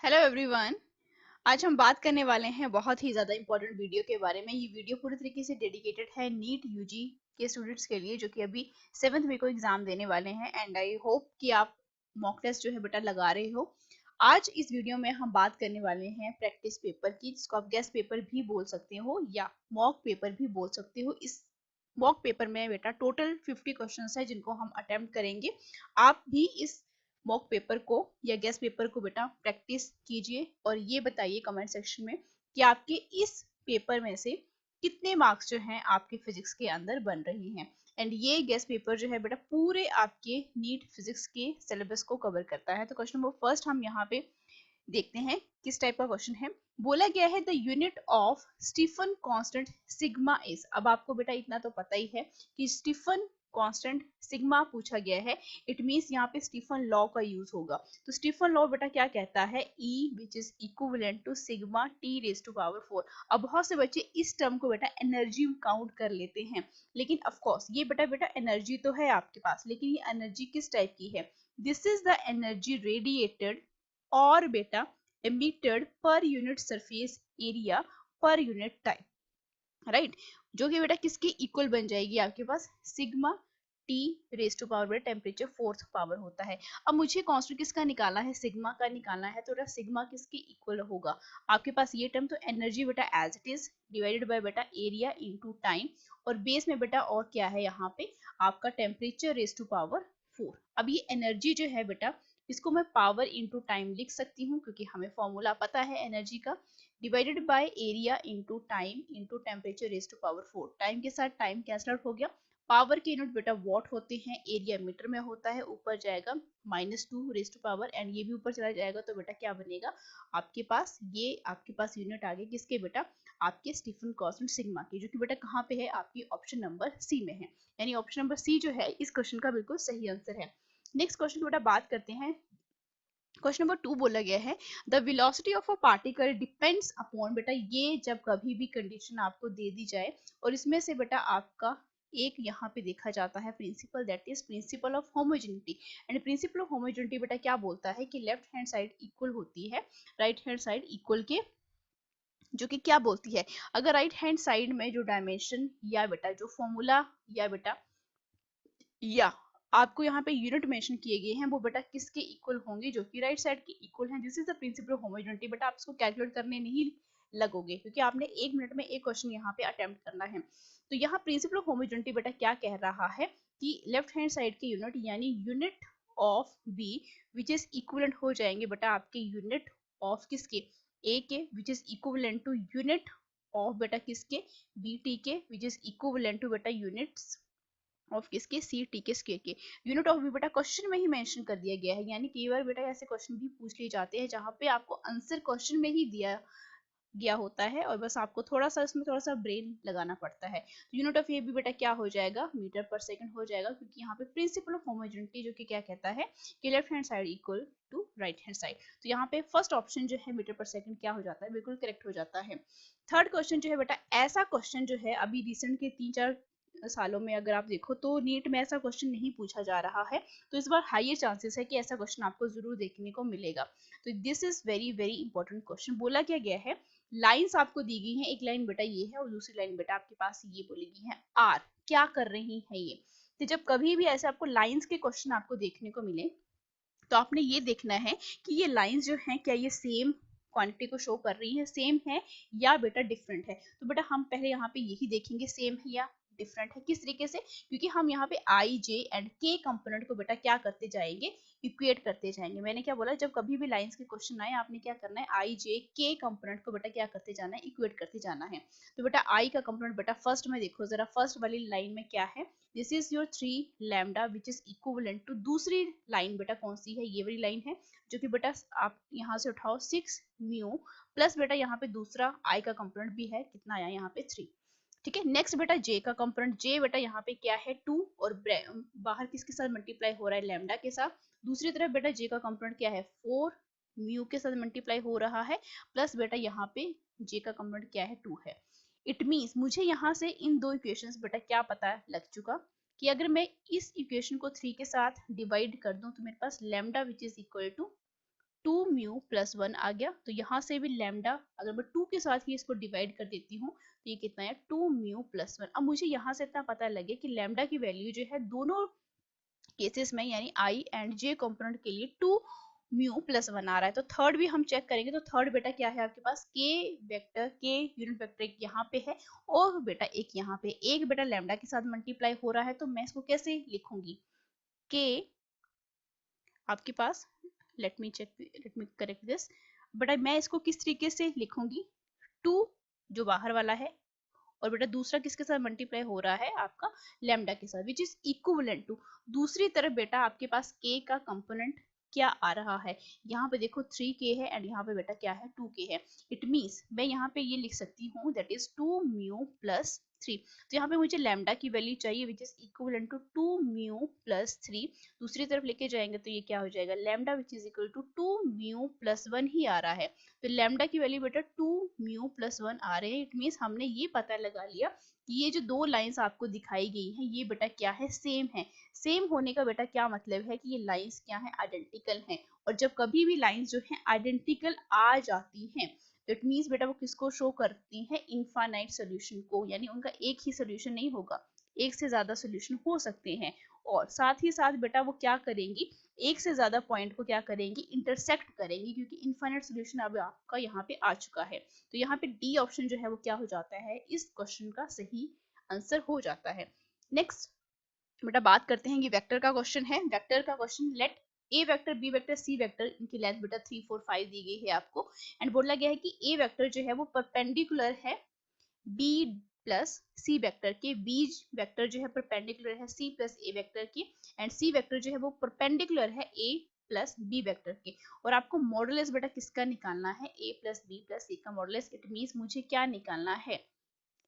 Hello everyone. आज हम बात करने वाले हैं बहुत ही ज़्यादा इंपॉर्टेंट वीडियो के बारे में। ये वीडियो पूरी तरीके से डेडिकेटेड है नीट यूजी के स्टूडेंट्स के लिए जो कि अभी 7th मई को एग्जाम देने वाले हैं। एंड आई होप कि आप मॉक टेस्ट जो है बेटा लगा रहे हो। आज इस वीडियो में हम बात करने वाले हैं प्रैक्टिस पेपर की, जिसको आप गेस्ट पेपर भी बोल सकते हो या मॉक पेपर भी बोल सकते हो। इस मॉक पेपर में बेटा टोटल 50 क्वेश्चन है जिनको हम अटेम्प्ट करेंगे। आप भी इस मॉक पेपर को या गेस्ट पेपर को बेटा प्रैक्टिस कीजिए और ये बताइए कमेंट सेक्शन में कि आपके इस पेपर में से कितने मार्क्स जो हैं आपके फिजिक्स के अंदर बन रहे हैं। एंड ये गेस्ट पेपर जो है बेटा पूरे आपके नीट फिजिक्स के सिलेबस को कवर करता है। तो क्वेश्चन नंबर फर्स्ट हम यहाँ पे देखते हैं किस टाइप का क्वेश्चन है। बोला गया है the unit of Stefan constant sigma is. अब आपको बेटा इतना तो पता ही है कि स्टीफन कांस्टेंट सिग्मा पूछा गया है। इट मींस यहाँ पे स्टीफन लॉ का यूज होगा। तो स्टीफन लॉ बेटा क्या कहता है, E which is equivalent to sigma T raise to power 4। अब बहुत से बच्चे इस टर्म को बेटा एनर्जी काउंट कर लेते हैं, लेकिन ऑफ कोर्स ये बेटा एनर्जी तो है आपके पास, लेकिन ये एनर्जी किस टाइप की है। This is the energy radiated और बेटा emitted per unit surface area per unit time, right. जो कि बेटा किसके इक्वल बन जाएगी आपके पास, sigma T raise to power बेटा टेम्परेचर फोर्थ पावर होता है। अब मुझे कांस्टेंट किसका निकालना है, सिग्मा का निकालना है। तो बेटा सिग्मा किसके इक्वल होगा आपके पास ये टर्म, तो एनर्जी बेटा as it is divided by बेटा एरिया इनटू टाइम, और बेस में बेटा और क्या है यहाँ पे आपका टेम्परेचर रेज टू पावर 4। अब ये एनर्जी जो है बेटा इसको मैं पावर इंटू टाइम लिख सकती हूँ क्योंकि हमें फॉर्मूला पता है एनर्जी का, divided by area into time into temperature raise to power 4। Time के साथ टाइम कैंसल आउट हो गया। पावर के यूनिट बेटा वॉट होते हैं, एरिया मीटर में होता है, ऊपर जाएगा -2 रेज टू पावर एंड ये भी ऊपर चला जाएगा। तो बेटा क्या बनेगा आपके पास, ये आपके पास यूनिट आ गए किसके बेटा, आपके स्टीफन कांस्टेंट सिग्मा की, जो कि बेटा कहाँ पे है आपकी ऑप्शन नंबर सी में है। यानी ऑप्शन नंबर सी जो है इस क्वेश्चन का बिल्कुल सही आंसर है। नेक्स्ट क्वेश्चन बेटा बात करते हैं। क्वेश्चन नंबर 2 बोला गया है the velocity of a particle depends upon. बेटा ये जब कभी भी कंडीशन आपको दे दी जाए और इसमें से बेटा आपका एक यहाँ पे देखा जाता है principle, that is principle of homogeneity. And principle of homogeneity बेटा क्या बोलता है कि लेफ्ट हैंड साइड इक्वल होती है राइट हैंड साइड इक्वल के, जो कि क्या बोलती है, अगर राइट हैंड साइड में जो डायमेंशन या बेटा जो फॉर्मूला या बेटा या आपको यहाँ पे यूनिट मेंशन किए गए हैं वो बेटा किसके इक्वल होंगे, जो कि राइट साइड के इक्वल हैं। This is the principal of homogeneity. बेटा आप इसको कैलकुलेट करने नहीं लगोगे क्योंकि आपने 1 मिनट में एक क्वेश्चन यहाँ पे अटेम्प्ट करना है। तो यहाँ प्रिंसिपल ऑफ होमोजेनिटी बेटा क्या कह रहा है कि लेफ्ट हैंड साइड के यूनिट यानी unit of B which is equivalent हो जाएंगे बेटा आपके यूनिट ऑफ किसके, ए के which is equivalent to unit of बेटा किसके, बी टी के विच इज इक्वलेंट टू बेटा यूनिट्स ऑफ किसके, सी टी के स्केयर के। यूनिट ऑफ भी बेटा क्वेश्चन में ही मेंशन कर दिया गया है। यानी कई बार बेटा ऐसे क्वेश्चन भी पूछ लिए जाते हैं जहाँ पे आपको आंसर क्वेश्चन में ही दिया गया होता है और बस आपको थोड़ा सा इसमें थोड़ा सा ब्रेन लगाना पड़ता है। तो यूनिट ऑफ ये भी बेटा क्या हो जाएगा, मीटर पर सेकंड हो जाएगा, क्योंकि यहाँ पे प्रिंसिपल ऑफ होमोजेनिटी जो कि क्या कहता है कि left hand side equal to right hand side. तो यहाँ पे फर्स्ट ऑप्शन जो है मीटर पर सेकंड क्या हो जाता है, बिल्कुल करेक्ट हो जाता है। थर्ड क्वेश्चन जो है बेटा, ऐसा क्वेश्चन जो है अभी रिसेंट के 3-4 सालों में अगर आप देखो तो नीट में ऐसा क्वेश्चन नहीं पूछा जा रहा है, तो इस बार हाईएस्ट चांसेस है कि ऐसा क्वेश्चन आपको जरूर देखने को मिलेगा। तो this is very very important question. बोला क्या गया है, लाइंस आपको दी गई हैं, एक लाइन बेटा ये है और दूसरी लाइन बेटा आपके पास ये बोली गई है आर, क्या कर रही है ये। तो जब कभी भी ऐसे आपको लाइंस के क्वेश्चन आपको देखने को मिले तो आपने ये देखना है कि ये लाइंस जो हैं क्या ये सेम क्वांटिटी को शो कर रही है, सेम है या बेटा डिफरेंट है। तो बेटा हम पहले यहाँ पे यही देखेंगे सेम है या डिफरेंट है। किस तरीके से, क्योंकि हम यहाँ पे आई जे एंड के कंपोनेंट को बेटा क्या करते जाएंगे, इक्वेट करते जाएंगे। मैंने क्या बोला, जब कभी भी लाइंस के क्वेश्चन आए आपने क्या करना है, आई जे के कंपोनेंट को बेटा क्या करते जाना है, इक्वेट करते जाना है। तो बेटा आई का कंपोनेंट बेटा फर्स्ट में देखो जरा, फर्स्ट वाली लाइन में क्या है, this is your 3 lambda which is equivalent to, दूसरी लाइन बेटा कौन सी है, ये वाली लाइन है जो कि बेटा आप यहाँ से उठाओ 6 म्यू प्लस बेटा यहाँ पे दूसरा आई का कंपोनेंट भी है, कितना आया यहाँ पे 3। ठीक है, नेक्स्ट बेटा जे का कंपोनेंट, जे बेटा यहाँ पे क्या है 2 और बाहर किसके साथ मल्टीप्लाई हो रहा है, लैम्डा के साथ। दूसरी तरफ बेटा जे का कंपोनेंट क्या है 4 म्यू के साथ मल्टीप्लाई हो रहा है, प्लस बेटा यहाँ पे जे का कंपोनेंट क्या है 2 है। इट मीन्स मुझे यहाँ से इन दो इक्वेशंस बेटा क्या पता लग चुका कि अगर मैं इस इक्वेशन को 3 के साथ डिवाइड कर दूं तो मेरे पास lambda which is equal to 2 mu plus 1 आ गया। तो यहाँ से भी लैम्डा अगर मैं 2 के साथ ही इसको डिवाइड कर देती हूँ तो ये कितना है 2 म्यू प्लस 1। अब मुझे यहाँ से इतना पता लगे कि लैम्डा की वैल्यू जो है दोनों केसेस में यानी आई एंड जे कंपोनेंट के लिए 2 म्यू प्लस 1 आ रहा है। तो थर्ड भी हम चेक करेंगे। तो थर्ड बेटा क्या है आपके पास के वेक्टर, के यूनिट वेक्टर एक यहाँ पे है और बेटा एक यहाँ पे, एक बेटा लैम्डा के साथ मल्टीप्लाई हो रहा है। तो मैं इसको कैसे लिखूंगी, के आपके पास, लेट मी करेक्ट दिस, बेटा मैं इसको किस तरीके से लिखूंगी, 2 जो बाहर वाला है और बेटा दूसरा किसके साथ मल्टीप्लाई हो रहा है आपका लैम्डा के साथ, विच इज इक्विवेलेंट टू। दूसरी तरफ बेटा आपके पास के का कंपोनेंट क्या आ रहा है, यहाँ पे देखो 3k है एंड यहाँ पे बेटा क्या है 2k है। इट मीन्स मैं यहाँ पे ये लिख सकती हूँ दैट इज 2 म्यू प्लस 3। तो यहाँ पे मुझे लैम्डा की वैल्यू चाहिए which is equivalent to 2 mu plus 3। दूसरी तरफ लेके जाएंगे तो ये क्या हो जाएगा lambda which is equal to 2 mu plus 1 ही आ रहा है। तो लैम्डा की वैल्यू बेटा 2 म्यू प्लस 1 आ रहे हैं। इट मीन्स हमने ये पता लगा लिया कि ये जो दो लाइंस आपको दिखाई गई हैं ये बेटा क्या है सेम है। सेम होने का बेटा क्या मतलब है कि ये लाइंस क्या है आइडेंटिकल हैं। और जब कभी भी लाइंस जो है आइडेंटिकल आ जाती हैं तो इट मीन्स बेटा वो किसको शो करती हैं इनफाइनाइट सोल्यूशन को, यानी उनका एक ही सोल्यूशन नहीं होगा, एक से ज्यादा सोल्यूशन हो सकते हैं। और साथ ही साथ बेटा वो क्या करेंगी, एक से ज्यादा पॉइंट को क्या करेंगी इंटरसेक्ट करेंगी, क्योंकि इनफाइनाइट सोल्यूशन अब आपका यहाँ पे आ चुका है। तो यहाँ पे डी ऑप्शन जो है वो क्या हो जाता है इस क्वेश्चन का सही आंसर हो जाता है। नेक्स्ट बेटा बात करते हैं, ये वेक्टर का क्वेश्चन है। वेक्टर का क्वेश्चन, लेट ए vector, B vector, C vector, इनकी लेंथ बेटा 3 4 5 दी गई है आपको एंड बोला गया है कि ए वेक्टर जो है वो परपेंडिकुलर है बी प्लस सी वेक्टर के, बी वेक्टर जो है परपेंडिकुलर है सी प्लस ए वेक्टर की एंड सी वेक्टर जो है वो परपेंडिकुलर है ए प्लस बी वेक्टर के। और आपको मॉडुलस बेटा किसका निकालना है, ए प्लस बी प्लस सी का मॉडुलस। इट मींस मुझे क्या निकालना है,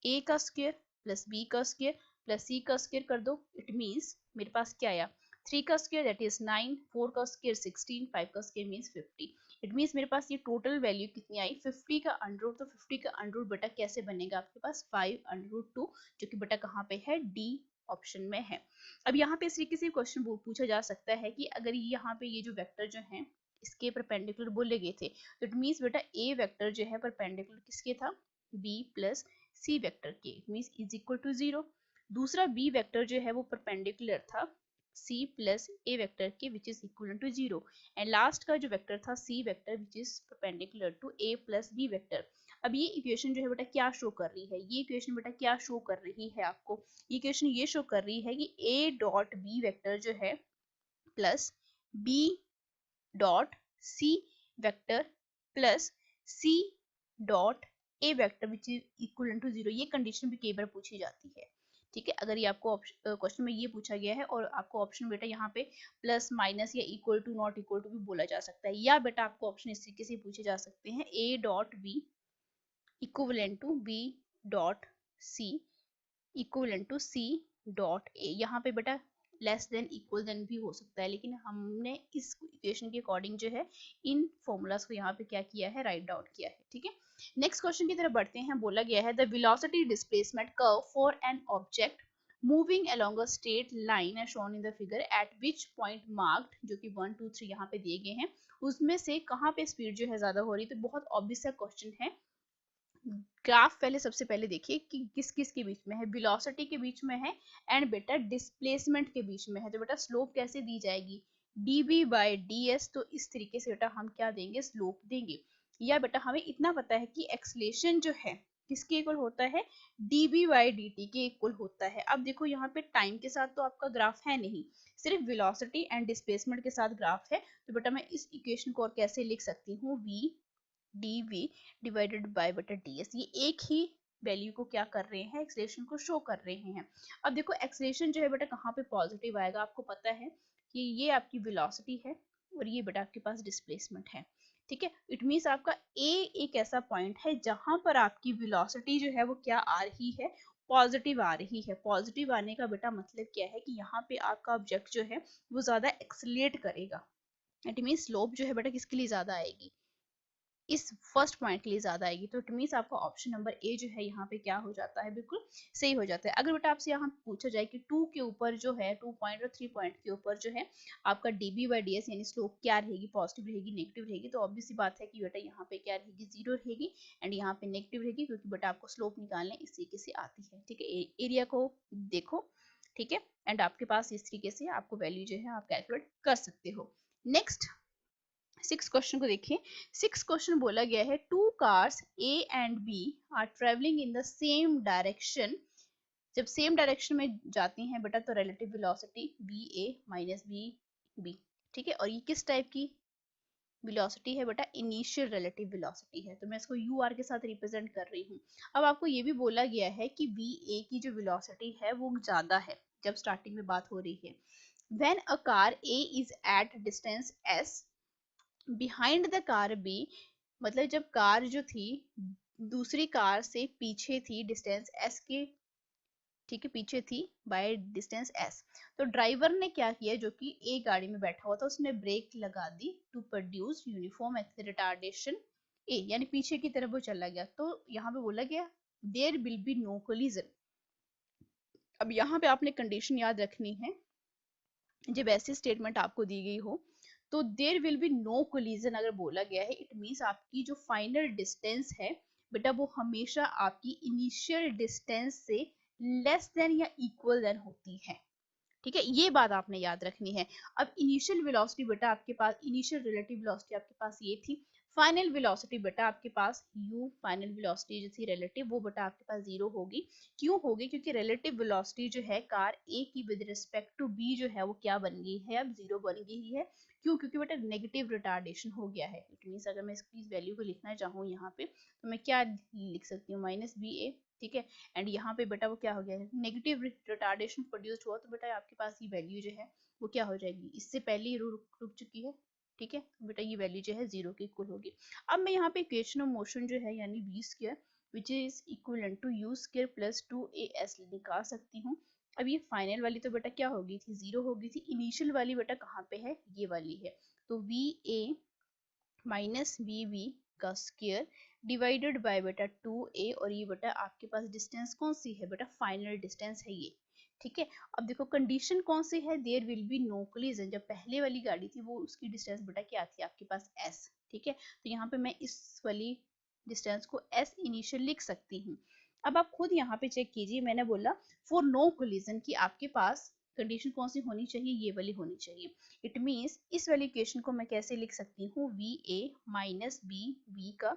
ए का स्क्वायर प्लस बी का स्क्वायर प्लस सी का स्क्वायर कर दो। इट मींस मेरे पास क्या आया 3 का स्क्वायर दैट इज 9, 4 का स्क्वायर 16, 5 का स्क्वायर मींस 50। इट मींस मेरे पास ये टोटल वैल्यू कितनी आई 50 का अंडर रूट। तो 50 का अंडर रूट बेटा कैसे बनेगा आपके पास 5 अंडर रूट 2, जो कि बेटा कहाँ पे है डी ऑप्शन में है। अब यहाँ पे इस तरीके से क्वेश्चन पूछा जा सकता है कि अगर यहाँ पे ये जो वेक्टर जो है इसके परपेंडिकुलर बोले गए थे तो इट मींस बेटा ए वेक्टर जो है परपेंडिकुलर किसके था बी प्लस सी वेक्टर के, it means is equal to 0। दूसरा बी वेक्टर जो है वो परपेंडिकुलर था सी प्लस ए वेक्टर के which is equal to 0 and last का जो वेक्टर था C vector which is perpendicular to A plus B vector. अब ये इक्वेशन जो है बेटा क्या शो कर रही है, ये इक्वेशन बेटा क्या शो कर रही है आपको, ये इक्वेशन ये शो कर रही है कि ए डॉट बी वेक्टर जो है plus B dot C vector plus C dot A vector which is equal to 0, ये कंडीशन भी कई बार पूछी जाती है। ठीक है, अगर ये आपको क्वेश्चन में ये पूछा गया है और आपको ऑप्शन बेटा यहाँ पे प्लस माइनस या equal to not equal to भी बोला जा सकता है, या बेटा आपको ऑप्शन इस तरीके से पूछे जा सकते हैं A dot B equivalent to B dot C equivalent to C dot A. यहाँ पे बेटा लेस देन इक्वल देन भी हो सकता है, लेकिन हमने इस इक्वेशन के अकॉर्डिंग जो है इन फॉर्मूलाज को यहाँ पे क्या किया है राइट डाउन किया है। ठीक है, नेक्स्ट क्वेश्चन की तरफ बढ़ते हैं। बोला गया है the velocity displacement curve for an object moving along a straight line as shown in the figure at which point marked, जो कि 1 2 3 यहाँ पे दिए गए हैं, उसमें से कहाँ पे स्पीड जो है ज्यादा हो रही है। तो बहुत ऑब्वियस सा क्वेश्चन है। ग्राफ पहले सबसे पहले देखिए कि किस किस के बीच में है, वेलोसिटी के बीच में है एंड बेटा डिस्प्लेसमेंट के बीच में है। तो बेटा स्लोप कैसे दी जाएगी db बाय ds, तो इस तरीके से बेटा हम क्या देंगे स्लोप देंगे। या बेटा हमें इतना पता है कि एक्सलेशन जो है किसके इक्वल होता है db बाय dt के इक्वल होता है। अब देखो यहाँ पे टाइम के साथ तो आपका ग्राफ है नहीं, सिर्फ वेलोसिटी एंड डिस्प्लेसमेंट के साथ ग्राफ है। तो बेटा मैं इस इक्वेशन को और कैसे लिख सकती हूँ v dv डिवाइडेड बाय बटा ds, ये एक ही वैल्यू को क्या कर रहे हैं एक्सलेशन को शो कर रहे हैं। अब देखो एक्सलेशन जो है बेटा कहाँ पे पॉजिटिव आएगा, आपको पता है कि ये आपकी वेलोसिटी है और ये बेटा आपके पास डिस्प्लेसमेंट है। ठीक है, इट मींस आपका a एक ऐसा पॉइंट है जहां पर आपकी वेलोसिटी जो है वो क्या आ रही है पॉजिटिव आ रही है। पॉजिटिव आने का बेटा मतलब क्या है कि यहाँ पे आपका ऑब्जेक्ट जो है वो ज्यादा एक्सलेट करेगा। इट मींस स्लोप जो है बेटा किसके लिए ज्यादा आएगी इस फर्स्ट पॉइंट के लिए ज्यादा आएगी। तो इट मीन्स आपका ऑप्शन नंबर ए जो है यहाँ पे क्या हो जाता है, बिल्कुल सही हो जाता है। अगर बेटा आपसे यहाँ पूछा जाए कि 2 के ऊपर जो है 2 पॉइंट और 3 पॉइंट के ऊपर जो है आपका डीबी बाई डी एस यानी स्लोप क्या रहेगी, पॉजिटिव रहेगी नेगेटिव रहेगी, तो ऑब्वियस सी बात है कि बेटा यहाँ पे क्या रहेगी, 0 रहेगी एंड यहाँ पे नेगेटिव रहेगी, क्योंकि बेटा आपको स्लोप निकालने इस तरीके से आती है। ठीक है, एरिया को देखो, ठीक है, एंड आपके पास इस तरीके से आपको वैल्यू जो है आप कैलकुलेट कर सकते हो। नेक्स्ट 6 क्वेश्चन को देखिए। 6 क्वेश्चन बोला गया है, 2 cars A and B are travelling in the same direction. जब सेम डायरेक्शन में जाती हैं बेटा तो relative velocity B A minus B B. ठीक है, और ये किस टाइप की वेलोसिटी है बेटा, इनिशियल रिलेटिव वेलोसिटी है, तो मैं इसको यू आर के साथ रिप्रेजेंट कर रही हूँ। अब आपको ये भी बोला गया है कि बी ए की जो वेलोसिटी है वो ज्यादा है जब स्टार्टिंग में बात हो रही है। When a car A is at distance S behind the car B, मतलब जब कार जो थी दूसरी कार से पीछे थी डिस्टेंस एस के, ठीक है, पीछे थी बाय डिस्टेंस एस, तो ड्राइवर ने क्या किया, जो कि एक गाड़ी में बैठा हुआ था, उसने ब्रेक लगा दी टू प्रोड्यूस यूनिफॉर्म रिटार्डेशन ए, यानी पीछे की तरफ वो चला गया। तो यहाँ पे बोला गया there will be no collision. अब यहाँ पे आपने कंडीशन याद रखनी है, जब ऐसी स्टेटमेंट आपको दी गई हो तो there will be no collision अगर बोला गया है, इट मींस आपकी जो फाइनल डिस्टेंस है बेटा वो हमेशा आपकी इनिशियल डिस्टेंस से लेस देन या इक्वल देन होती है। ठीक है, ये बात आपने याद रखनी है। अब इनिशियल वेलोसिटी बेटा आपके पास, इनिशियल रिलेटिव वेलोसिटी आपके पास ये थी, फाइनल वेलोसिटी बेटा आपके पास u फाइनल वेलोसिटी जो थी रिलेटिव वो बेटा आपके पास 0 होगी। क्यों होगी, क्योंकि रिलेटिव वेलोसिटी जो है कार a की विद रिस्पेक्ट टू b जो है वो क्या बन गई है, अब 0 बन गई है। क्यों, क्योंकि बेटा नेगेटिव रिटार्डेशन हो गया है। इट मींस अगर मैं इसकी वैल्यू को लिखना चाहूँ यहाँ पे तो मैं क्या लिख सकती हूँ, माइनस बी ए। ठीक है, एंड यहाँ पे बेटा वो क्या हो गया है, नेगेटिव रिटार्डेशन प्रोड्यूस्ड हुआ, तो बेटा आपके पास ये वैल्यू जो है वो क्या हो जाएगी, इससे पहले ही रुक चुकी है। ठीक है, तो बेटा ये वैल्यू जो है 0 के इक्वल होगी। अब मैं यहाँ पे इक्वेशन ऑफ मोशन जो है यानी v square which is equivalent to u square plus 2as निकाल सकती हूँ। अब ये फाइनल वाली तो बेटा क्या होगी थी, 0 होगी थी। इनिशियल वाली बेटा कहाँ पे है, ये वाली है, तो V A minus V B का स्क्वायर डिवाइडेड बाय बेटा 2a, और ये बेटा आपके पास डिस्टेंस कौन सी है बेटा, फाइनल डिस्टेंस है ये। ठीक है, अब देखो कंडीशन कौन सी है, there will be no collision. जब पहले वाली गाड़ी थी वो उसकी डिस्टेंस बेटा क्या थी आपके पास s। ठीक है, तो यहाँ पे मैं इस वाली डिस्टेंस को s इनिशियल लिख सकती हूँ। अब आप खुद यहाँ पे चेक कीजिए, मैंने बोला फॉर नो कोलिजन की आपके पास कंडीशन कौन सी होनी चाहिए, ये वाली होनी चाहिए। इट मीन्स इस वाली इक्वेशन को मैं कैसे लिख सकती हूँ, V A minus B B का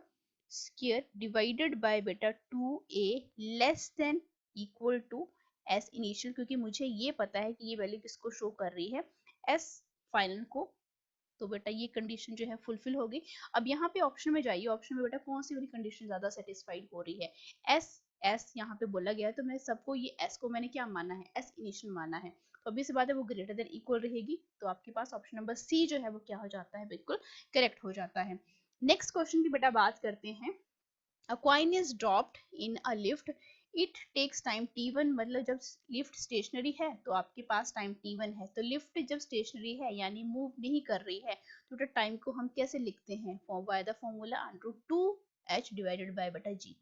स्क्वायर डिवाइडेड बाय बेटा 2a less than equal to S initial, क्योंकि मुझे ये पता है कि ये वैल्यू किसको शो कर रही है, एस फाइनल को। तो बेटा ये कंडीशन जो है फुलफिल होगी। अब यहाँ पे ऑप्शन में जाइए, ऑप्शन में बेटा कौन सी वाली कंडीशन ज्यादा सेटिस्फाइड हो रही है, एस एस यहाँ पे बोला गया है, तो मैं सबको ये एस को मैंने क्या माना है, एस इनिशियल माना है, तो अभी से बात है वो ग्रेटर देन इक्वल रहेगी। तो आपके पास ऑप्शन नंबर सी जो है वो क्या हो जाता है, बिल्कुल करेक्ट हो जाता है। नेक्स्ट क्वेश्चन की बेटा बात करते हैं। A coin is dropped in a lift. It takes time t1, मतलब जब लिफ्ट स्टेशनरी है तो आपके पास टाइम t1 है, तो लिफ्ट जब स्टेशनरी है यानी मूव नहीं कर रही है तो टाइम को हम कैसे लिखते हैं, by the formula √2h divided by बटा g।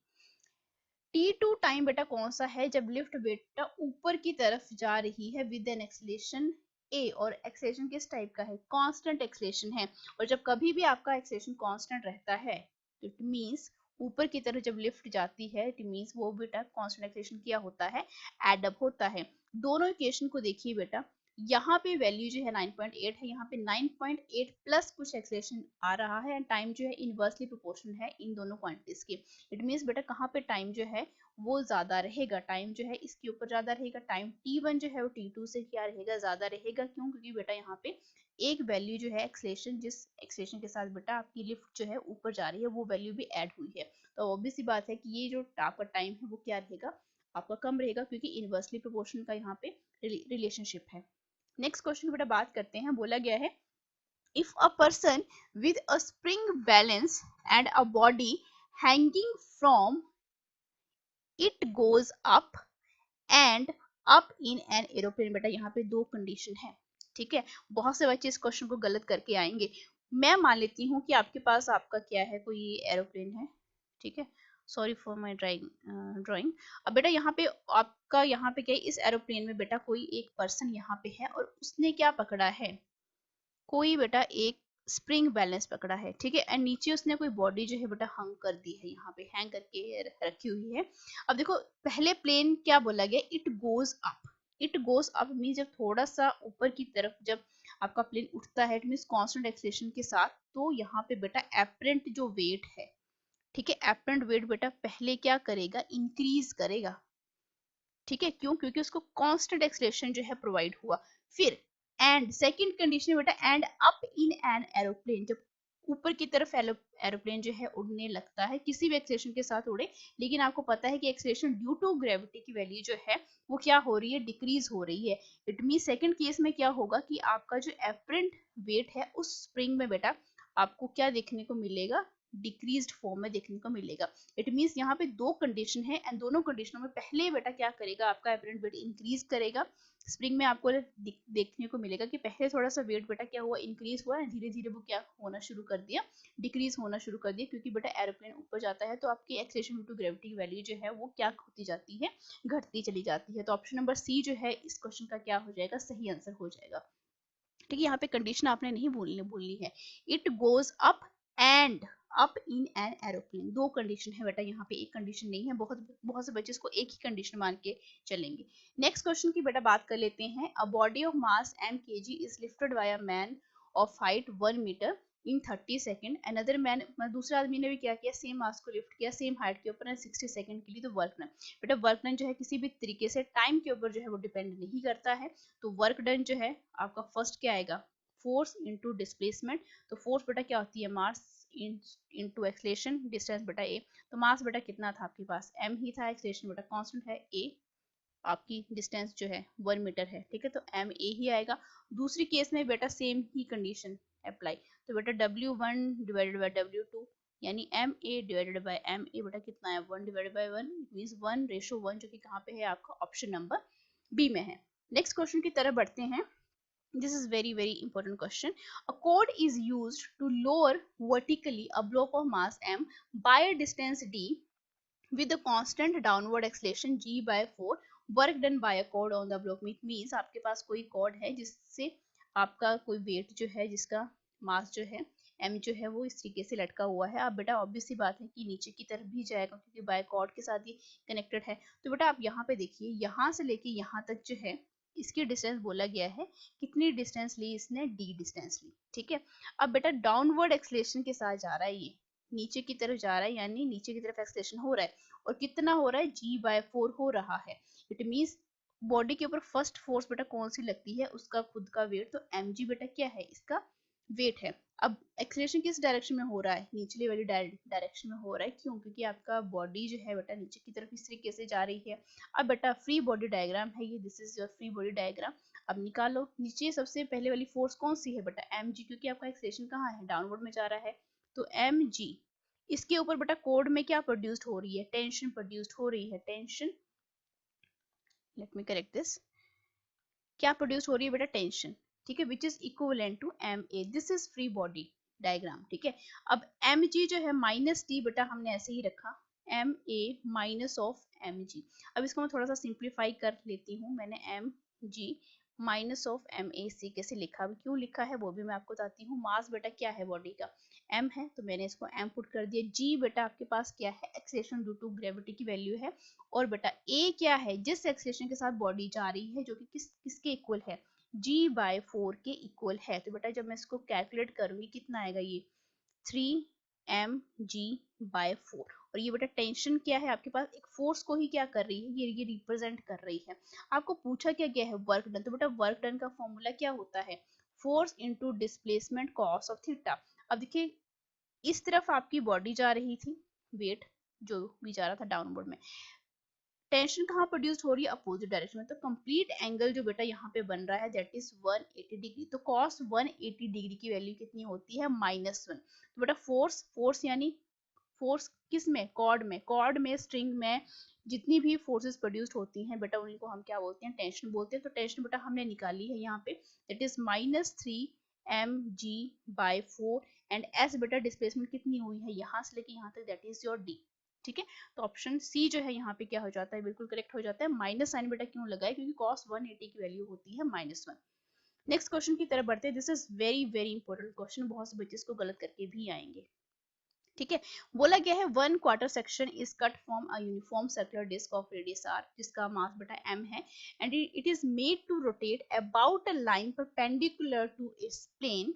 t2 टाइम बेटा कौन सा है, जब लिफ्ट बेटा ऊपर की तरफ जा रही है विद एन एक्सेलरेशन a, और एक्सेलरेशन किस टाइप का है, कांस्टेंट एक्सेलरेशन है। और जब कभी भी आपका एक्सेलरेशन कांस्टेंट रहता है तो इट मींस ऊपर की तरफ जब लिफ्ट जाती है इट मींस वो बेटा कांस्टेंट एक्सेलरेशन क्या होता है, एड अप होता है। दोनों इक्वेशन को देखिए बेटा, यहाँ पे वैल्यू जो है 9.8 है, यहाँ पे 9.8 प्लस कुछ एक्सेलरेशन आ रहा है, टाइम जो है इनवर्सली प्रोपोर्शनल है इन दोनों क्वांटिटीज के। इट मींस बेटा कहाँ पे टाइम जो है वो ज्यादा रहेगा, टाइम जो है इसके ऊपर ज्यादा रहेगा, टाइम t1 जो है वो t2 से क्या रहेगा, ज्यादा रहेगा। क्यों, क्योंकि बेटा यहाँ पे एक वैल्यू जो है एक्सेलरेशन, जिस एक्सेलरेशन के साथ बेटा आपकी लिफ्ट जो है ऊपर जा रही है वो वैल्यू भी ऐड हुई है, तो ऑब्वियस सी बात है कि ये जो आपका टाइम है वो क्या रहेगा, आपका कम रहेगा, क्योंकि इनवर्सली प्रोपोर्शनल का यहाँ पे रिलेशनशिप है। नेक्स्ट क्वेश्चन बेटा बात करते हैं, बोला गया है if a person with a spring balance and a body hanging from it goes up and up in an aeroplane, बेटा यहाँ पे दो कंडीशन है। ठीक है, बहुत से बच्चे इस क्वेश्चन को गलत करके आएंगे। मैं मान लेती हूँ कि आपके पास आपका क्या है, कोई एरोप्लेन है, ठीक है, सॉरी फॉर माई ड्राइंग। अब बेटा यहाँ पे आपका यहाँ पे क्या है, इस एरोप्लेन में बेटा कोई एक पर्सन यहाँ पे है और उसने क्या पकड़ा है, कोई बेटा एक स्प्रिंग बैलेंस पकड़ा है, ठीक है, एंड नीचे उसने कोई बॉडी जो है बेटा हंग कर दी है, यहाँ पे हैंग करके रखी हुई है। अब देखो पहले प्लेन क्या बोला गया, it goes up. It goes up mean जब थोड़ा सा ऊपर की तरफ जब आपका प्लेन उठता है, इट मीन कांस्टेंट एक्सेलरेशन के साथ, तो यहाँ पे बेटा एपरेंट जो वेट है, ठीक है, एपरेंट वेट बेटा पहले क्या करेगा, इंक्रीज करेगा, ठीक है, क्यों, क्योंकि उसको कांस्टेंट एक्सेलरेशन जो है प्रोवाइड हुआ। फिर एंड सेकंड कंडीशन बेटा, and up in an aeroplane, जब ऊपर की तरफ एरोप्लेन जो है उड़ने लगता है, किसी भी एक्सेलरेशन के साथ उड़े, लेकिन आपको पता है कि एक्सेलरेशन ड्यू टू ग्रेविटी की वैल्यू जो है वो क्या हो रही है, डिक्रीज हो रही है। इट मीन सेकंड केस में क्या होगा कि आपका जो एपरेंट वेट है उस स्प्रिंग में बेटा आपको क्या देखने को मिलेगा, डिक्रीज्ड फॉर्म में देखने को मिलेगा। इट मींस यहाँ पे दो कंडीशन है एंड दोनों कंडीशनों में पहले बेटा क्या करेगा, आपका एपरेंट वेट इंक्रीज करेगा। स्प्रिंग में आपको देखने को मिलेगा कि पहले थोड़ा सा वेट बेटा क्या हुआ, इंक्रीज हुआ, धीरे धीरे वो क्या होना शुरू कर दिया, डिक्रीज होना शुरू कर दिया, क्योंकि बेटा एरोप्लेन ऊपर जाता है तो आपकी एक्सेलरेशन ड्यू टू ग्रेविटी की वैल्यू जो है वो क्या होती जाती है, घटती चली जाती है। तो ऑप्शन नंबर सी जो है इस क्वेश्चन का क्या हो जाएगा, सही आंसर हो जाएगा। ठीक है, यहाँ पे कंडीशन आपने नहीं भूलनी है, it goes up and up in an aeroplane, दो कंडीशन है बेटा, यहाँ पे एक कंडीशन नहीं है, बहुत बहुत से बच्चे इसको एक ही कंडीशन मान के चलेंगे। नेक्स्ट क्वेश्चन की बेटा बात कर लेते हैं। A body of mass m kg is lifted by a man of height 1 metre इन 30 सेकंड, अनदर मैन, दूसरे आदमी ने भी क्या किया, सेम मास को लिफ्ट किया सेम हाइट के ऊपर 60 सेकंड के लिए, तो वर्क डन। बेटा वर्क डन जो है किसी भी तरीके से टाइम के ऊपर जो है वो डिपेंड नहीं करता है, तो वर्क डन जो है आपका फर्स्ट क्या आएगा, फोर्स इनटू डिस्प्लेसमेंट। तो फोर्स बेटा क्या होती है, मास इनटू एक्सेलरेशन, डिस्टेंस बेटा ए। तो मास बेटा कितना था आपके पास, m ही था, एक्सेलरेशन बेटा कांस्टेंट है a, आपकी डिस्टेंस जो है 1 मीटर है, ठीक है, तो एम ए ही आएगा। दूसरी केस में बेटा सेम ही कंडीशन अप्लाई, तो बेटा W1 डिवाइडेड बाय W2 यानी M A divided by M A बेटा कितना है, 1 डिवाइडेड बाय 1 मींस 1:1, जो कि कहाँ पे है आपका ऑप्शन नंबर बी में है। नेक्स्ट क्वेश्चन की तरफ बढ़ते हैं। This is very important question. A cord is used to lower vertically a block of mass m by a distance d with a constant downward acceleration g by 4, work done by a cord on the block means आपके पास कोई cord है जिससे आपका कोई wait जो है, जिसका मास जो है m जो है वो इस तरीके से लटका हुआ है। अब बेटा ऑब्वियस सी बात है कि नीचे की तरफ भी जाएगा क्योंकि बाय कॉर्ड के साथ ये कनेक्टेड है। तो बेटा आप यहाँ पे देखिए, यहाँ से लेके यहाँ तक जो है इसकी डिस्टेंस बोला गया है, कितनी डिस्टेंस ली इसने, d डिस्टेंस ली, ठीक है। अब बेटा डाउनवर्ड एक्सेलरेशन के साथ जा रहा है, ये नीचे की तरफ जा रहा है, यानी नीचे की तरफ एक्सेलरेशन हो रहा है, और कितना हो रहा है, g/4 हो रहा है। इट मींस बॉडी के ऊपर फर्स्ट फोर्स बेटा कौन सी लगती है, उसका खुद का वेट, तो mg बेटा क्या है, इसका वेट है। अब एक्सेलरेशन किस डायरेक्शन में हो रहा है, निचले वाली डायरेक्शन में हो रहा है, क्यों, क्योंकि आपका बॉडी जो है बेटा नीचे की तरफ इस तरीके से जा रही है। अब बेटा फ्री बॉडी डायग्राम है ये, this is your free body diagram. अब निकालो नीचे सबसे पहले वाली फोर्स कौन सी है बेटा, mg, क्योंकि आपका एक्सेलरेशन कहाँ है, डाउनवर्ड में जा रहा है, तो mg। इसके ऊपर बेटा कोड में क्या प्रोड्यूस्ड हो रही है, टेंशन प्रोड्यूस्ड हो रही है, tension, let me correct this, क्या प्रोड्यूस हो रही है बेटा, टेंशन, ठीक है, which is equivalent to M A, this is free body diagram, ठीक है। अब एम जी जो है माइनस टी बेटा हमने ऐसे ही रखा, M A minus of M G. अब इसको मैं थोड़ा सा सिंप्लीफाई कर लेती हूँ, मैंने M G minus of M A C कैसे लिखा, क्यों लिखा है वो भी मैं आपको बताती हूँ। मास बेटा क्या है बॉडी का, m है, तो मैंने इसको m पुट कर दिया। g बेटा आपके पास क्या है, एक्सेलरेशन ड्यू टू ग्रेविटी की वैल्यू है, और बेटा a क्या है, जिस एक्सेलरेशन के साथ बॉडी जा रही है, जो कि किसके इक्वल है, g/4 के इक्वल है। तो बेटा जब मैं इसको कैलकुलेट करूंगी कितना आएगा, ये 3mg/4, और ये बेटा टेंशन क्या है आपके पास, एक फोर्स को ही क्या कर रही है, ये रिप्रेजेंट कर रही है। आपको पूछा क्या गया है, वर्क डन, तो बेटा वर्क डन का फॉर्मूला क्या होता है, force into displacement cos of theta. अब देखिए इस तरफ आपकी बॉडी जा रही थी, वेट जो भी जा रहा था डाउनवर्ड में, टेंशन कहाँ प्रोड्यूस हो रही है, अपोजिट डायरेक्शन में, तो कंप्लीट एंगल जो बेटा यहाँ पे बन रहा है दैट इज 180 डिग्री। तो cos 180 डिग्री की वैल्यू कितनी होती है, -1। तो बेटा फोर्स यानी फोर्स किस में, कॉर्ड में स्ट्रिंग में जितनी भी फोर्सेस प्रोड्यूस्ड होती हैं बेटा उनको हम क्या बोलते हैं, टेंशन बोलते हैं। तो टेंशन बेटा हमने निकाली है यहाँ पे, that is -3 mg/4 and s बेटा डिस्प्लेसमेंट कितनी हुई है यहाँ से लेके यहाँ तक, दैट इज योर d। ठीक है, तो ऑप्शन सी जो है यहाँ पे क्या हो जाता है, बिल्कुल करेक्ट हो जाता है। माइनस साइन बेटा क्यों लगा है, क्योंकि cos 180 की वैल्यू होती है -1। नेक्स्ट क्वेश्चन की तरफ बढ़ते हैं। This is very very important question, बहुत से बच्चे इसको गलत करके भी आएंगे। ठीक है, बोला गया है 1/4 section is cut from a uniform circular disc of radius r, जिसका मास बेटा m है, and it is made to rotate about a line perpendicular to its plane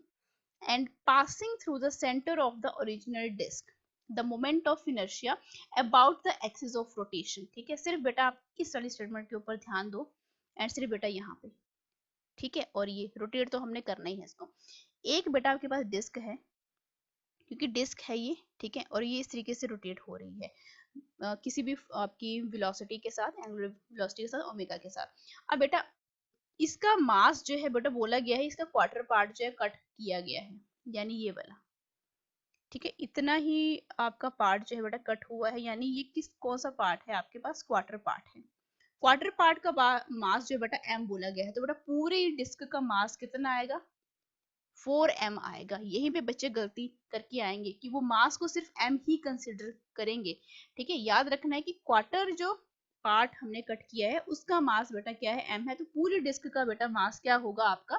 and passing through the center of the original disk, the moment of inertia about the axis of rotation। ठीक है, सिर्फ बेटा आप इस वाली statement के ऊपर ध्यान दो, एंड सिर्फ बेटा यहाँ पे। ठीक है, और ये रोटेट तो हमने करना ही है इसको। एक बेटा आपके पास डिस्क है, क्योंकि डिस्क है ये, ठीक है, और ये इस तरीके से रोटेट हो रही है किसी भी आपकी वेलोसिटी के साथ, एंगुलर वेलोसिटी के साथ, ओमेगा के साथ। अब बेटा इसका मास जो है बेटा बोला गया है, इसका क्वार्टर पार्ट जो है कट किया गया है, यानी ये वाला। ठीक है, इतना ही आपका पार्ट जो है बेटा कट हुआ है, यानी ये कौन सा पार्ट है आपके पास, क्वार्टर पार्ट है। क्वार्टर पार्ट का मास जो है बेटा m बोला गया है, तो बेटा पूरे डिस्क का मास कितना आएगा, 4m आएगा। यहीं पे बच्चे गलती करके आएंगे कि वो मास को सिर्फ m ही कंसिडर करेंगे। ठीक है, याद रखना है कि क्वार्टर जो पार्ट हमने कट किया है उसका मास बेटा क्या है, m है, तो पूरी डिस्क का बेटा मास क्या होगा आपका,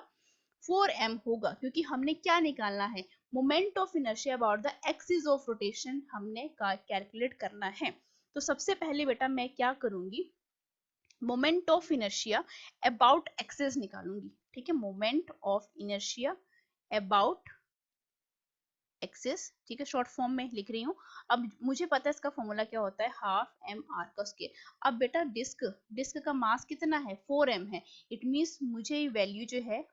4m होगा, क्योंकि हमने क्या निकालना है, moment of inertia about the axis of rotation हमने कैलकुलेट करना है। तो सबसे पहले बेटा मैं क्या करूंगी, moment of inertia about axis निकालूंगी। ठीक है, moment of inertia about axis, ठीक है, शॉर्ट फॉर्म में लिख रही हूँ। अब मुझे पता है इसका फॉर्मूला क्या होता है, हाफ एम आर का स्क्वायर। अब बेटा डिस्क का मास कितना है, 4m है, इट मींस मुझे वैल्यू जो है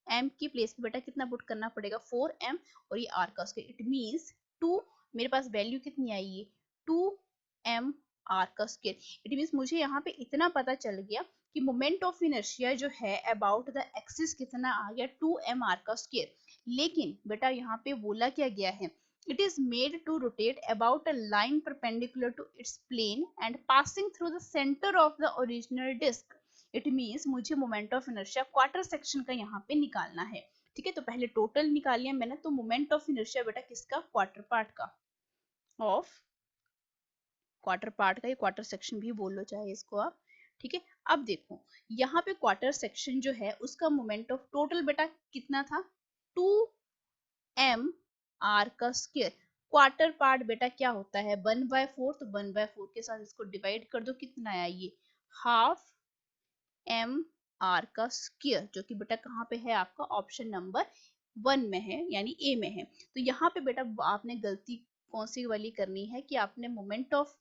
m की प्लेस पे बेटा कितना पुट करना पड़ेगा, 4m, और ये r का स्क्वायर, इट मींस 2, मेरे पास वैल्यू कितनी आई है, 2m r का स्क्वायर। इट मींस मुझे यहाँ पे इतना पता चल गया कि मोमेंट ऑफ इनर्शिया जो है अबाउट द एक्सिस कितना आ गया, 2m r का स्क्वायर। लेकिन बेटा यहाँ पे बोला क्या गया है, it is made to rotate about a line perpendicular to its plane and passing through the center of the original disk। It means मुझे moment of inertia quarter section का यहाँ पे निकालना है। ठीक है, तो पहले टोटल निकाल लिया मैंने, तो मोमेंट ऑफ इनर्शिया बेटा किसका, क्वार्टर पार्ट का, ऑफ क्वार्टर पार्ट का, ये क्वार्टर सेक्शन भी बोल लो चाहे इसको आप। ठीक है, अब देखो यहाँ पे क्वार्टर सेक्शन जो है उसका मोमेंट ऑफ टोटल बेटा कितना था, 2m r का स्क्वायर। क्वार्टर पार्ट बेटा क्या होता है, 1/4, तो 1/4 के साथ इसको डिवाइड कर दो, कितना आया ये, हाफ m r का स्क्वायर, जो कि बेटा कहाँ पे है आपका, ऑप्शन नंबर 1 में है, यानी ए में है। तो यहाँ पे बेटा आपने गलती कौन सी वाली करनी है कि आपने मोमेंट ऑफ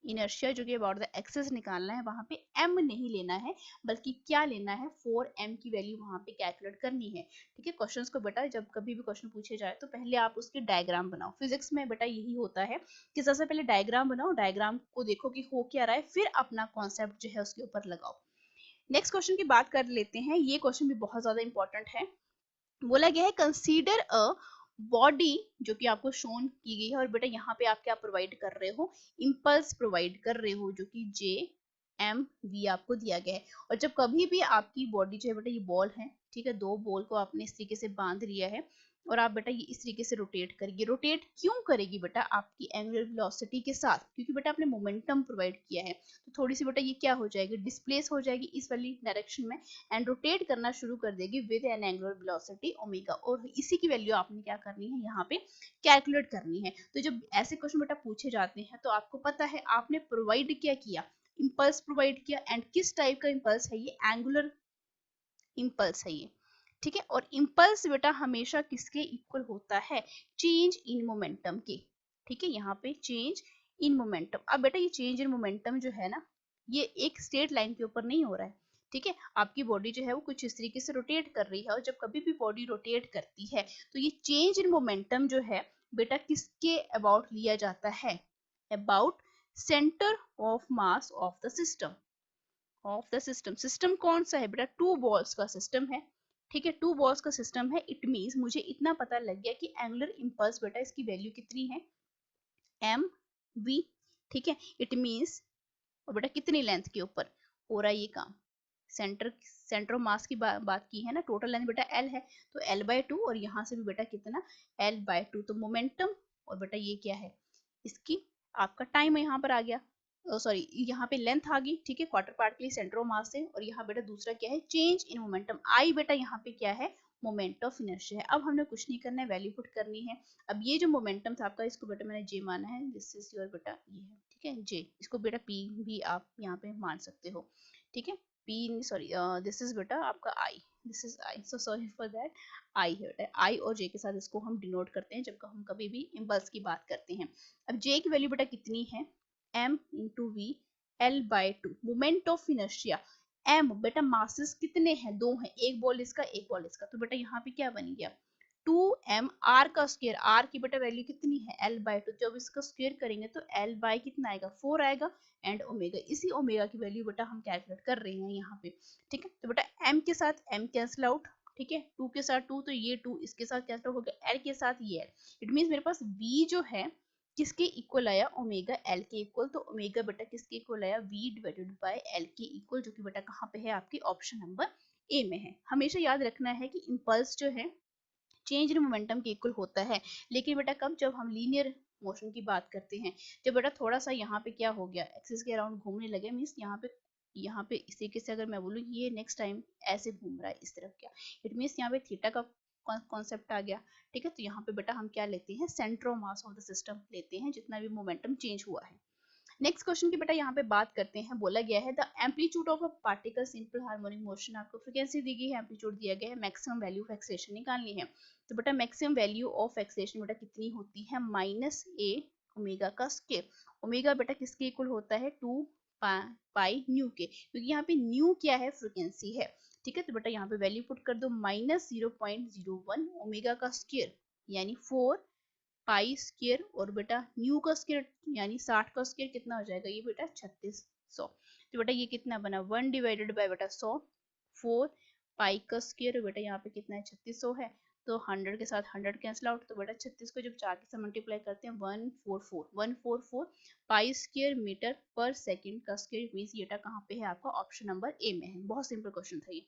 इनर्शिया जो कि अबाउट द एक्सिस निकालना है, वहां पे m नहीं लेना है, बल्कि क्या लेना है, 4m की वैल्यू वहां पे कैलकुलेट करनी है। ठीक है, क्वेश्चंस को बेटा जब कभी भी क्वेश्चन पूछे जाए तो पहले आप उसके डायग्राम बनाओ। फिजिक्स में बेटा यही होता है कि सबसे पहले डायग्राम बनाओ, डायग्राम को देखो कि हो क्या रहा है, फिर अपना कॉन्सेप्ट जो है उसके ऊपर लगाओ। नेक्स्ट क्वेश्चन की बात कर लेते हैं, ये क्वेश्चन भी बहुत ज्यादा इंपॉर्टेंट है। बोला गया है कंसीडर अ बॉडी जो कि आपको शोन की गई है, और बेटा यहाँ पे आप क्या प्रोवाइड कर रहे हो, इंपल्स प्रोवाइड कर रहे हो, जो कि जे एम वी आपको दिया गया है। और जब कभी भी आपकी बॉडी जो है बेटा, ये बॉल है, ठीक है, दो बॉल को आपने इस तरीके से बांध लिया है, और आप बेटा ये इस तरीके से रोटेट करेगी। रोटेट क्यों करेगी बेटा, आपकी एंगुलर वेलोसिटी के साथ, क्योंकि बेटा आपने मोमेंटम प्रोवाइड किया है, तो थोड़ी सी बेटा ये क्या हो जाएगी, डिस्प्लेस हो जाएगी इस वाली डायरेक्शन में, एंड रोटेट करना शुरू कर देगी with N angular velocity omega, और इसी की वैल्यू आपने क्या करनी है, यहाँ पे कैलकुलेट करनी है। तो जब ऐसे क्वेश्चन बेटा पूछे जाते हैं तो आपको पता है आपने प्रोवाइड क्या किया, इंपल्स प्रोवाइड किया, एंड किस टाइप का इंपल्स है ये, एंगुलर इंपल्स है ये। ठीक है, और इंपल्स बेटा हमेशा किसके इक्वल होता है, चेंज इन मोमेंटम के। ठीक है, यहाँ पे चेंज इन मोमेंटम। अब बेटा ये चेंज इन मोमेंटम जो है ना, ये एक स्ट्रेट लाइन के ऊपर नहीं हो रहा है। ठीक है, आपकी बॉडी जो है वो कुछ इस तरीके से रोटेट कर रही है, और जब कभी भी बॉडी रोटेट करती है तो ये चेंज इन मोमेंटम जो है बेटा किसके अबाउट लिया जाता है, about centre of mass of the system, of the system. System कौन सा है बेटा, टू बॉल्स का सिस्टम है। ठीक है, टू बॉल्स का सिस्टम है, इट मींस मुझे इतना पता लग गया कि एंगुलर इंपल्स बेटा इसकी वैल्यू कितनी है, एम वी। ठीक है, इट मींस और बेटा कितनी लेंथ के ऊपर हो रहा है ये काम, सेंटर ऑफ मास की बात की है ना, टोटल लेंथ बेटा एल है तो L/2 और यहाँ से भी बेटा कितना L/2, तो मोमेंटम और बेटा ये क्या है इसकी आपका टाइम यहाँ पर आ गया, सॉरी यहाँ पे लेंथ आ गई, ठीक है, क्वार्टर पार्ट के लिए सेंटर ऑफ मास है, और यहाँ बेटा दूसरा क्या है चेंज इन मोमेंटम, आई बेटा यहाँ पे क्या है मोमेंट ऑफ इनर्शिया है। अब हमने कुछ नहीं करना है, वैल्यू पुट करनी है। अब ये जो मोमेंटम था आपका, इसको बेटा मैंने जे माना है, दिस इज योर बेटा ये है, ठीक है जे, इसको बेटा पी भी आप यहाँ पे मान सकते हो, ठीक है, पी सॉरी दिस इज बेटा आपका I, this is I, so sorry for that, I है, आई और जे के साथ इसको हम डिनोट करते हैं जब हम कभी भी इम्पल्स की बात करते हैं। अब जे की वैल्यू बेटा कितनी है m into V L/2, moment of inertia m, बेटा मासेस कितने हैं दो हैं, एक बॉल इसका एक बॉल इसका, तो बेटा यहाँ पे क्या बन गया 2m r का स्क्वायर, r की बेटा वैल्यू कितनी है L/2, जब इसका स्क्वायर करेंगे तो L बाय कितना आएगा 4 आएगा, एंड ओमेगा, इसी ओमेगा की वैल्यू बेटा हम कैलकुलेट कर रहे हैं यहाँ पे, ठीक है, तो बेटा m के साथ m कैंसिल आउट, ठीक है, 2 के साथ 2 तो ये 2 इसके साथ कैंसिल हो गया, l के साथ ये l, इट मींस मेरे पास v जो है किसके इक्वल आया ओमेगा एल के इक्वल, तो ओमेगा बेटा किसके इक्वल आया v डिवाइडेड बाय एल के इक्वल, जो कि बेटा कहाँ पे है आपकी ऑप्शन नंबर ए में है। हमेशा याद रखना है कि इम्पल्स जो है चेंज इन मोमेंटम के इक्वल होता है, लेकिन बेटा कब, जब हम लीनियर मोशन की बात करते हैं, जब बेटा थोड़ा सा यहाँ पे क्या हो गया एक्सिस के अराउंड घूमने लगे, मीन्स यहाँ पे इस तरीके से अगर मैं बोलूँ ये नेक्स्ट टाइम ऐसे घूम रहा है इस तरफ, क्या इट मीन्स यहाँ पे थीटा का कॉन्सेप्ट आ गया, ठीक है, तो यहाँ पे बेटा हम क्या लेते हैं centre of mass of the system लेते हैं जितना भी मोमेंटम चेंज हुआ है। नेक्स्ट क्वेश्चन की बेटा यहाँ पे बात करते हैं, बोला गया है the amplitude of a particle simple harmonic motion, आपको फ्रीक्वेंसी दी गई है, एम्पलीट्यूड दिया गया है, मैक्सिमम वैल्यू ऑफ एक्सेलेरेशन निकालनी है, तो बेटा मैक्सिमम वैल्यू ऑफ एक्सेलेरेशन बेटा कितनी होती है -a ओमेगा का स्क्वायर, ओमेगा बेटा किसके इक्वल होता है 2 पाई न्यू के, क्योंकि यहाँ पे न्यू क्या है फ्रीक्वेंसी है, ठीक है, तो बेटा यहाँ पे वैल्यू पुट कर दो -0.01 ओमेगा का स्क्वायर यानी 4 पाई स्क्वायर, और बेटा न्यू का स्क्वायर यानी 60 का स्क्वायर कितना हो जाएगा ये बेटा 3600, तो बेटा ये कितना बना 1 डिवाइडेड बाय बेटा 100, 4 पाई का स्क्वायर, बेटा यहाँ पे कितना है 3600 है, तो 100 के साथ 100 कैंसिल आउट, तो बेटा 36 को जब 4 से मल्टीप्लाई करते हैं 144 पाई स्क्वायर मीटर पर सेकंड का स्क्वायर, मींस ये कहाँ पे है आपका ऑप्शन नंबर ए में है। बहुत सिंपल क्वेश्चन था ये।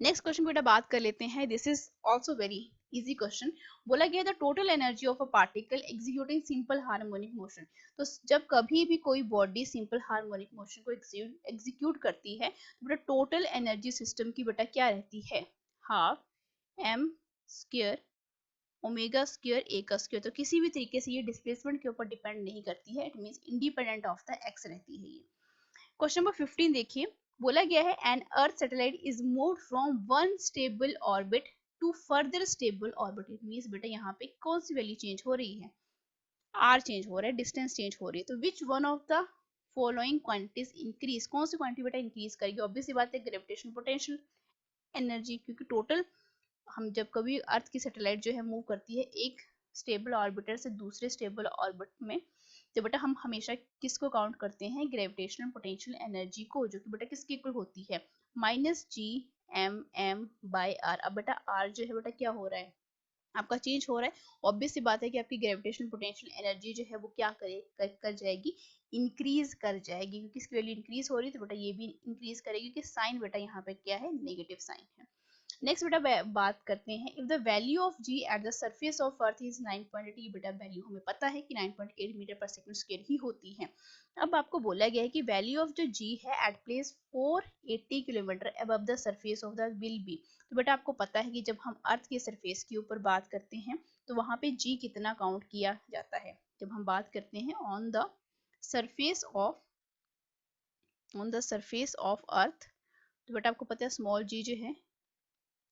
नेक्स्ट क्वेश्चन बेटा बात कर लेते हैं, this is also very easy question, बोला गया the total energy of a particle executing simple harmonic motion, तो जब कभी भी कोई बॉडी सिंपल हार्मोनिक मोशन को एग्जीक्यूट करती है तो बेटा टोटल एनर्जी सिस्टम की बेटा क्या रहती है half m square omega square A का स्क्वायर, तो किसी भी तरीके से ये डिस्प्लेसमेंट के ऊपर डिपेंड नहीं करती है, it means independent of the x रहती है ये। क्वेश्चन नंबर 15 देखिए, बोला गया है an earth satellite is moved from one stable orbit to further stable orbit, it means बेटा यहाँ पे कौन सी वैल्यू चेंज हो रही है आर चेंज हो रहा है, डिस्टेंस चेंज हो रही है, तो which one of the following quantities increase, कौन सी क्वांटिटी बेटा इंक्रीज करेगी, ऑब्वियस सी बात है ग्रेविटेशन पोटेंशियल एनर्जी, क्योंकि टोटल हम जब कभी अर्थ की सैटेलाइट जो है मूव करती है एक स्टेबल ऑर्बिटर से दूसरे स्टेबल ऑर्बिट में, तो बेटा हम हमेशा किसको काउंट करते हैं ग्रेविटेशनल पोटेंशियल एनर्जी को, जो कि बेटा किसके इक्वल होती है -G/m/m/r। अब बेटा r जो है बेटा क्या हो रहा है आपका चेंज हो रहा है, ऑब्वियस सी बात है कि आपकी ग्रेविटेशनल पोटेंशियल एनर्जी जो है वो क्या कर जाएगी इंक्रीज कर जाएगी, क्योंकि इसकी वैल्यू इंक्रीज हो रही है तो बेटा ये भी इंक्रीज करेगी, कि साइन बेटा यहाँ पे क्या है नेगेटिव साइन है। नेक्स्ट बेटा बात करते हैं, if the value of g at the surface of earth is 9.8, ये बेटा वैल्यू हमें पता है कि 9.8 मीटर पर सेकंड स्क्वायर ही होती है। अब आपको बोला गया है कि वैल्यू ऑफ जो g है at place 480 kilometre above the surface of the will be, तो बेटा आपको पता है कि जब हम अर्थ के सरफेस के ऊपर बात करते हैं तो वहां पे g कितना काउंट किया जाता है, जब हम बात करते हैं on the surface of earth, तो बेटा आपको पता है स्मॉल g जो है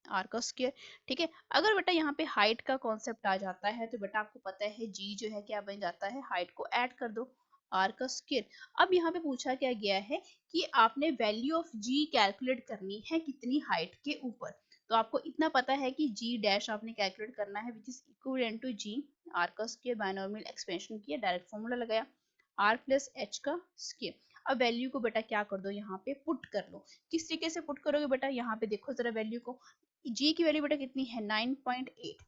आर का स्क्वायर, ठीक है। अगर बेटा यहाँ पे हाइट का कॉन्सेप्ट आ जाता है तो बेटा आपको पता है जी जो है क्या बन जाता है, हाइट को ऐड कर दो आर का स्क्वायर। अब यहाँ पे पूछा क्या गया है कि आपने वैल्यू ऑफ जी कैलकुलेट करनी है कितनी हाइट के ऊपर, तो आपको इतना पता है कि जी डैश आपने कैलकुलेट करना है which is equivalent to G R का स्क्वायर, बायनॉर्मल एक्सपेंशन किया, डायरेक्ट फॉर्मूला लगाया आर प्लस एच का स्क्वायर। अब वैल्यू को बेटा क्या कर दो यहाँ पे पुट कर लो, किस तरीके से पुट करोगे बेटा, यहाँ पे देखो जरा वैल्यू को, जी की वैल्यू बेटा कितनी है 9.8,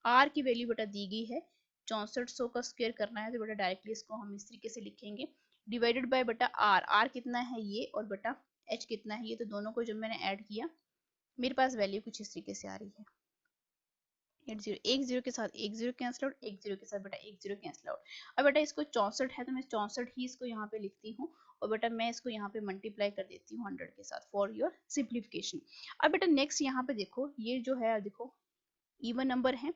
आर की वैल्यू बेटा दी गई है 6400 का स्क्वायर करना है, तो बेटा डायरेक्टली इसको हम इस तरीके से लिखेंगे डिवाइडेड बाय बेटा आर, आर कितना है ये और बेटा h कितना है ये, तो दोनों को जब मैंने ऐड किया मेरे पास वैल्यू कुछ इस तरीके से आ रही है। 80, एक जीरो के साथ एक जीरो कैंसिल आउट, एक जीरो के साथ बेटा एक जीरो कैंसिल आउट। अब बेटा इसको 64 है तो मैं 64 ही इसको यहाँ पे लिखती हूँ, और बेटा मैं इसको यहाँ पे मल्टीप्लाई कर देती हूँ 100 के साथ फॉर योर सिंप्लीफिकेशन। अब बेटा नेक्स्ट यहाँ पे देखो, ये जो है देखो इवन नंबर है,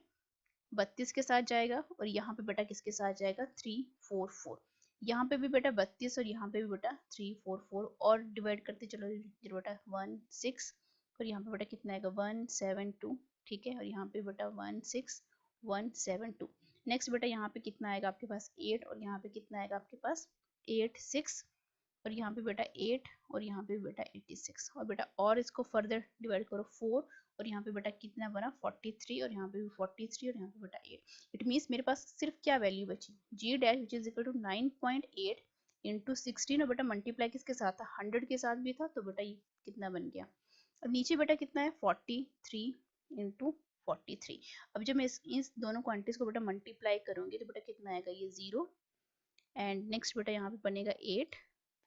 32 के साथ जाएगा, और यहाँ पे बेटा किसके साथ जाएगा 344, यहाँ पे भी बेटा 32 और यहाँ पे भी बेटा 344, और डिवाइड करते चलो बेटा 16, और यहाँ पे बेटा कितना आएगा 172, ठीक है, और यहाँ पे बेटा 16172। नेक्स्ट बेटा यहाँ पे कितना आएगा आपके पास 8, और यहाँ पे कितना आएगा आपके पास 86, और यहाँ पे बेटा 8, और यहाँ पे बेटा 86, और बेटा और इसको फर्दर डिवाइड करो 4, और यहाँ पे बेटा कितना बना 43, और यहाँ पे भी 43, और यहाँ पे बेटा 8। इट मीन्स मेरे पास सिर्फ क्या वैल्यू बची, g dash which is equal to 9.8 into 16, और बेटा मल्टीप्लाई किसके साथ था 100 के साथ भी था, तो बेटा ये कितना बन गया। अब नीचे बेटा कितना है 43 इंटू 43। अब जब मैं इस दोनों क्वांटिटीज को बेटा मल्टीप्लाई करूंगी तो बेटा कितना आएगा ये 0, एंड नेक्स्ट बेटा यहाँ पे बनेगा 8,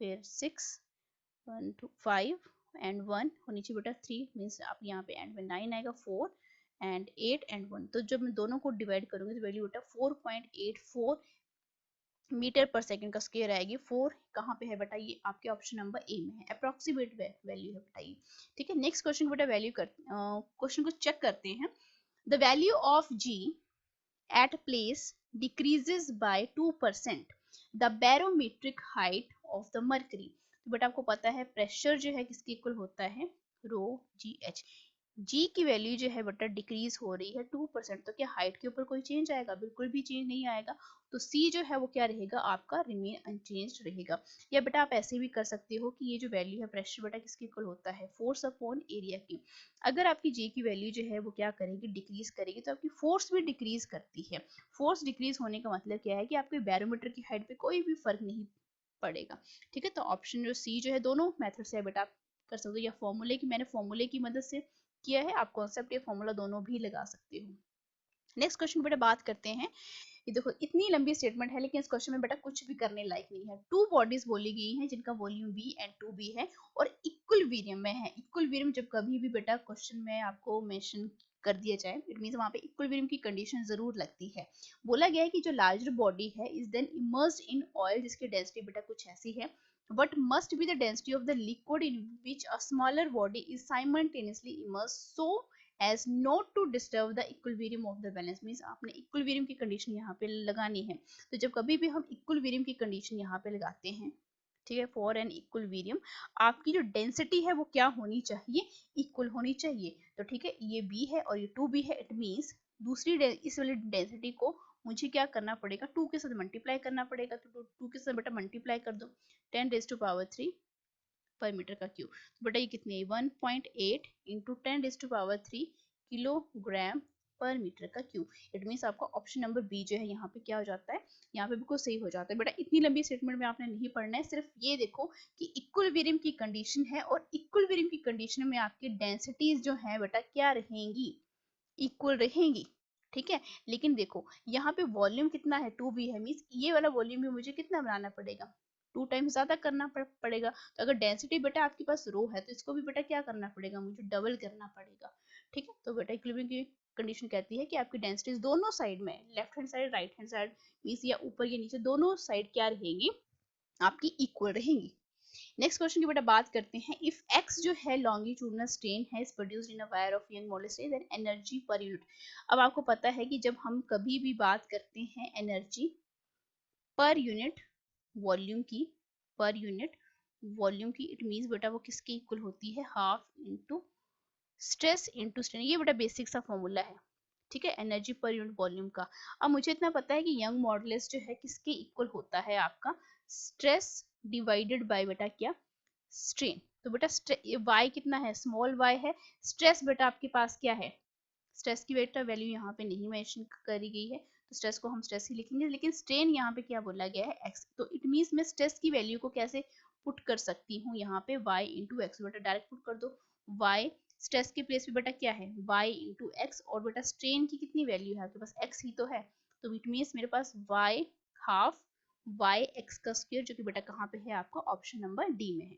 फिर 6 1 2 5 एंड 1, और नीचे बेटा 3 मीन्स आप यहाँ पे एंड में 9 आएगा, 4 एंड 8 एंड 1। तो जब मैं दोनों को डिवाइड करूंगी तो वैल्यू बेटा 4.84 मीटर पर सेकंड का स्क्वायर आएगी। 4 कहाँ पे है बेटा, ये आपके ऑप्शन नंबर ए में है, अप्रोक्सीमेट वैल्यू है बेटा ये, ठीक है। नेक्स्ट क्वेश्चन बेटा वैल्यू कर क्वेश्चन को चेक करते हैं। The value of G at place decreases by 2%, the barometric height of the mercury। तो बेटा आपको पता है प्रेशर जो है किसके इक्वल होता है रो जी एच। जी की वैल्यू जो है बेटा डिक्रीज हो रही है 2%, तो क्या हाइट के ऊपर कोई चेंज आएगा, बिल्कुल भी चेंज नहीं आएगा। तो सी जो है वो क्या रहेगा आपका रिमेन अनचेंज्ड रहेगा। या बेटा आप ऐसे भी कर सकते हो कि ये जो वैल्यू है प्रेशर बेटा किसके इक्वल होता है फोर्स अपॉन एरिया की। अगर आपकी जी की वैल्यू जो है वो क्या करेगी डिक्रीज करेगी, तो आपकी फोर्स भी डिक्रीज करती है। फोर्स डिक्रीज होने का मतलब क्या है कि आपके बैरोमीटर की हाइट पे कोई भी फर्क नहीं पड़ेगा, ठीक है। तो ऑप्शन जो सी जो है, दोनों मेथड से बेटा आप कर सकते हो, या फॉर्मूले की मैंने फॉर्मूले की मदद से किया है, आप कॉन्सेप्ट या फॉर्मूला दोनों भी लगा सकते हो। नेक्स्ट क्वेश्चन बेटा बात करते हैं। ये देखो इतनी लंबी स्टेटमेंट है लेकिन इस क्वेश्चन में बेटा कुछ भी करने लायक नहीं है। टू बॉडीज बोली गई हैं जिनका वॉल्यूम V एंड 2B है और इक्वल वीरियम में है। इक्वल वीरियम जब कभी भी बेटा क्वेश्चन में आपको मेंशन कर दिया जाए, इट मींस वहां पे इक्वल वीरियम की कंडीशन जरूर लगती है। बोला गया है कि जो लार्जर बॉडी है is then immersed in oil, जिसकी डेंसिटी बेटा कुछ ऐसी है, what must be the density of the liquid in which a smaller body is simultaneously immersed so as not to disturb the equilibrium of the balance। Means आपने equilibrium की condition यहाँ पे लगानी है। तो जब कभी भी हम इक्विलिब्रियम की कंडीशन यहाँ पे लगाते हैं, ठीक है, फॉर एन इक्विलिब्रियम, आपकी जो डेंसिटी है वो क्या होनी चाहिए, इक्वल होनी चाहिए। तो ठीक है, ये B है और ये 2B है, इट मीन्स दूसरी इस वाली डेंसिटी को मुझे क्या करना पड़ेगा 2 के साथ मल्टीप्लाई करना पड़ेगा। तो 2 के साथ बेटा मल्टीप्लाई कर दो 10⁻³ पर मीटर का क्यूब। तो बेटा ये कितनी है 1.8 इंटू 10⁻³ किलोग्राम पर मीटर का क्यूब। इट मीन्स आपका ऑप्शन नंबर बी जो है यहाँ पे क्या हो जाता है, यहाँ पे बिल्कुल सही हो जाता है। बेटा इतनी लंबी स्टेटमेंट में आपने नहीं पढ़ना है, सिर्फ ये देखो कि इक्विलिब्रियम की कंडीशन है और इक्विलिब्रियम की कंडीशन में आपकी डेंसिटीज जो है बेटा क्या रहेंगी, इक्वल रहेंगी, ठीक है। लेकिन देखो यहाँ पे वॉल्यूम कितना है 2B है, मीन्स ये वाला वॉल्यूम भी मुझे कितना बनाना पड़ेगा 2 टाइम्स ज्यादा करना पड़ेगा। तो अगर डेंसिटी बेटा आपके पास रो है तो इसको भी बेटा क्या करना पड़ेगा, मुझे डबल करना पड़ेगा, ठीक है। तो बेटा इक्विलिब्रियम की कंडीशन कहती है कि आपकी डेंसिटीज दोनों साइड में, left hand side right hand side means या ऊपर या नीचे दोनों साइड क्या रहेंगी, आपकी इक्वल रहेंगी। नेक्स्ट क्वेश्चन की बेटा बात करते हैं। इफ x जो है लॉन्गिट्यूडिनल स्ट्रेन है is produced in a wire of Young मोलिस्टेज देन एनर्जी पर यूनिट। अब आपको पता है कि जब हम कभी भी बात करते हैं एनर्जी पर यूनिट वॉल्यूम की, पर यूनिट वॉल्यूम की, इट मींस बेटा वो किसके इक्वल होती है half into stress into strain. ये बेटा बेसिक सा फॉर्मूला है, ठीक है, एनर्जी पर यूनिट वॉल्यूम का। अब मुझे इतना पता है कि यंग मॉडुलस जो है किसके इक्वल होता है आपका स्ट्रेस डिवाइडेड बाय बेटा क्या स्ट्रेन। तो बेटा y कितना है स्मॉल y है, स्ट्रेस बेटा आपके पास क्या है, स्ट्रेस की बेटा वैल्यू यहाँ पे नहीं मेंशन करी गई है तो स्ट्रेस को हम स्ट्रेस ही लिखेंगे, लेकिन स्ट्रेन यहाँ पे क्या बोला गया है x। तो इट मींस मैं स्ट्रेस की वैल्यू को कैसे पुट कर सकती हूँ यहाँ पे y इंटू एक्स, बेटा डायरेक्ट पुट कर दो y स्ट्रेस के प्लेस पे बेटा क्या है y इंटू एक्स, और बेटा स्ट्रेन की कितनी वैल्यू है आपके पास x ही तो है। तो इट मींस मेरे पास y हाफ y x का स्क्वायर जो कि बेटा कहाँ पे है आपका ऑप्शन नंबर डी में है।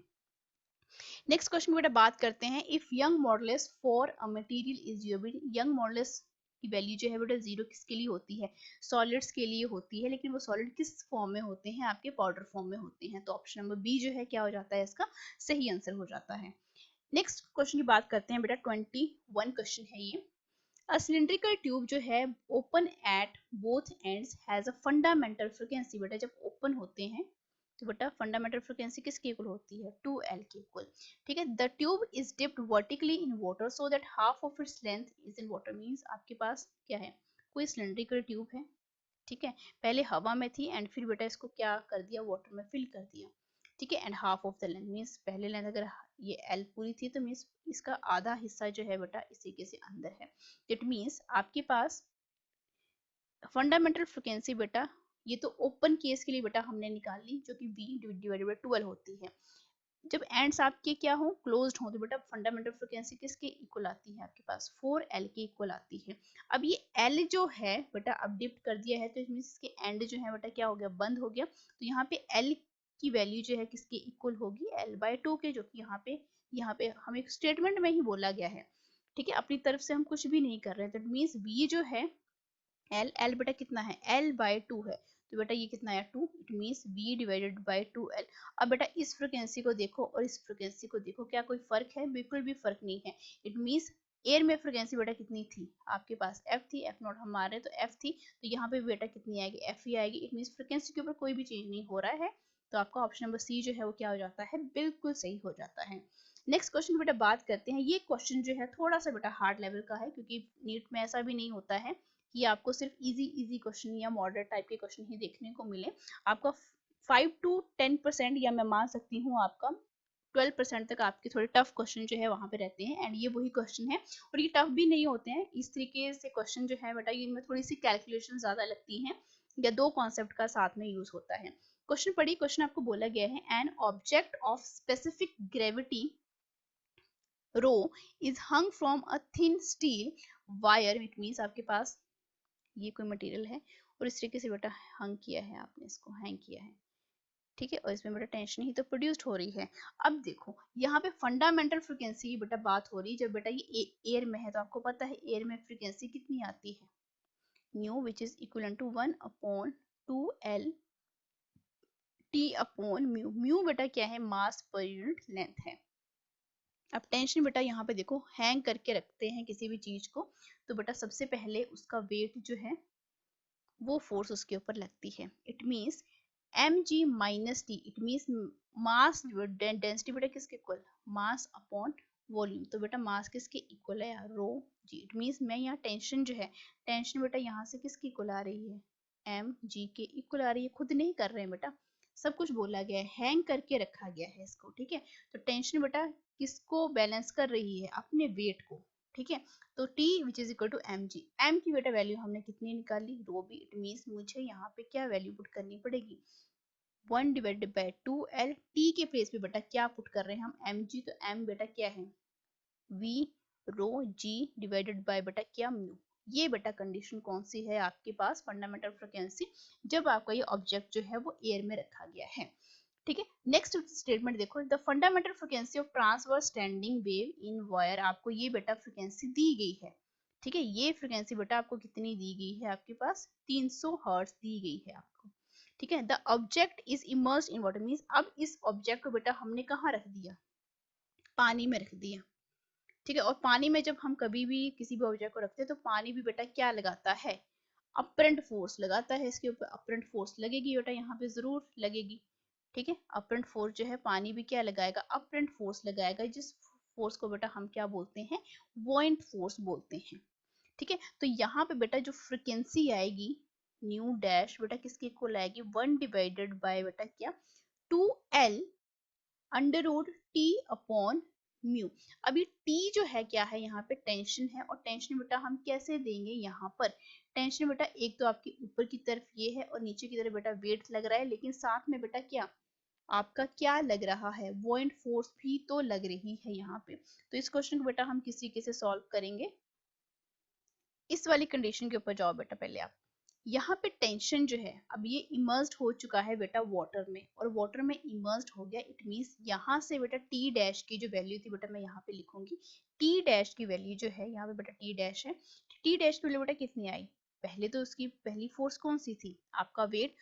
नेक्स्ट क्वेश्चन बेटा बात करते हैं, if young modulus for a material is 0, young modulus की वैल्यू जो है बेटा 0 किसके लिए होती है? सॉलिड्स के लिए होती है, लेकिन वो सॉलिड किस फॉर्म में होते हैं? आपके पाउडर फॉर्म में होते हैं। तो ऑप्शन नंबर बी जो है क्या हो जाता है, इसका सही आंसर हो जाता है। नेक्स्ट क्वेश्चन की बात करते हैं बेटा, 21 क्वेश्चन है ये। अ सिलिंड्रिकल ट्यूब जो है open at both ends has a fundamental frequency, बेटा जब ओपन होते हैं तो बेटा फंडामेंटल फ्रीक्वेंसी किसके इक्वल होती है? 2L के इक्वल। ठीक है, the tube is dipped vertically in water so that half of its length is in water, means आपके पास क्या है, कोई सिलिंड्रिकल ट्यूब है, ठीक है, पहले हवा में थी एंड फिर बेटा इसको क्या कर दिया, वाटर में फिल कर दिया, ठीक है, and half of the length, means पहले लेंथ अगर ये L पूरी थी तो मींस इसका आधा हिस्सा जो है बेटा इसी के से अंदर है। इट मींस आपके पास फंडामेंटल फ्रीक्वेंसी बेटा ये तो ओपन केस के लिए बेटा हमने निकाल ली, जो कि V डिवाइडेड बाय 12 होती है। जब एंड्स आपके क्या हो, क्लोज्ड हो, तो बेटा फंडामेंटल फ्रीक्वेंसी किसके इक्वल आती है? आपके पास 4L के इक्वल आती है। अब ये L जो है बेटा अब डिप्ट कर दिया है तो इसमें इसके एंड जो है बेटा क्या हो गया, बंद हो गया। तो यहाँ पे L की वैल्यू जो है किसके इक्वल होगी? L/2 के, जो कि यहाँ पे हम एक स्टेटमेंट में ही बोला गया है, ठीक है, अपनी तरफ से हम कुछ भी नहीं कर रहे हैं। तो मीन्स V जो है L बेटा कितना है, L/2 है, तो बेटा ये कितना है 2, it means V divided by 2L। अब बेटा इस फ्रीक्वेंसी को देखो और इस फ्रीक्वेंसी को देखो, क्या कोई फर्क है? बिल्कुल भी फर्क नहीं है। इट मींस एयर में फ्रीक्वेंसी बेटा कितनी थी आपके पास? F थी, F0 हमारे तो F थी, तो यहाँ पे बेटा कितनी आएगी? F ही आएगी। इट मींस फ्रीक्वेंसी के ऊपर कोई भी चेंज नहीं हो रहा है, तो आपका ऑप्शन नंबर सी जो है वो क्या हो जाता है, बिल्कुल सही हो जाता है। नेक्स्ट क्वेश्चन बेटा बात करते हैं, ये क्वेश्चन जो है थोड़ा सा बेटा हार्ड लेवल का है, क्योंकि नीट में ऐसा भी नहीं होता है कि आपको सिर्फ इजी क्वेश्चन या मॉडरेट टाइप के क्वेश्चन ही देखने को मिले। आपका 5 to 10% या मैं मान सकती हूँ आपका 12% तक आपके थोड़े टफ क्वेश्चन जो है वहां पे रहते हैं, एंड ये वही क्वेश्चन है, और ये टफ भी नहीं होते हैं। इस तरीके से क्वेश्चन जो है बेटा इनमें थोड़ी सी कैलकुलेशन ज्यादा लगती है, या दो कॉन्सेप्ट का साथ में यूज होता है। क्वेश्चन पढ़िए, क्वेश्चन आपको बोला गया है, an object of specific gravity rho is hung from a thin steel wire, it means आपके पास ये कोई मटेरियल है और इस तरीके से बेटा हंग किया है, आपने इसको हैंग किया है, ठीक है, और इसमें बेटा टेंशन ही तो प्रोड्यूस्ड हो रही है। अब देखो यहाँ पे फंडामेंटल फ्रीक्वेंसी की बेटा बात हो रही है, जब बेटा ये एयर में है तो आपको पता है एयर में फ्रीक्वेंसी कितनी आती है, nu which is equal to 1/2L T upon mu. Mu बेटा क्या है, मास पर यूनिट लेंथ है। अब टेंशन बेटा यहाँ पे देखो, हैंग करके रखते हैं किसी भी चीज को, तो बेटा सबसे पहले उसका वेट जो है वो फोर्स उसके ऊपर लगती है। It means mg minus T, it means mass density बेटा किसके इक्वल, मास अपॉन वॉल्यूम। तो बेटा मास किसके इक्वल है, रो जी। इट मींस मैं यहाँ टेंशन जो है, टेंशन बेटा यहाँ से किसकी इक्वल आ रही है, mg के इक्वल आ रही है। खुद नहीं कर रहे हैं बेटा, सब कुछ बोला गया है, हैंग करके रखा गया है इसको, ठीक है। तो टेंशन बेटा किसको बैलेंस कर रही है, अपने वेट को, ठीक है। तो T which is equal to mg, m की बेटा वैल्यू हमने कितनी निकाली, रो बी। इट मींस मुझे यहाँ पे क्या वैल्यू पुट करनी पड़ेगी, 1 डिवाइडेड बाय 2L। T के प्लेस पे बेटा क्या पुट कर रहे हैं हम, mg, तो m बेटा क्या है, v rho g divided by बेटा क्या, म्यू। ये बेटा कंडीशन कौन सी है आपके पास, फंडामेंटल फ्रीक्वेंसी, जब आपका ये ऑब्जेक्ट जो है वो एयर में रखा गया है, ठीक है। नेक्स्ट स्टेटमेंट देखो, the fundamental frequency of transverse standing wave in wire, आपको ये बेटा फ्रीक्वेंसी दी गई है, ठीक है। ये फ्रीक्वेंसी बेटा आपको कितनी दी गई है, आपके पास 300 हर्ट्ज दी गई है आपको, ठीक है। The object is immersed in water, means अब इस ऑब्जेक्ट को बेटा हमने कहाँ रख दिया, पानी में रख दिया, ठीक है। और पानी में जब हम कभी भी किसी भी ऑब्जेक्ट को रखते हैं तो पानी भी बेटा क्या लगाता है, अपरेंट फोर्स लगाता है, इसके ऊपर अपरेंट फोर्स लगेगी बेटा, यहाँ पे जरूर लगेगी, ठीक है। अपरेंट फोर्स जो है पानी भी क्या लगाएगा, अपरेंट फोर्स लगाएगा, जिस फोर्स को बेटा हम क्या बोलते हैं, बुओयंट फोर्स बोलते हैं, ठीक है। तो यहाँ पे बेटा जो फ्रीक्वेंसी आएगी न्यू डैश बेटा किसके इक्वल आएगी, 1 डिवाइडेड बाय बेटा क्या 2L under root T upon mu. अभी T जो है क्या है, यहाँ पे टेंशन है, और टेंशन बेटा हम कैसे देंगे, यहाँ पर टेंशन बेटा एक तो आपकी ऊपर की तरफ ये है और नीचे की तरफ बेटा वेट लग रहा है, लेकिन साथ में बेटा क्या आपका क्या लग रहा है, बुओयंट फोर्स भी तो लग रही है यहाँ पे। तो इस क्वेश्चन को बेटा हम किस तरीके से सॉल्व करेंगे, इस वाली कंडीशन के ऊपर जाओ बेटा पहले आप। यहाँ पे टेंशन जो है अब ये इमर्स्ड हो चुका है बेटा वाटर में, और वाटर में इमर्स्ड हो गया, इट मींस यहाँ से बेटा टी डैश की जो वैल्यू थी बेटा मैं यहाँ पे लिखूंगी, टी डैश की वैल्यू जो है यहाँ पे बेटा टी डैश है, टी डैश की वैल्यू बेटा कितनी आई, पहले तो उसकी पहली फोर्स कौन सी थी, आपका वेट,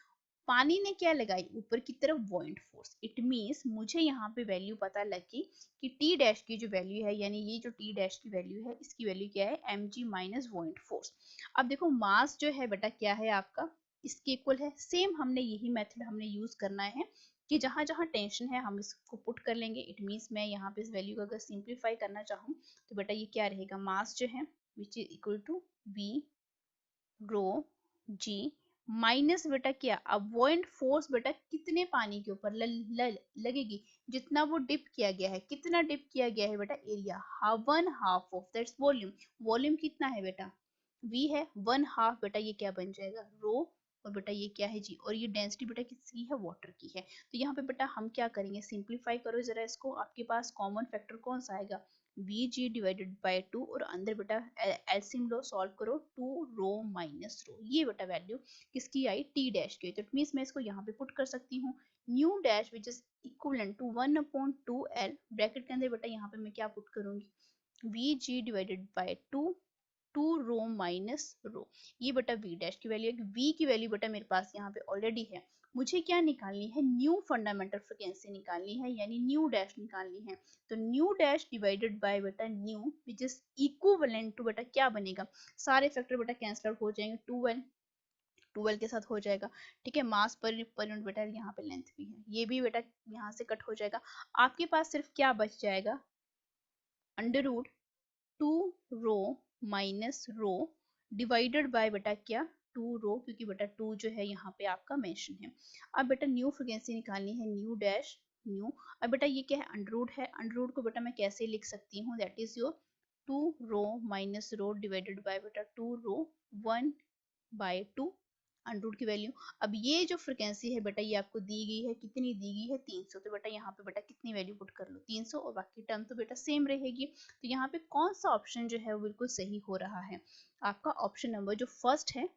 पानी ने क्या लगाई ऊपर की तरफ बॉइंट फोर्स, इट मींस मुझे यहाँ पे वैल्यू पता लगी कि टी डैश की जो वैल्यू है, यानी ये जो टी डैश की वैल्यू है इसकी वैल्यू क्या है, mg माइनस बॉइंट फोर्स। अब देखो मास जो है बेटा क्या है आपका, इसके इक्वल है, सेम हमने यही मेथड हमने यूज करना है कि जहां जहां टेंशन है हम इसको पुट कर लेंगे, इट मींस मैं यहाँ पे इस वैल्यू को अगर सिंप्लीफाई करना चाहूँ तो बेटा ये क्या रहेगा, मास जो है which is equal to v rho G minus बेटा क्या, अब बॉइंट फोर्स बेटा कितने पानी के ऊपर लगेगी, जितना वो डिप किया गया है, कितना डिप किया गया है बेटा, area, one half of that's volume, volume कितना है बेटा v है, वन हाफ बेटा ये क्या बन जाएगा रो, और बेटा ये क्या है जी, और ये डेंसिटी बेटा किसकी है, वाटर की है। तो यहाँ पे बेटा हम क्या करेंगे, सिंप्लीफाई करो जरा इसको, आपके पास कॉमन फैक्टर कौन सा आएगा, Vg डिवाइडेड बाय 2, और अंदर बेटा एलसीएम लो सॉल्व करो, 2 रो माइनस रो, ये बेटा वैल्यू किसकी आई, टी डैश की, तो इट मींस मैं इसको यहाँ पे पुट कर सकती हूँ, nu dash which is equivalent to 1/2L, bracket के अंदर बेटा यहाँ पे मैं क्या पुट करूंगी, Vg divided by 2 rho minus rho, ये बेटा v डैश की वैल्यू है, v की वैल्यू बेटा मेरे पास यहाँ पे ऑलरेडी है, मुझे क्या निकालनी है, न्यू फंडामेंटल फ्रीक्वेंसी निकालनी है, यानी न्यू डैश निकालनी है, तो न्यू डैश डिवाइडेड बाय बेटा nu which is equivalent to बेटा क्या बनेगा, सारे फैक्टर बेटा कैंसिल आउट हो जाएंगे, 12 12 के साथ हो जाएगा, ठीक है, मास पर यूनिट बेटा यहाँ पे लेंथ भी है, ये भी बेटा यहाँ से कट हो जाएगा, आपके पास सिर्फ क्या बच जाएगा, under root 2 rho minus rho divided by बेटा क्या 2 रो, क्योंकि बेटा 2 जो है यहाँ पे आपका मेंशन है। अब बेटा न्यू फ्रीक्वेंसी निकालनी है, न्यू डैश न्यू, अब बेटा ये क्या है, अंडर रूट है, अंडर रूट को बेटा मैं कैसे लिख सकती हूँ, that is your 2 rho minus rho divided by बेटा 2 रो 1/2 अंडर रूट की वैल्यू। अब ये जो फ्रिक्वेंसी है बेटा ये आपको दी गई है, कितनी दी गई है, 300, तो बेटा यहाँ पे बेटा कितनी वैल्यू पुट कर लो, 300, और बाकी टर्म तो बेटा सेम रहेगी, तो यहाँ पे कौन सा ऑप्शन जो है वो बिल्कुल सही हो रहा है, आपका ऑप्शन नंबर जो फर्स्ट है,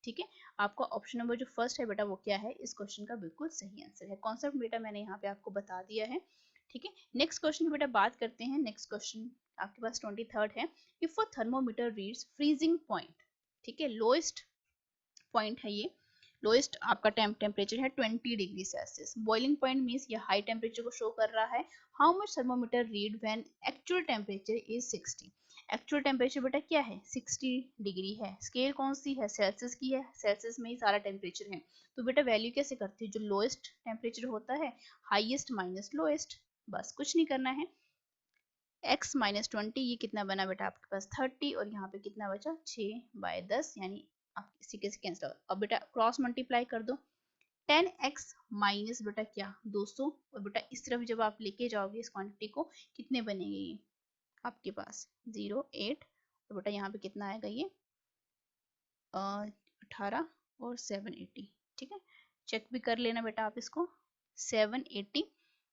ठीक है, आपका ऑप्शन नंबर जो फर्स्ट है बेटा वो क्या है, इस क्वेश्चन का बिल्कुल सही आंसर है, कॉन्सेप्ट बेटा मैंने यहाँ पे आपको बता दिया है, ठीक है। नेक्स्ट क्वेश्चन की बेटा बात करते हैं, नेक्स्ट क्वेश्चन आपके पास 23rd है, if a thermometer reads freezing point, ठीक है, लोएस्ट पॉइंट है ये, लोएस्ट आपका टेम्परेचर है 20 degree Celsius, boiling point means ये हाई टेम्परेचर को शो कर रहा है, how much thermometer read when actual temperature is 60, actual temperature बेटा क्या है 60 डिग्री है, स्केल कौन सी है, सेल्सियस की है, सेल्सियस में ही सारा टेम्परेचर है, तो बेटा वैल्यू कैसे करती है, जो लोएस्ट टेम्परेचर होता है, हाईएस्ट माइनस लोएस्ट, बस कुछ नहीं करना है, x माइनस 20, ये कितना बना बेटा आपके पास 30, और यहाँ पे कितना बचा 6/10, यानी आप इसी के कैंसिल, अब बेटा क्रॉस मल्टीप्लाई कर दो, 10x माइनस बेटा क्या 200, और बेटा इस तरफ जब आप लेके जाओगे इस क्वांटिटी को, कितने बनेंगे ये आपके पास 0.8, और बेटा यहाँ पे कितना आएगा ये 18 और 780, ठीक है, चेक भी कर लेना बेटा आप इसको, 780,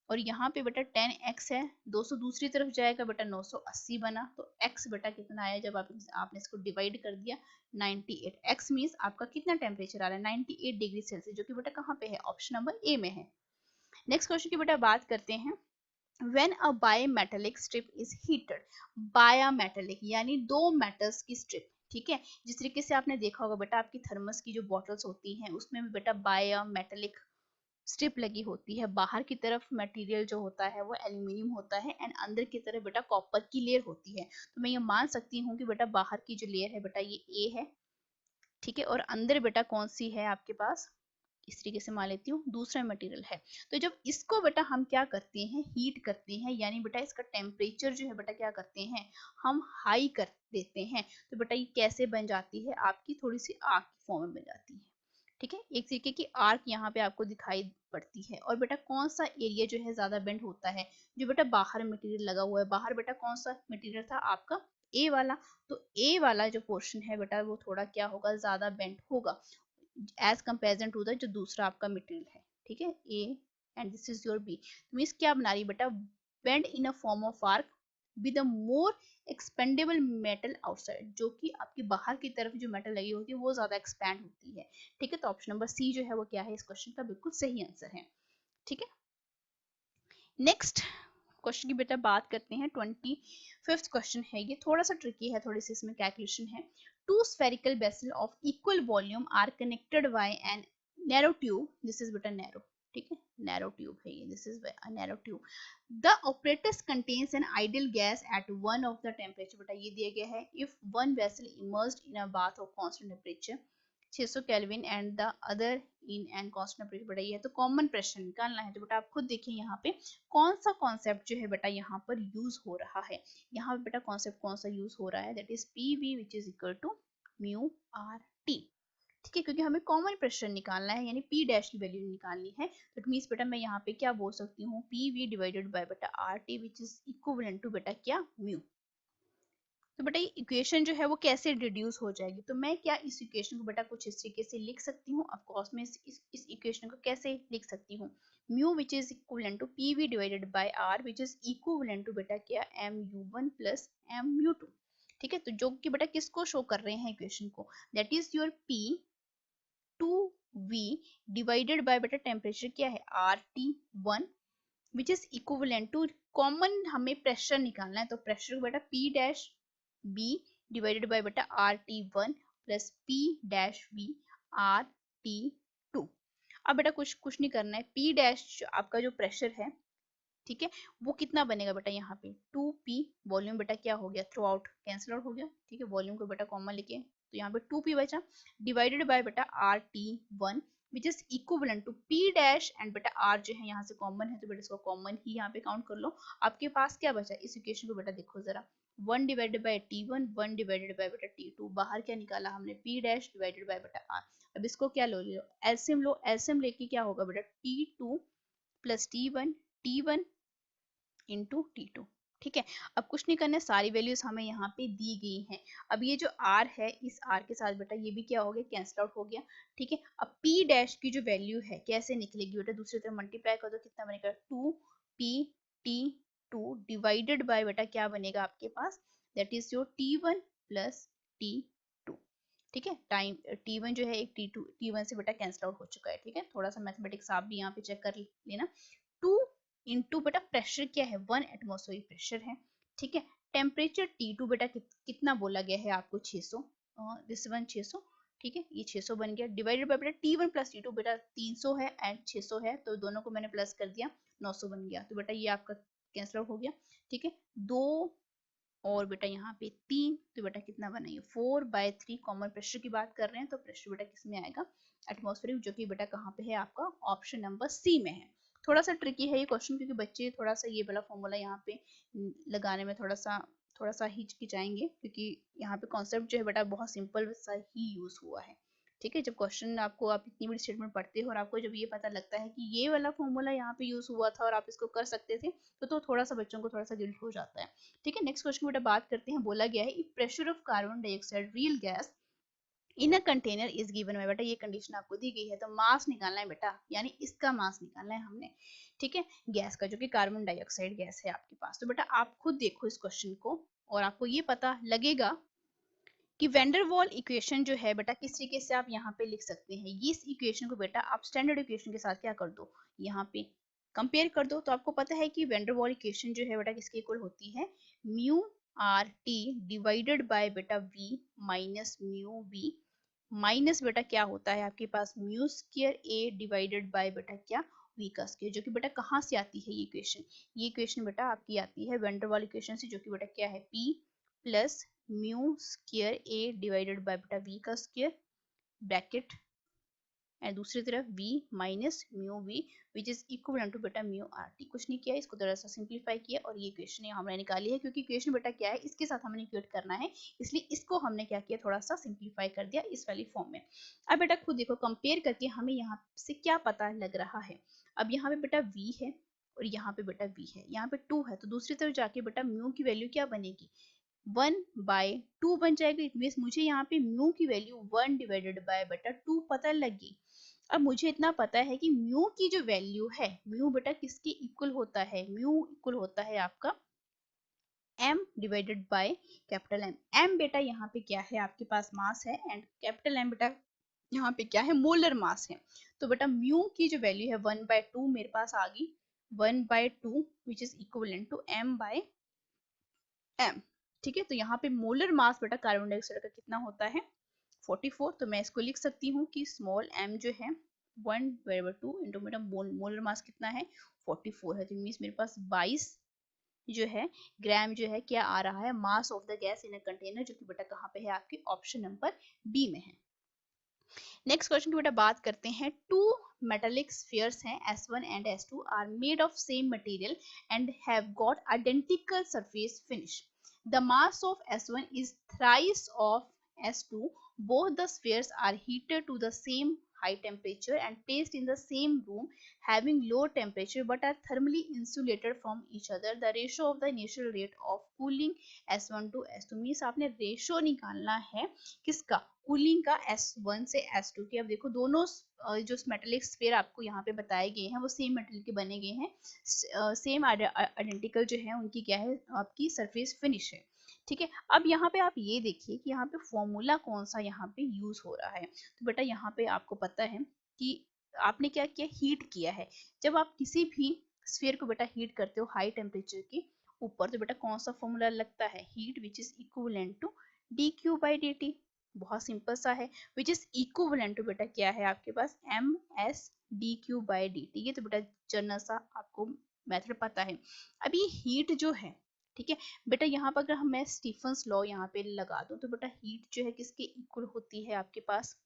और यहाँ पे बेटा 10x है, 200 दूसरी तरफ जाएगा बेटा 980 बना, तो x बेटा कितना आया जब आपने इसको डिवाइड कर दिया 98, x मींस आपका कितना टेम्परेचर आ रहा है 98 डिग्री सेल्सियस, जो कि बेटा कहाँ पे है, ऑप्शन नंबर ए में है। नेक्स्ट क्वेश्चन की बेटा बात करते हैं, when a bimetallic strip is heated, bimetallic यानी दो मेटल्स की स्ट्रिप, ठीक है, जिस तरीके से आपने देखा होगा बेटा आपकी थर्मस की जो बॉटल्स होती हैं उसमें भी बेटा बायोमेटेलिक स्ट्रिप लगी होती है, बाहर की तरफ मटेरियल जो होता है वो एल्यूमिनियम होता है, एंड अंदर की तरफ बेटा कॉपर की लेयर होती है, तो मैं ये मान सकती हूँ कि बेटा बाहर की जो लेयर है बेटा ये ए है, ठीक है, और अंदर बेटा कौन सी है आपके पास, इस तरीके से मान लेती हूँ दूसरा मटेरियल है, तो जब इसको बेटा हम क्या करते हैं, हीट करते हैं, यानी बेटा इसका टेम्परेचर जो है बेटा क्या करते हैं, हम हाई कर देते हैं, तो बेटा ये कैसे बन जाती है, आपकी थोड़ी सी आग की फॉर्म में बन जाती है, ठीक है, एक तरीके की आर्क यहाँ पे आपको दिखाई पड़ती है, और बेटा कौन सा एरिया जो है ज्यादा बेंड होता है, जो बेटा बाहर मटेरियल लगा हुआ है, बाहर बेटा कौन सा मटेरियल था आपका ए वाला, तो ए वाला जो पोर्शन है बेटा वो थोड़ा क्या होगा, ज्यादा बेंड होगा एज कंपेरिजन टू द जो दूसरा आपका मटेरियल है, ठीक है, A and this is your B, means क्या बना रही बेटा, bend in a form of arc, be the more expendable metal outside, जो कि आपकी बाहर की तरफ जो मेटल लगी होती है वो ज्यादा एक्सपैंड होती है। ठीक है, तो ऑप्शन नंबर सी जो है वो क्या है इस क्वेश्चन का बिल्कुल सही आंसर है। ठीक है, नेक्स्ट क्वेश्चन की बेटा बात करते हैं। 25th क्वेश्चन है, ये थोड़ा सा ट्रिकी है, थोड़ी सी इसमें कैलकुलेशन है। Two spherical vessel of equal volume are connected by an narrow tube, this is बेटा नैरो, ठीक है, नैरो ट्यूब है ये, this is a narrow tube. The apparatus contains an ideal gas at one of the temperature, बेटा ये दिया गया है, if one vessel immersed in a bath of constant temperature 600 kelvin and the other in an constant temperature, बेटा ये है, तो common pressure निकालना है। तो बेटा आप खुद देखिए यहाँ पे कौन सा कॉन्सेप्ट जो है बेटा यहाँ पर यूज हो रहा है। यहाँ पे बेटा कॉन्सेप्ट कौन सा यूज हो रहा है, that is PV which is equal to mu R T. ठीक है, क्योंकि हमें कॉमन प्रेशर निकालना है, यानी पी डैश की वैल्यू निकालनी है। तो इट मींस बेटा मैं यहाँ पे क्या बोल सकती हूँ, पी वी डिवाइडेड बाय बेटा R T which is equivalent to बेटा क्या, म्यू। तो बेटा ये इक्वेशन जो है वो कैसे डिड्यूस हो जाएगी, तो मैं क्या इस इक्वेशन को बेटा कुछ इस तरीके से लिख सकती हूँ। ऑफ कोर्स मैं इस इक्वेशन को कैसे लिख सकती हूँ, mu which is equivalent to P V divided by R which is equivalent to बेटा क्या, M U one plus M U two. ठीक है, तो जो कि बेटा किसको शो कर रहे हैं इक्वेशन को, that is your P two V divided by बेटा टेम्परेचर क्या है R T one which is equivalent to, common हमें प्रेशर निकालना है, तो प्रेशर को बेटा P dash B divided by बेटा R T one plus P dash B R T two. अब बेटा कुछ कुछ नहीं करना है, पी डैश आपका जो प्रेशर है, ठीक है, वो कितना बनेगा बेटा यहाँ पे 2p, वॉल्यूम बेटा क्या हो गया, थ्रू आउट कैंसिल आउट हो गया। ठीक है, वॉल्यूम को बेटा कॉमन लेके तो यहाँ पे 2p बचा, डिवाइडेड बाय बेटा R T one which is equivalent to P dash and बेटा आर जो है यहाँ से कॉमन है, तो बेटा इसको कॉमन ही यहाँ पे काउंट कर लो। आपके पास क्या बचा इस इक्वेशन को बेटा देखो जरा, 1 divided bye T one, 1 divided by बेटा टी टू, बाहर क्या निकाला हमने पी डैश डिवाइडेड बाय बेटा आर। अब इसको क्या लो, एलसीएम लो, एलसीएम लेके क्या होगा बेटा T two plus T one into T two. ठीक है, अब कुछ नहीं करना, सारी वैल्यूज हमें यहाँ पे दी गई हैं। अब ये जो r है, इस r के साथ बेटा ये भी क्या हो गया, कैंसिल आउट हो गया। ठीक है, अब p डैश की जो वैल्यू है कैसे निकलेगी बेटा, दूसरी तरफ मल्टीप्लाई कर दो, कितना बनेगा 2p t two divided by बेटा क्या बनेगा आपके पास, that is your t1 plus t2। ठीक है, टाइम t1 जो है एक t1 से बेटा कैंसिल आउट हो चुका है। ठीक है, थोड़ा सा मैथमेटिक्स आप भी यहाँ पे चेक कर लेना। 2 इंटू बेटा प्रेशर क्या है, 1 एटमॉस्फेरिक प्रेशर है। ठीक है, टेम्परेचर T2 बेटा कितना बोला गया है आपको 600, दिस वन 600। ठीक है, ये 600 बन गया, डिवाइडेड बाय बेटा T1 प्लस T2 बेटा 300 है एंड 600 है, तो दोनों को मैंने प्लस कर दिया, 900 बन गया। तो बेटा ये आपका कैंसिल आउट हो गया। ठीक है, दो और बेटा यहाँ पे 3, तो बेटा कितना बना, ये 4/3 कॉमन प्रेशर की बात कर रहे हैं, तो प्रेशर बेटा किस में आएगा, एटमॉस्फेरिक, जो कि बेटा कहाँ पे है आपका ऑप्शन नंबर सी में है। थोड़ा सा ट्रिकी है ये क्वेश्चन, क्योंकि बच्चे थोड़ा सा ये वाला फॉर्मूला यहाँ पे लगाने में थोड़ा सा हिचकिचाएंगे, क्योंकि यहाँ पे कॉन्सेप्ट जो है बेटा बहुत सिंपल सा ही यूज हुआ है। ठीक है, जब क्वेश्चन आपको, आप इतनी बड़ी स्टेटमेंट पढ़ते हो और आपको जब ये पता लगता है कि ये वाला फॉर्मूला यहाँ पे यूज हुआ था और आप इसको कर सकते थे, तो थोड़ा सा बच्चों को थोड़ा सा गिल्ट हो जाता है। ठीक है, नेक्स्ट क्वेश्चन बेटा बात करते हैं। बोला गया है if pressure of carbon dioxide real gas in a container is given में, बेटा ये कंडीशन आपको दी गई है, तो मास निकालना है बेटा, यानी इसका मास निकालना है हमने। ठीक है, गैस का, जो कि कार्बन डाइऑक्साइड गैस है आपके पास। तो बेटा आप खुद देखो इस क्वेश्चन को और आपको ये पता लगेगा कि वेंडरवॉल इक्वेशन जो है बेटा किस तरीके से आप यहाँ पे लिख सकते हैं। ये इस इक्वेशन को बेटा आप स्टैंडर्ड इक्वेशन के साथ क्या कर दो, यहाँ पे कंपेयर कर दो, तो आपको पता है कि वेंडरवॉल इक्वेशन जो है बेटा किसके इक्वल होती है, mu R T divided by बेटा V minus mu V, minus बेटा क्या होता है आपके पास mu square A divided by बेटा क्या, वी का स्क्वायर, जो कि बेटा कहाँ से आती है ये इक्वेशन बेटा आपकी आती है वेंडरवॉल इक्वेशन से, जो कि बेटा क्या है P plus mu square A divided by बेटा वी का स्क्वायर ब्रैकेट एंड दूसरी तरफ v minus mu v which is equal to बेटा म्यू आर टी। कुछ नहीं किया, इसको थोड़ा सा सिंप्लीफाई किया और ये इक्वेशन हमने निकाली है, क्योंकि इक्वेशन बेटा क्या है इसके साथ हमने इक्वेट करना है, इसलिए इसको हमने क्या किया, थोड़ा सा सिंप्लीफाई कर दिया इस वाली फॉर्म में। अब बेटा खुद देखो, कंपेयर करके हमें यहाँ से क्या पता लग रहा है। अब यहाँ पे बेटा v है और यहाँ पे बेटा v है, यहाँ पे 2 है, तो दूसरी तरफ जाके बेटा म्यू की वैल्यू क्या बनेगी, 1/2 बन जाएगा। इट मीन्स मुझे यहाँ पे म्यू की वैल्यू 1 डिवाइडेड बाय बेटा 2 पता लगी। अब मुझे इतना पता है कि म्यू की जो वैल्यू है, म्यू बेटा किसके इक्वल होता है, म्यू इक्वल होता है आपका m divided by capital M। m बेटा यहाँ पे क्या है, आपके पास मास है, एंड कैपिटल M बेटा यहाँ पे क्या है, मोलर मास है। तो बेटा म्यू की जो वैल्यू है 1/2 मेरे पास आ गई, 1/2 विच इज इक्विवेलेंट टू m/m। ठीक है, तो यहाँ पे मोलर मास बेटा कार्बन डाइऑक्साइड का कितना होता है, 44। तो मैं इसको लिख सकती हूँ कि स्मॉल m जो है 1/2 इंटू मेरा मोलर मास कितना है, 44 है। तो मीन्स मेरे पास 22 जो है ग्राम जो है क्या आ रहा है, mass of the gas in a container, जो कि बेटा कहाँ पे है, आपके ऑप्शन नंबर बी में है। नेक्स्ट क्वेश्चन की बेटा बात करते हैं। टू मेटालिक स्फीयर्स हैं S1 and S2 are made of same material and have got identical surface finish. The mass of S1 is thrice of S2. Both the spheres are heated to the same high temperature and placed in the same room having low temperature but are thermally insulated from each other. The ratio of the initial rate of cooling S1 to S2 means आपने ratio निकालना है किसका, cooling का S1 से S2 की। अब देखो दोनों जो मेटेलिक स्फीयर आपको यहाँ पे बताए गए हैं वो सेम मेटेरियल के बने गए हैं, सेम आइडेंटिकल जो है उनकी क्या है, आपकी सरफेस फिनिश है। ठीक है, अब यहाँ पे आप ये देखिए कि यहाँ पे फॉर्मूला कौन सा यहाँ पे यूज हो रहा है। तो बेटा यहाँ पे आपको पता है कि आपने क्या किया, हीट किया है। जब आप किसी भी स्फीयर को बेटा हीट करते हो हाई टेम्परेचर के ऊपर, तो बेटा कौन सा फॉर्मूला लगता है, heat which is equivalent to dq/dt। बहुत सिंपल सा है, विच इज इक्विवेलेंट टू बेटा क्या है आपके पास, ms dq/dt। ये तो बेटा जनरल सा आपको मेथड पता है। अब ये हीट जो है, ठीक है बेटा, यहाँ पर अगर मैं स्टीफन्स लॉ यहाँ पे लगा दूं तो बेटा हीट जो है किसके इक्वल होती है, आपके पास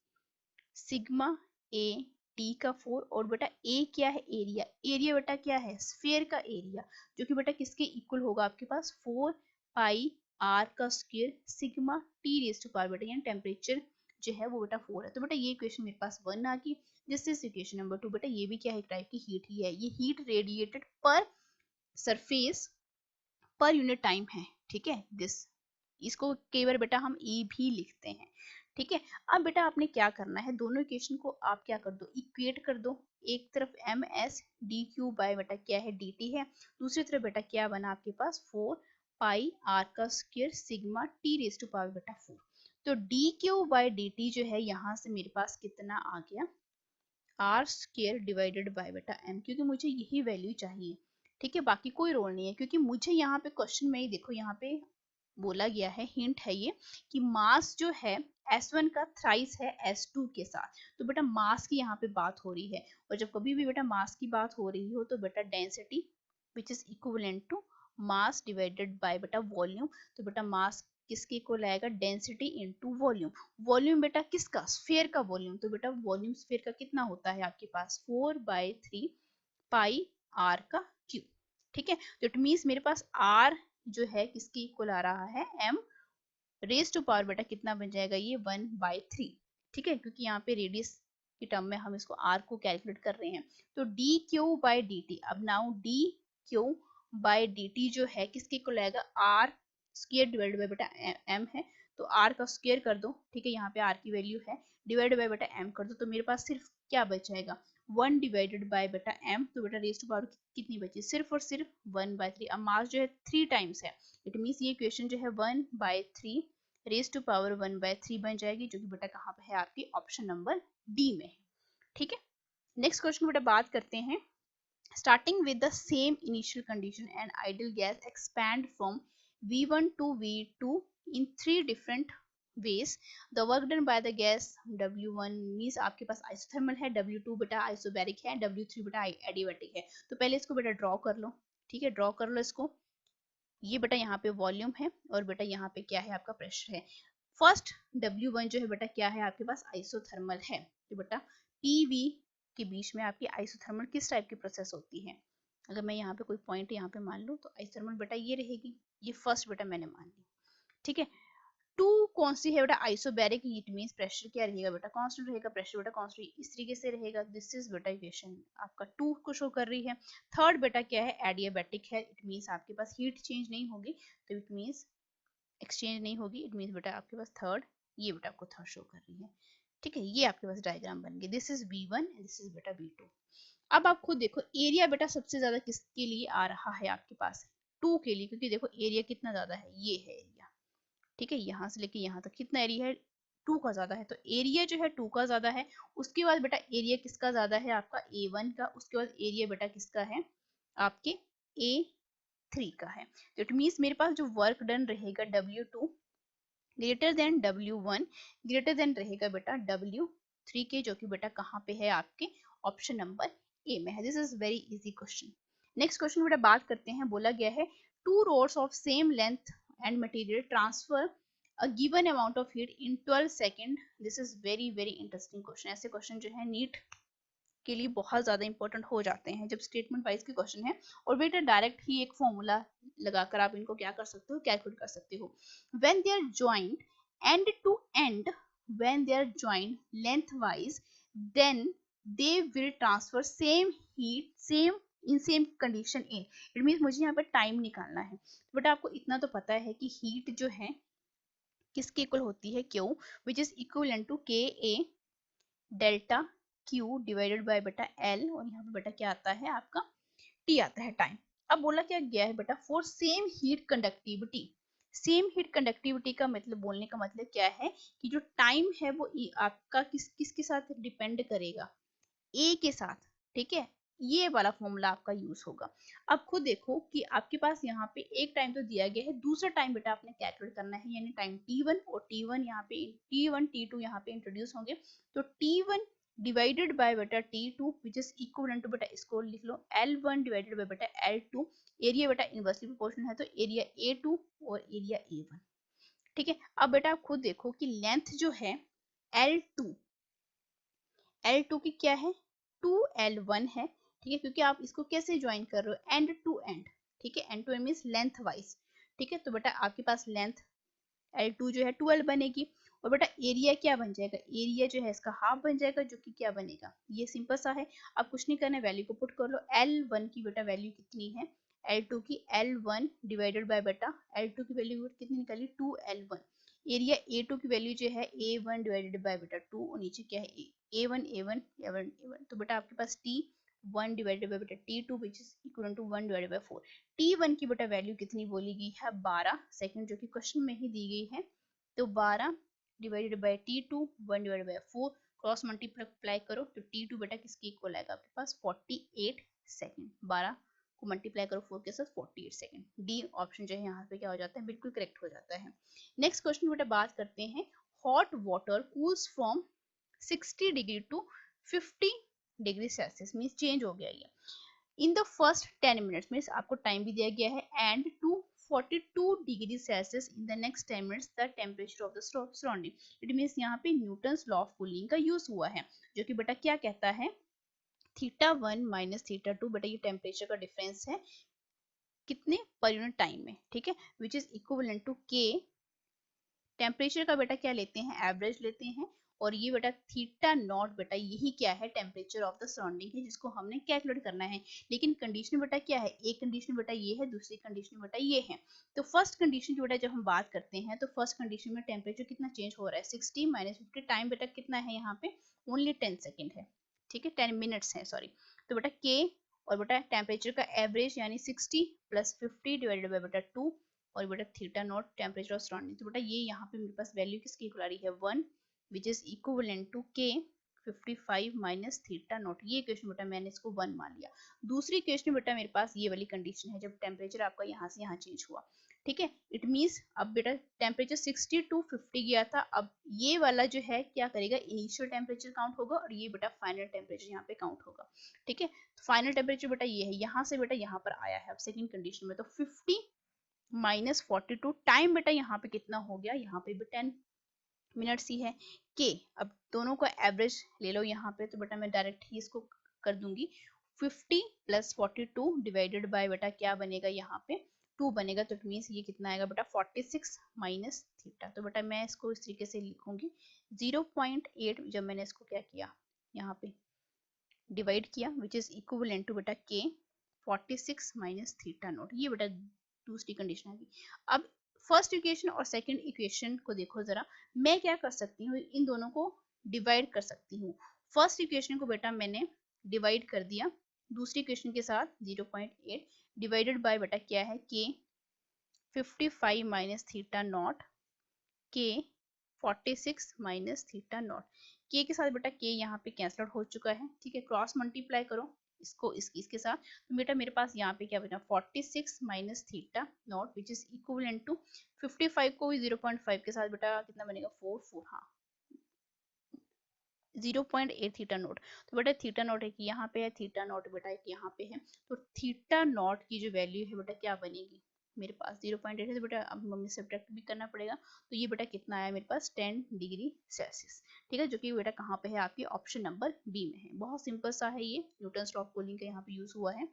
सिग्मा ए टी का 4, और बेटा ए क्या है, एरिया। एरिया बेटा क्या है, स्फीयर का एरिया, जो कि बेटा किसके इक्वल होगा, आपके पास 4 पाई r का square sigma T raise to power बेटा, यानी टेम्परेचर जो है वो बेटा 4 है। तो बेटा ये इक्वेशन मेरे पास 1 आ गई। जिससे इक्वेशन नंबर 2 बेटा ये भी क्या है, एक टाइप की हीट ही है। ये हीट रेडिएटेड पर सरफेस पर यूनिट टाइम है। ठीक है, इसको कई बार बेटा हम ई भी लिखते हैं। ठीक है, अब बेटा आपने क्या करना है, दोनों इक्वेशन को आप क्या कर दो, इक्वेट कर दो। एक तरफ M S D Q by बेटा क्या है, डी टी है। दूसरी तरफ बेटा क्या बना आपके पास, 4 पाई r का square sigma T raise to power बेटा 4। तो D Q by D T जो है यहाँ से मेरे पास कितना आ गया, आर स्क्वायर डिवाइडेड बाय बेटा m, क्योंकि मुझे यही वैल्यू चाहिए। ठीक है, बाकी कोई रोल नहीं है, क्योंकि मुझे यहाँ पे क्वेश्चन में ही देखो यहाँ पे बोला गया है, हिंट है ये कि मास जो है S1 का थ्राइस है S2 के साथ। तो बेटा मास की यहाँ पे बात हो रही है, और जब कभी भी बेटा मास की बात हो रही हो तो बेटा density which is equivalent to mass divided by बेटा वॉल्यूम। तो बेटा मास किसके इक्वल आएगा, डेंसिटी इनटू वॉल्यूम। वॉल्यूम बेटा किसका, स्फीयर का वॉल्यूम। तो बेटा वॉल्यूम स्फीयर का कितना होता है आपके पास, 4/3 पाई r का क्यूब। ठीक है, तो इट मींस मेरे पास r जो है किसके इक्वल आ रहा है, m रेज टू पावर बेटा कितना बन जाएगा, ये 1/3। ठीक है, क्योंकि यहाँ पे रेडियस की टर्म में हम इसको r को कैलकुलेट कर रहे हैं। तो dq/dt, अब नाउ dq/dt जो है किसके इक्वल आएगा, r स्क्वायर डिवाइड बाय बेटा m है। तो r का स्क्वायर कर दो, ठीक है, यहाँ पे r की वैल्यू है, डिवाइड बाय बेटा m कर दो। तो मेरे पास सिर्फ क्या बच जाएगा, 1 डिवाइडेड बाय बेटा m। तो बेटा रेज टू पावर कितनी बची, सिर्फ और सिर्फ 1/3। अब मास जो है 3 टाइम्स है, इट मीन्स ये इक्वेशन जो है 1/3 रेज टू पावर 1/3 बन जाएगी, जो कि बेटा कहाँ पे है, आपकी ऑप्शन नंबर डी में है। ठीक है, नेक्स्ट क्वेश्चन बेटा बात करते हैं। Starting with the same initial condition, an ideal gas expand from V1 to V2 in 3 different ways. The work done by the gas W1 means आपके पास isothermal है, W2 बेटा isobaric है, W3 बेटा adiabatic है। तो पहले इसको बेटा ड्रॉ कर लो। ठीक है, ड्रॉ कर लो इसको। ये बेटा यहाँ पे वॉल्यूम है, और बेटा यहाँ पे क्या है, आपका प्रेशर है। फर्स्ट W1 जो है बेटा क्या है, आपके पास आइसोथर्मल है। तो बेटा PV के बीच में आपकी आइसोथर्मल किस टाइप की प्रोसेस होती है, अगर मैं यहाँ पे कोई पॉइंट यहाँ पे मान लूँ तो आइसोथर्मल बेटा ये रहेगी, ये फर्स्ट बेटा मैंने मान ली। ठीक है, 2 कौन सी है बेटा, आइसोबैरिक, इट मींस प्रेशर क्या रहेगा बेटा, कांस्टेंट रहेगा, प्रेशर बेटा कांस्टेंट इस तरीके से रहेगा। दिस इज बेटा इक्वेशन आपका 2 को शो कर रही है। थर्ड बेटा क्या है, एडियाबैटिक है, इट मींस आपके पास हीट चेंज नहीं होगी, तो इट मींस एक्सचेंज नहीं होगी, इट मींस बेटा आपके पास थर्ड, ये बेटा आपको थर्ड शो कर रही है। ठीक है, ये आपके पास डायग्राम बन गई, this is V1 and this is बेटा V2। अब आप खुद देखो एरिया बेटा सबसे ज्यादा किसके लिए आ रहा है आपके पास, 2 के लिए, क्योंकि देखो एरिया कितना ज्यादा है, ये है एरिया, ठीक है, यहाँ से लेके यहाँ तक कितना एरिया है, 2 का ज्यादा है, तो एरिया जो है 2 का ज्यादा है। उसके बाद बेटा एरिया किसका ज्यादा है, आपका A1 का। उसके बाद एरिया बेटा किसका है, आपके A3 का है। तो इट मीन्स मेरे पास जो वर्क डन रहेगा W2 greater than W1 greater than रहेगा बेटा W3 के, जो कि बेटा कहाँ पे है, आपके ऑप्शन नंबर ए में है। This is very easy question. Next question बेटा बात करते हैं, बोला गया है 2 rods of same length and material transfer a given amount of heat in 12 second. This is very very interesting question. ऐसे क्वेश्चन जो है नीट के लिए बहुत ज्यादा इंपॉर्टेंट हो जाते हैं जब स्टेटमेंट वाइज के क्वेश्चन है, और बेटा डायरेक्ट ही एक फॉर्मूला लगाकर आप इनको क्या कर सकते हो, कैलकुलेट कर सकते हो। When they are joint end to end, when they are joint lengthwise, then they will transfer same heat same in same condition in. It means मुझे यहाँ पर टाइम निकालना है, बट आपको इतना तो पता है कि हीट जो है किसके इक्वल होती है, Q, which is equal to K A delta Q divided by बेटा एल, और यहाँ पे बेटा क्या आता है, आपका टी आता है, टाइम। अब बोला क्या गया है बेटा, for same heat conductivity. Same heat conductivity का मतलब, बोलने का मतलब क्या है कि जो टाइम है वो आपका किसके साथ डिपेंड करेगा, ए के साथ, ठीक है। ये वाला फॉर्मूला आपका यूज होगा। अब खुद देखो कि आपके पास यहाँ पे एक टाइम तो दिया गया है, दूसरा टाइम बेटा आपने कैलकुलेट करना है, यानी टाइम T1, और T1 यहाँ पे T1 T2 यहाँ पे इंट्रोड्यूस होंगे, तो T1 डिवाइडेड बाय बेटा T2 which is equal to बेटा, इसको लिख लो L1 डिवाइडेड बाय बेटा L2। एरिया बेटा इनवर्सली प्रोपोर्शनल है, तो एरिया A2 और एरिया A1, ठीक है। अब बेटा आप खुद देखो कि लेंथ जो है L2 की क्या है, 2L1 है, ठीक है, क्योंकि आप इसको कैसे ज्वाइन कर रहे हो, एंड टू एंड, ठीक है, and to end means lengthwise, ठीक है। तो बेटा आपके पास लेंथ L2 जो है 12 बनेगी, और बेटा एरिया क्या बन जाएगा, एरिया जो है इसका हाफ बन जाएगा, जो कि क्या बनेगा, ये सिंपल सा है। अब कुछ नहीं करना, वैल्यू को पुट कर लो। L1 की बेटा वैल्यू कितनी है, L2 की L1 डिवाइडेड बाय बेटा L2 की वैल्यू कितनी निकाली, 2L1। एरिया A2 की वैल्यू जो है A1 डिवाइडेड बाय बेटा 2, और नीचे क्या है A1 A1 A1 A1, तो बेटा आपके पास T1 डिवाइडेड बाय बेटा T2 which is equal to 1 divided by 4। T1 की बेटा वैल्यू कितनी बोली गई है, 12 सेकंड, जो कि क्वेश्चन में ही दी गई है। तो 12 divided by T2 1 divided by 4, cross multiply करो तो T2 बेटा किसके इक्वल आएगा, आपके पास 48 सेकंड। 12 को मल्टीप्लाई करो 4 के साथ, 48 सेकंड। डी ऑप्शन जो है यहाँ पे क्या हो जाता है, बिल्कुल करेक्ट हो जाता है। नेक्स्ट क्वेश्चन बेटा बात करते हैं, hot water cools from 60 degree to 50 degree Celsius, means change हो गया ये in the first 10 minutes, means आपको टाइम भी दिया गया है, and to 42 degree Celsius in the next 10 minutes the temperature of the surrounding. It means यहाँ पे न्यूटन्स लॉ ऑफ कूलिंग का यूज हुआ है, जो कि बेटा क्या कहता है, θ1 माइनस θ2, बेटा ये टेम्परेचर का डिफरेंस है कितने पर यूनिट टाइम में, ठीक है, विच इज इक्विवेलेंट टू के। टेम्परेचर का बेटा क्या लेते हैं, एवरेज लेते हैं, और ये बेटा थीटा नॉट बेटा यही क्या है, टेम्परेचर ऑफ द सराउंडिंग है, जिसको हमने कैलकुलेट करना है। लेकिन कंडीशन बेटा क्या है, एक कंडीशन बेटा ये है, दूसरी कंडीशन बेटा ये है। तो फर्स्ट कंडीशन बेटा जब हम बात करते हैं, तो फर्स्ट कंडीशन में टेम्परेचर कितना चेंज हो रहा है, 60 माइनस 50, टाइम बेटा कितना है यहाँ पे, ओनली 10 सेकेंड है, ठीक है, 10 मिनट्स है, सॉरी। तो बेटा के और बेटा टेम्परेचर का एवरेज यानी 60 प्लस 50 डिवाइडेड बाय बेटा 2, और बेटा theta naught temperature of surrounding. तो बेटा ये यहाँ पे मेरे पास वैल्यू किसकी इक्वल आ रही है, 1 विच इज इक्विवेलेंट टू के 55 माइनस थीटा नॉट। ये इक्वेशन बेटा मैंने इसको 1 मान लिया। दूसरी इक्वेशन बेटा मेरे पास ये वाली कंडीशन है, जब टेम्परेचर आपका यहाँ से यहाँ चेंज हुआ, ठीक है। इट मींस अब बेटा टेम्परेचर 60 टू 50 गया था, अब ये वाला जो है क्या करेगा, इनिशियल टेम्परेचर काउंट होगा, और ये बेटा फाइनल टेम्परेचर यहाँ पे काउंट होगा, ठीक है। फाइनल टेम्परेचर बेटा ये है, यहाँ से बेटा यहाँ पर आया है अब सेकंड कंडीशन में, तो 50 माइनस 42, टाइम बेटा यहाँ पे कितना हो गया, यहाँ पे भी 10 मिनट्स ही है। के अब दोनों का एवरेज ले लो यहाँ पे, तो बेटा मैं डायरेक्ट ही इसको कर दूंगी, 50 प्लस 42 डिवाइडेड बाय बेटा क्या बनेगा, यहाँ पे 2 बनेगा, तो इट मींस ये कितना आएगा बेटा 46 माइनस थीटा। तो बेटा मैं इसको इस तरीके से लिखूंगी 0.8, जब मैंने इसको क्या किया यहाँ पे डिवाइड किया, विच इज इक्विवेलेंट टू बेटा के 46 माइनस थीटा नॉट। ये बेटा दूसरी कंडीशन आ गई। अब फर्स्ट इक्वेशन और सेकंड इक्वेशन को देखो जरा, मैं क्या कर सकती हूँ, इन दोनों को डिवाइड कर सकती हूँ। फर्स्ट इक्वेशन को बेटा मैंने डिवाइड कर दिया दूसरी इक्वेशन के साथ 0.8 डिवाइडेड बाय बेटा क्या है k 55 minus theta not k 46 minus theta not. k के साथ बेटा k यहाँ पे कैंसल आउट हो चुका है, ठीक है। क्रॉस मल्टीप्लाई करो इसको इसके साथ, तो बेटा मेरे पास यहाँ पे क्या बचा 46 minus theta naught which is equivalent to 55 को 0.5 के साथ बेटा कितना बनेगा 4 हाँ 0.8 थीटा नॉट। तो बेटा थीटा नॉट एक यहाँ पे है, थीटा नॉट बेटा एक यहाँ पे है, तो थीटा नॉट की जो वैल्यू है बेटा क्या बनेगी मेरे पास 0.8 है, तो बेटा अब मम्मी सब्ट्रैक्ट भी करना पड़ेगा। तो ये बेटा कितना आया मेरे पास 10 डिग्री सेल्सियस, ठीक है, जो कि बेटा कहाँ पे है आपकी ऑप्शन नंबर बी में है। बहुत सिंपल सा है ये, न्यूटन स्टॉक कूलिंग का यहाँ पे यूज हुआ है।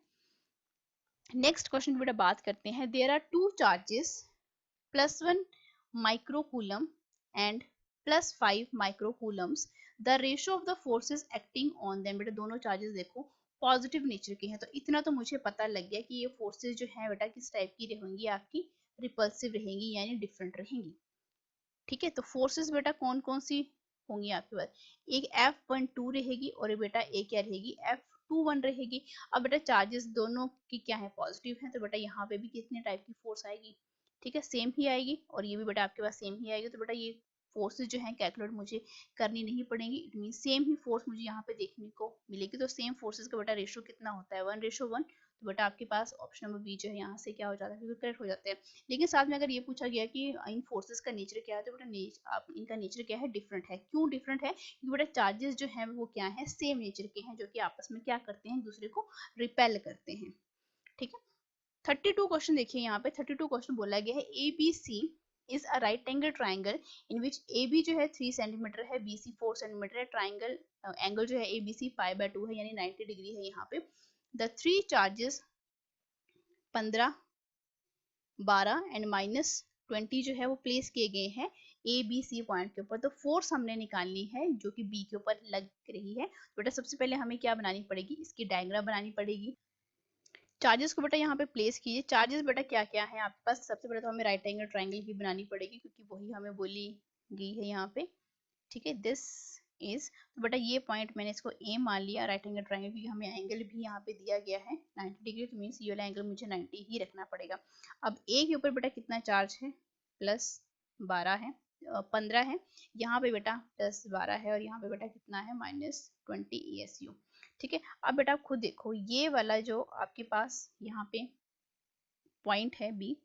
नेक्स्ट क्वेश्चन बेटा बात करते हैं। There are two charges +1 microcoulomb and +5 microcoulombs, the ratio of the forces acting on them, बेटा दोनों चार्जेस देखो पॉजिटिव नेचर के हैं, तो इतना तो मुझे पता लग गया कि ये फोर्सेस जो है बेटा किस टाइप की रहेंगी, आपकी रिपल्सिव रहेंगी यानी डिफरेंट रहेंगी, ठीक है। तो फोर्सेस बेटा कौन कौन सी होंगी आपके पास, एक F12 रहेगी और बेटा एक क्या रहेगी F21 रहेगी। अब बेटा चार्जेस दोनों की क्या है पॉजिटिव है, तो बेटा यहाँ पे भी कितने टाइप की फोर्स आएगी, ठीक है, सेम ही आएगी, और ये भी बेटा आपके पास सेम ही आएगी। तो बेटा ये फोर्सेस जो है कैलकुलेट मुझे करनी नहीं पड़ेंगी, it mean same he force मुझे यहाँ पे देखने को मिलेगी। तो सेम फोर्सेस का बेटा रेशियो कितना होता है 1:1, तो बेटा आपके पास ऑप्शन नंबर बी जो है यहाँ से क्या हो जाता है करेक्ट हो जाता है। लेकिन साथ में अगर ये पूछा गया कि इन फोर्सेस का नेचर क्या है, तो बेटा आप इनका नेचर क्या है डिफरेंट है। क्यों डिफरेंट है, क्योंकि बेटा चार्जेस जो है वो क्या है सेम नेचर के हैं, जो कि आपस में क्या करते हैं दूसरे को रिपेल करते हैं, ठीक है। 32 क्वेश्चन देखिए यहाँ पे 32 क्वेश्चन बोला गया है ABC is a right angle triangle in which AB जो है 3 सेंटीमीटर है, BC 4 सेंटीमीटर है, ट्राइंगल एंगल जो है ABC π/2 है यानी 90 डिग्री है। यहाँ पे द थ्री चार्जेस 15 12 एंड -20 जो है वो प्लेस किए गए हैं ABC पॉइंट के ऊपर। तो फोर्स हमने निकालनी है जो कि B के ऊपर लग रही है। तो बेटा सबसे पहले हमें क्या बनानी पड़ेगी, इसकी डायग्राम बनानी पड़ेगी। चार्जेस को बेटा यहाँ पे प्लेस कीजिए। चार्जेस बेटा क्या क्या है आपके पास, सबसे पहले तो हमें राइट एंगल ट्राइंगल की बनानी पड़ेगी क्योंकि वही हमें बोली गई है यहाँ पे, ठीक है। दिस इज, तो बेटा ये पॉइंट मैंने इसको ए मान लिया राइट एंगल ट्राइंगल, क्योंकि हमें एंगल भी यहाँ पे दिया गया है 90 डिग्री, तो मीन्स ये वाला एंगल मुझे 90 ही रखना पड़ेगा। अब ए के ऊपर बेटा कितना चार्ज है +12 है 15 है, यहाँ पे बेटा +12 है, और यहाँ पे बेटा कितना है -20 ESU, ठीक है। अब बेटा खुद देखो ये वाला जो आपके पास यहाँ पे पॉइंट है बी,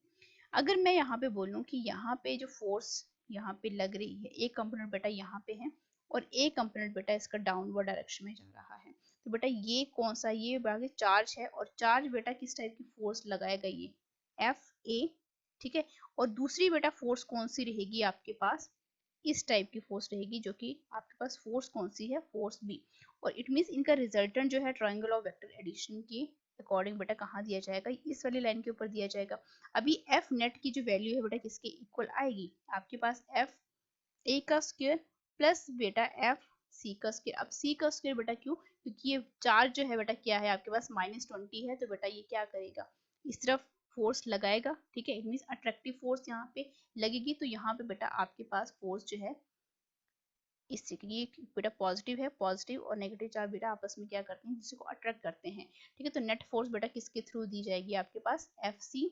अगर मैं यहाँ पे बोलूँ कि यहाँ पे जो फोर्स यहाँ पे लग रही है, एक कंपोनेंट बेटा यहाँ पे है और एक कंपोनेंट बेटा इसका डाउनवर्ड डायरेक्शन में जा रहा है, तो बेटा ये कौन सा, ये बाकी चार्ज है, और चार्ज बेटा किस टाइप की फोर्स लगाएगा ये FA, ठीक है। और दूसरी बेटा फोर्स कौन सी रहेगी आपके पास, इस टाइप की फोर्स रहेगी, जो कि आपके पास फोर्स कौन सी है फोर्स B, और इट मींस इनका रिजल्टेंट जो है ट्रायंगल ऑफ वेक्टर एडिशन की अकॉर्डिंग बेटा कहाँ दिया जाएगा, इस वाली लाइन के ऊपर दिया जाएगा। अभी F नेट की जो वैल्यू है बेटा किसके इक्वल आएगी आपके पास FA का स्क्वायर प्लस बेटा FC का स्क्वायर। अब C का स्क्वायर बेटा क्यों, क्योंकि ये चार्ज जो है बेटा क्या है आपके पास -20 है, तो बेटा ये क्या करेगा इस तरफ फोर्स लगाएगा, ठीक है। इट मींस अट्रैक्टिव फोर्स यहाँ पे लगेगी, तो यहाँ पे बेटा आपके पास फोर्स जो है इससे ये बेटा पॉजिटिव है, पॉजिटिव और नेगेटिव चार्ज बेटा आपस में क्या करते हैं जिसको अट्रैक्ट करते हैं, ठीक है। तो नेट फोर्स बेटा किसके थ्रू दी जाएगी आपके पास FC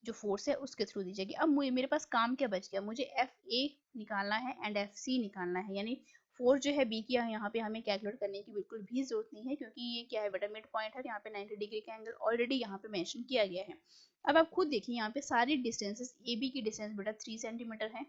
जो फोर्स है उसके थ्रू दी जाएगी। अब मेरे पास काम क्या बच गया, मुझे FA निकालना है एंड FC निकालना है, यानी फोर्स जो है B की यहाँ पे हमें कैलकुलेट करने की बिल्कुल भी जरूरत नहीं है, क्योंकि ये क्या है बेटा मिड पॉइंट है, यहाँ पे 90 डिग्री का एंगल ऑलरेडी यहाँ पे मेंशन किया गया है। अब आप खुद देखिए यहाँ पे सारी डिस्टेंसेस AB की डिस्टेंस बेटा 3 सेंटीमीटर है,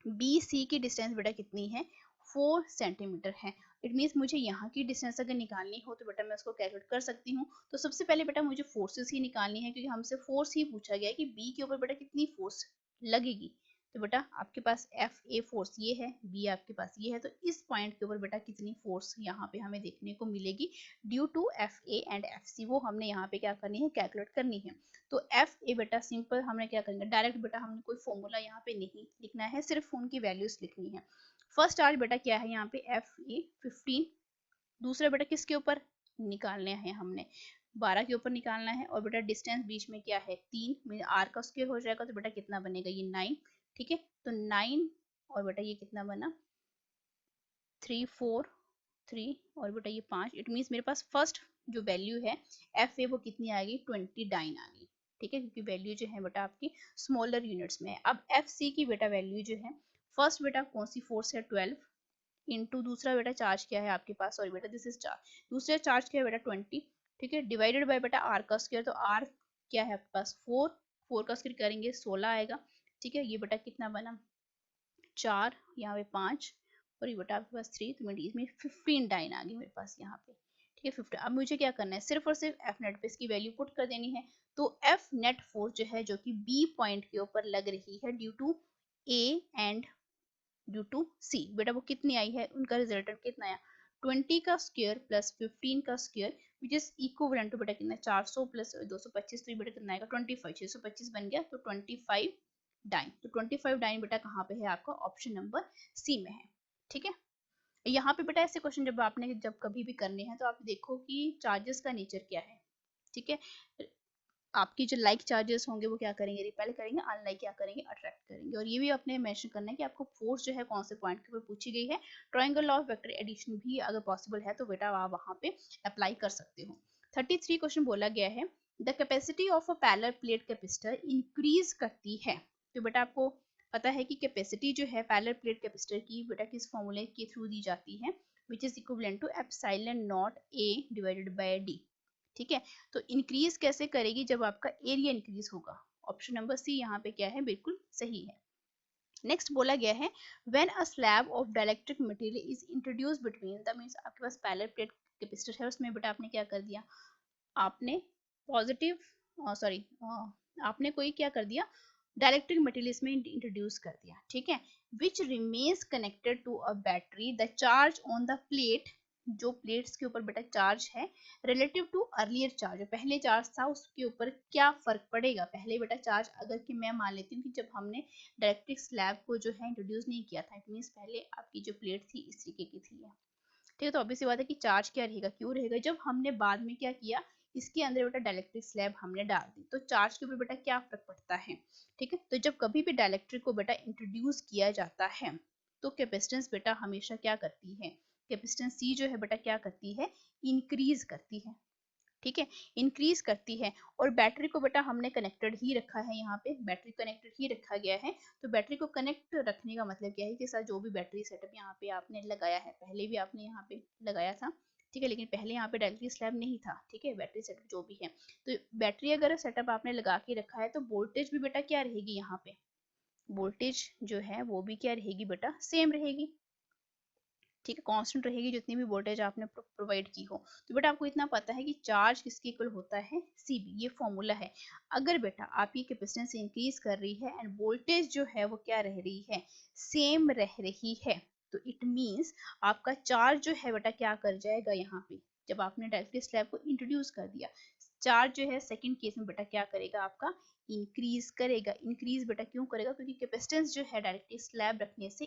BC की डिस्टेंस बेटा कितनी है 4 सेंटीमीटर है। इट मीन्स मुझे यहाँ की डिस्टेंस अगर निकालनी हो तो बेटा मैं उसको कैलकुलेट कर सकती हूँ। तो सबसे पहले बेटा मुझे फोर्सेस ही निकालनी है, क्योंकि हमसे फोर्स ही पूछा गया है कि B के ऊपर बेटा कितनी फोर्स लगेगी। तो बेटा आपके पास FA फोर्स ये है, B आपके पास ये है, तो इस पॉइंट के ऊपर बेटा कितनी फोर्स यहाँ पे हमें देखने को मिलेगी due to FA and FC, वो हमने यहाँ पे क्या करनी है कैलकुलेट करनी है। तो FA बेटा सिंपल हमने क्या करेंगे डायरेक्ट बेटा हमने कोई फॉर्मूला यहाँ पे नहीं लिखना है, सिर्फ उनकी वैल्यूज लिखनी है। फर्स्ट चार्ज बेटा क्या है यहाँ पे FA 15, दूसरा बेटा किसके ऊपर निकालने हैं हमने 12 के ऊपर निकालना है, और बेटा डिस्टेंस बीच में क्या है 3 R का स्क्वायर हो जाएगा, तो बेटा कितना बनेगा ये 9, ठीक है। तो 9 और बेटा ये कितना बना 3 4 3 और बेटा ये 5, इट मीन्स मेरे पास फर्स्ट जो वैल्यू है एफ ए वो कितनी आ गई, 20 डाइन आ गई। ठीक है, क्योंकि वैल्यू जो है बेटा आपकी स्मॉलर यूनिट्स में है। अब एफ सी की बेटा वैल्यू जो है, फर्स्ट बेटा कौन सी फोर्स है, 12 इंटू दूसरा बेटा चार्ज क्या है आपके पास, सॉरी बेटा दिस इज चार्ज, दूसरा चार्ज क्या है बेटा 20। ठीक है, डिवाइडेड बाय बेटा आर का स्क्वायर, तो आर क्या है आपके पास 4, 4 का स्क्वायर करेंगे 16 आएगा। ठीक है, ये बेटा कितना बना 4, यहाँ पे 5 और ये बेटा आपके पास 3, तो इसमें 15 डाइन आ गई मेरे पास यहाँ पे। ठीक है 15। अब मुझे क्या करना है, सिर्फ और सिर्फ एफ नेट पे इसकी वैल्यू पुट कर देनी है। तो एफ नेट फोर्स जो है, जो कि बी पॉइंट के ऊपर लग रही है due to A and due to C, बेटा वो कितनी आई है, उनका रिजल्टेंट कितना आया 20 का स्क्वायर प्लस 15 का square which is equivalent to बेटा कितना 400 प्लस 225, तो ये बेटा कितना आएगा 25, 625 बन गया, तो 25 डाइन। तो 25 डाइन बेटा कहाँ पे है आपका, ऑप्शन नंबर सी में है। ठीक है, यहाँ पे बेटा ऐसे क्वेश्चन जब आपने जब कभी भी करने हैं तो आप देखो कि चार्जेस का नेचर क्या है। ठीक है, आपकी जो लाइक चार्जेस होंगे वो क्या करेंगे, रिपेल करेंगे, अनलाइक क्या करेंगे, अट्रैक्ट करेंगे। और ये भी आपने मेंशन करना है कि आपको फोर्स जो है कौन से पॉइंट के ऊपर पूछी गई है। ट्रायंगल ऑफ वेक्टर एडिशन भी अगर पॉसिबल है तो बेटा आप वहां पे अप्लाई कर सकते हो। 33 क्वेश्चन बोला गया है, the capacity of a parallel plate capacitor increase करती है। तो बेटा आपको पता है कि कैपेसिटी जो है पैरेलल प्लेट कैपेसिटर की बेटा किस फॉर्मूले के थ्रू दी जाती है, which is equivalent to epsilon naught A divided by D. ठीक है, तो इंक्रीज कैसे करेगी, जब आपका एरिया इंक्रीज होगा। ऑप्शन नंबर सी यहाँ पे क्या है, बिल्कुल सही है। नेक्स्ट बोला गया है, when a slab of dielectric material is introduce between the, means आपके पास पैरेलल प्लेट कैपेसिटर है, उसमें बेटा आपने क्या कर दिया, आपने पॉजिटिव सॉरी आपने कोई क्या कर दिया, डाइलेक्ट्रिक मटेरियल इसमें इंट्रोड्यूस कर दिया। ठीक है, which remains connected to a battery, the charge on the plate, जो प्लेट्स के ऊपर बेटा चार्ज है रिलेटिव टू अर्लियर चार्ज, पहले चार्ज था उसके ऊपर क्या फर्क पड़ेगा। पहले बेटा चार्ज अगर कि मैं मान लेती हूँ कि जब हमने डायरेक्ट्रिक स्लैब को जो है इंट्रोड्यूस नहीं किया था, इट मीन्स पहले आपकी जो प्लेट थी इस तरीके की थी। ठीक है, तो ऑब्वियस सी बात है कि चार्ज क्या रहेगा, क्यों रहेगा, जब हमने बाद में क्या किया, इसके अंदर बेटा डाइलेक्ट्रिक स्लैब हमने डाल दी, तो चार्ज के ऊपर बेटा क्या फर्क पड़ता है। ठीक है, तो जब कभी भी डाइलेक्ट्रिक को बेटा इंट्रोड्यूस किया जाता है तो कैपेसिटेंस बेटा हमेशा क्या करती है, कैपेसिटेंस सी जो है बेटा क्या करती है, इंक्रीज करती है। ठीक है, इंक्रीज करती है। और बैटरी को बेटा हमने कनेक्टेड ही रखा है, यहाँ पे बैटरी कनेक्टेड ही रखा गया है। तो बैटरी को कनेक्ट रखने का मतलब क्या है कि साथ जो भी बैटरी सेटअप यहाँ पे आपने लगाया है, पहले भी आपने यहाँ पे लगाया था। ठीक है, लेकिन पहले यहाँ पे डायरेक्टली स्लैब नहीं था। ठीक है, बैटरी सेटअप जो भी है, तो बैटरी अगर सेटअप आपने लगा के रखा है तो वोल्टेज भी बेटा क्या रहेगी, यहाँ पे वोल्टेज जो है वो भी क्या रहेगी बेटा, सेम रहेगी। ठीक है, कांस्टेंट रहेगी जितनी भी वोल्टेज आपने प्रोवाइड की हो। तो बेटा आपको इतना पता है कि चार्ज किसके इक्वल होता है, सीबी, ये फॉर्मूला है। अगर बेटा आपकी कैपेसिटेंस इंक्रीज कर रही है एंड वोल्टेज जो है वो क्या रह रही है, सेम रह रही है, तो इट मींस आपका चार्ज जो है बेटा क्या कर जाएगा, यहाँ पे जब आपने डायरेक्टली स्लैब को इंट्रोड्यूस कर दिया, चार्ज जो है सेकंड केस में बेटा क्या करेगा, आपका इंक्रीज करेगा। इंक्रीज बेटा क्यों करेगा, क्योंकि कैपेसिटेंस जो है डायरेक्टली स्लैब रखने से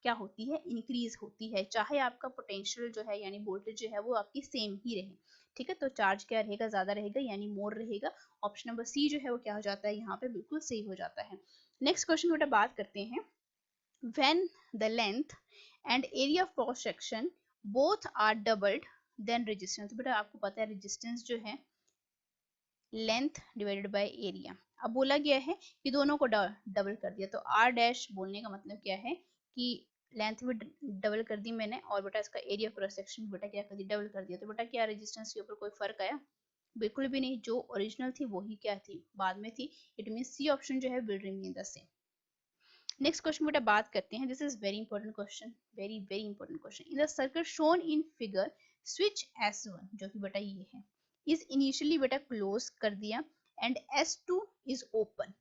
क्या होती है, इंक्रीज होती है, चाहे आपका पोटेंशियल जो है यानी वोल्टेज जो है वो आपकी सेम ही रहे। ठीक है, तो चार्ज क्या रहेगा, ज्यादा रहेगा यानी मोर रहेगा। ऑप्शन नंबर सी जो है वो क्या हो जाता है, यहाँ पे बिल्कुल सही हो जाता है। नेक्स्ट क्वेश्चन बेटा बात करते हैं, when the length and area of cross section both are doubled then resistance. बेटा आपको पता है रेजिस्टेंस जो है लेंथ डिवाइडेड बाय एरिया। अब बोला गया है कि दोनों को डबल कर दिया, तो आर डैश बोलने का मतलब क्या है कि लेंथ भी डबल कर दी मैंने और बेटा इसका एरिया क्रॉस सेक्शन भी बेटा क्या कर दी, डबल कर दिया। तो बेटा क्या रेजिस्टेंस के ऊपर कोई फर्क आया, बिल्कुल भी नहीं, जो ओरिजिनल थी वही क्या थी, बाद में थी। इट मीन सी ऑप्शन जो है will remain the same. Next question बेटा बात करते हैं, this is very important question, very very important question. In the circuit shown in figure switch S1 जो कि बेटा ये है इज इनिशियली बेटा क्लोज कर दिया एंड S2 इज ओपन।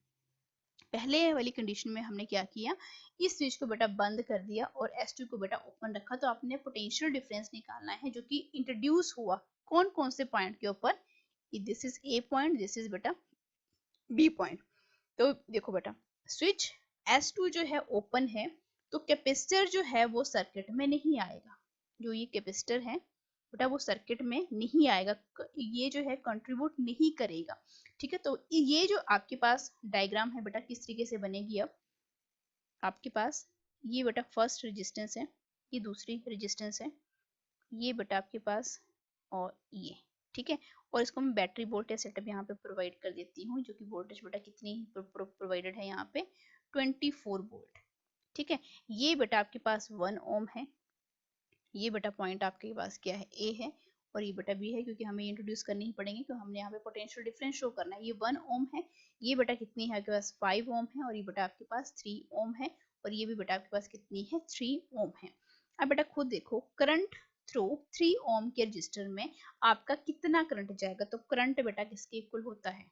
पहले वाली कंडीशन में हमने क्या किया, इस स्विच को बेटा बंद कर दिया और S2 को बेटा ओपन रखा। तो आपने पोटेंशियल डिफरेंस निकालना है जो कि इंट्रोड्यूस हुआ कौन कौन से पॉइंट के ऊपर, this is a point, this is बेटा बी पॉइंट। तो देखो बेटा स्विच S2 जो है ओपन है, तो कैपेसिटर जो है वो सर्किट में नहीं आएगा, जो ये कैपेसिटर है बेटा वो सर्किट में नहीं आएगा, ये जो है कंट्रीब्यूट नहीं करेगा। ठीक है, तो ये जो आपके पास डायग्राम है बेटा किस तरीके से बनेगी, अब आपके पास ये बेटा फर्स्ट रेजिस्टेंस है, ये दूसरी रेजिस्टेंस है। ये बेटा आपके पास और ये, ठीक है। और इसको मैं बैटरी वोल्टेज सेटअप यहाँ पे प्रोवाइड कर देती हूँ, जो कि वोल्टेज बेटा कितनी प्रोवाइडेड है यहाँ पे 24 वोल्ट, ठीक है। ये बेटा आपके पास 1 ओम है, ये बेटा पॉइंट आपके पास क्या है ए है, और ये बेटा बी है, क्योंकि हमें इंट्रोड्यूस करनी ही पड़ेंगे, क्योंकि हमने यहाँ पे पोटेंशियल डिफरेंस शो करना है। ये 1 ओम है, ये बेटा कितनी है आपके पास 5 ओम है, और ये बेटा आपके पास 3 ओम है, और ये भी बेटा आपके पास कितनी है 3 ओम है। अब बेटा खुद देखो, करंट थ्रू 3 ओम के रजिस्टर में आपका कितना करंट जाएगा, तो करंट बेटा किसके इक्वल होता है,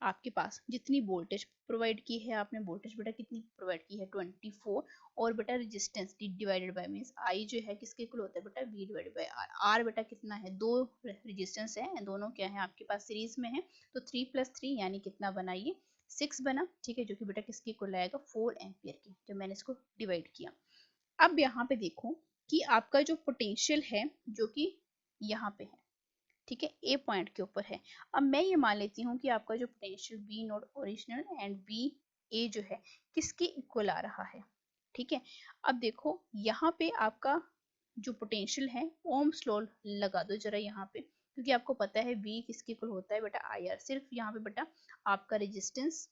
आपके पास जितनी वोल्टेज प्रोवाइड की है आपने, वोल्टेज बेटा कितनी प्रोवाइड की है 24, और बेटा resistance divided by means I जो है किसके इक्वल होता है बेटा V divided by R. R बेटा कितना है, दो रेजिस्टेंस है, दोनों क्या है आपके पास सीरीज में है, तो 3 + 3 यानी कितना बना, ये 6 बना, ठीक है, जो कि बेटा किसके इक्वल आएगा 4 एम्पियर के, जब मैंने इसको डिवाइड किया। अब यहाँ पे देखो कि आपका जो पोटेंशियल है जो कि यहाँ पे है, ठीक है, ए पॉइंट के ऊपर है। अब मैं ये मान लेती हूँ कि आपका जो potential B naught original and B A जो है किसके इक्वल आ रहा है, ठीक है। अब देखो यहाँ पे आपका जो पोटेंशियल है ओम्स लॉ लगा दो जरा यहाँ पे, क्योंकि आपको पता है बी किसके इक्वल होता है बेटा आई आर। सिर्फ यहाँ पे बेटा आपका रेजिस्टेंस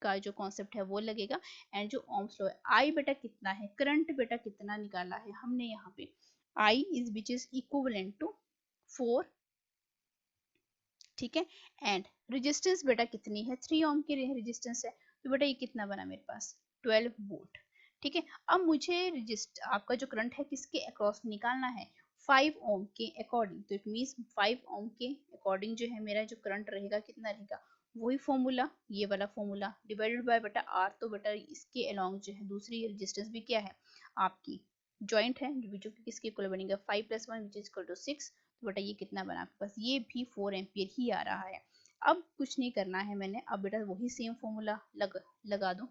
का जो कॉन्सेप्ट है वो लगेगा, एंड जो ओम्स लॉ है आई बेटा कितना है, करंट बेटा कितना निकाला है हमने यहाँ पे, I is which is equivalent to 4, ठीक है, एंड रेजिस्टेंस बेटा कितनी है 3 ओम की रेजिस्टेंस है, तो बेटा ये कितना बना मेरे पास 12 वोल्ट, ठीक है। अब मुझे आपका जो करंट है किसके अक्रॉस निकालना है 5 ओम के अकॉर्डिंग, तो इट मींस 5 ओम के अकॉर्डिंग जो है मेरा जो करंट रहेगा कितना रहेगा, वही फॉर्मूला, ये वाला फॉर्मूला डिवाइडेड बाय बेटा आर, तो बेटा इसके अलोंग जो है दूसरी रेजिस्टेंस भी क्या है आपकी जॉइंट है, जो कि किसके इक्वल बनेगा 5 + 1 विच इज इक्वल टू 6, तो बेटा ये कितना बना आपके पास, ये भी 4 एम्पियर ही आ रहा है। अब कुछ नहीं करना है मैंने, अब बेटा वही सेम फॉर्मूला लगा दो,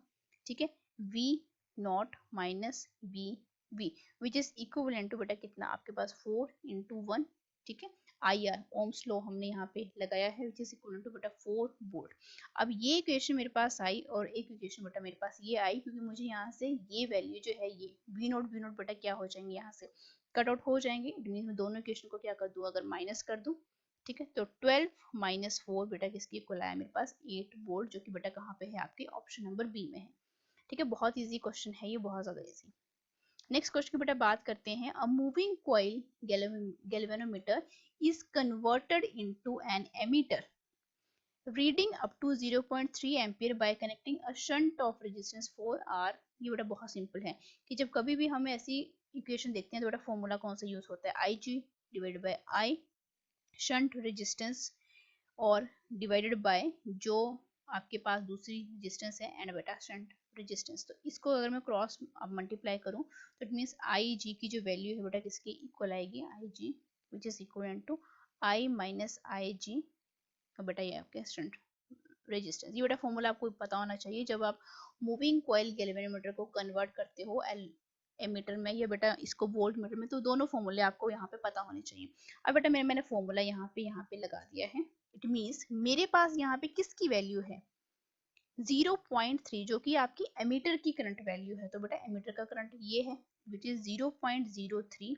ठीक है, V naught minus V which is equivalent to बेटा कितना आपके पास 4 × 1, ठीक है, आई आर ओम्स लॉ हमने यहाँ पे लगाया है विच इज इक्विवेलेंट टू बेटा 4 वोल्ट। अब ये इक्वेशन मेरे पास आई, और एक इक्वेशन बेटा मेरे पास ये आई, क्योंकि मुझे यहाँ से ये वैल्यू जो है ये वी नोट बेटा क्या हो जाएंगे, यहाँ से कट आउट हो जाएंगे, इट मीन मैं दोनों इक्वेशन को क्या कर दूं, अगर माइनस कर दूं, ठीक है, तो 12 - 4 बेटा किसके इक्वल आया मेरे पास 8 वोल्ट, जो कि बेटा कहाँ पे है आपके ऑप्शन नंबर बी में है, ठीक है। बहुत इजी क्वेश्चन है ये, बहुत ज्यादा इजी। नेक्स्ट क्वेश्चन की बेटा बात करते हैं, a moving coil galvanometer is converted into an ammeter reading up to 0.3 ampere by connecting a shunt of resistance 4R। ये बेटा बहुत सिंपल है कि जब कभी भी हमें ऐसी इक्वेशन देखते हैं तो बेटा फॉर्मूला कौन सा यूज होता है, IG divided by I shunt resistance, और डिवाइडेड बाय जो आपके पास दूसरी रेजिस्टेंस है एंड बेटा शंट रेजिस्टेंस। तो इसको अगर मैं क्रॉस अब मल्टीप्लाई करूं तो इट मींस IG की जो वैल्यू है बेटा किसके इक्वल आएगी, IG which is equal to I minus IG, बेटा ये आपके शंट रेजिस्टेंस। ये बेटा फॉर्मूला आपको पता होना चाहिए जब आप मूविंग कॉइल गैल्वेनोमीटर को कन्वर्ट करते हो एमीटर में या बेटा इसको वोल्ट मीटर में, तो दोनों फॉर्मूले आपको यहाँ पे पता होने चाहिए। अब बेटा मैंने फॉर्मूला यहाँ पे लगा दिया है, इट मींस मेरे पास यहाँ पे किसकी वैल्यू है 0.3, जो कि आपकी एमीटर की करंट वैल्यू है, तो बेटा एमीटर का करंट ये है विच इज 0.03।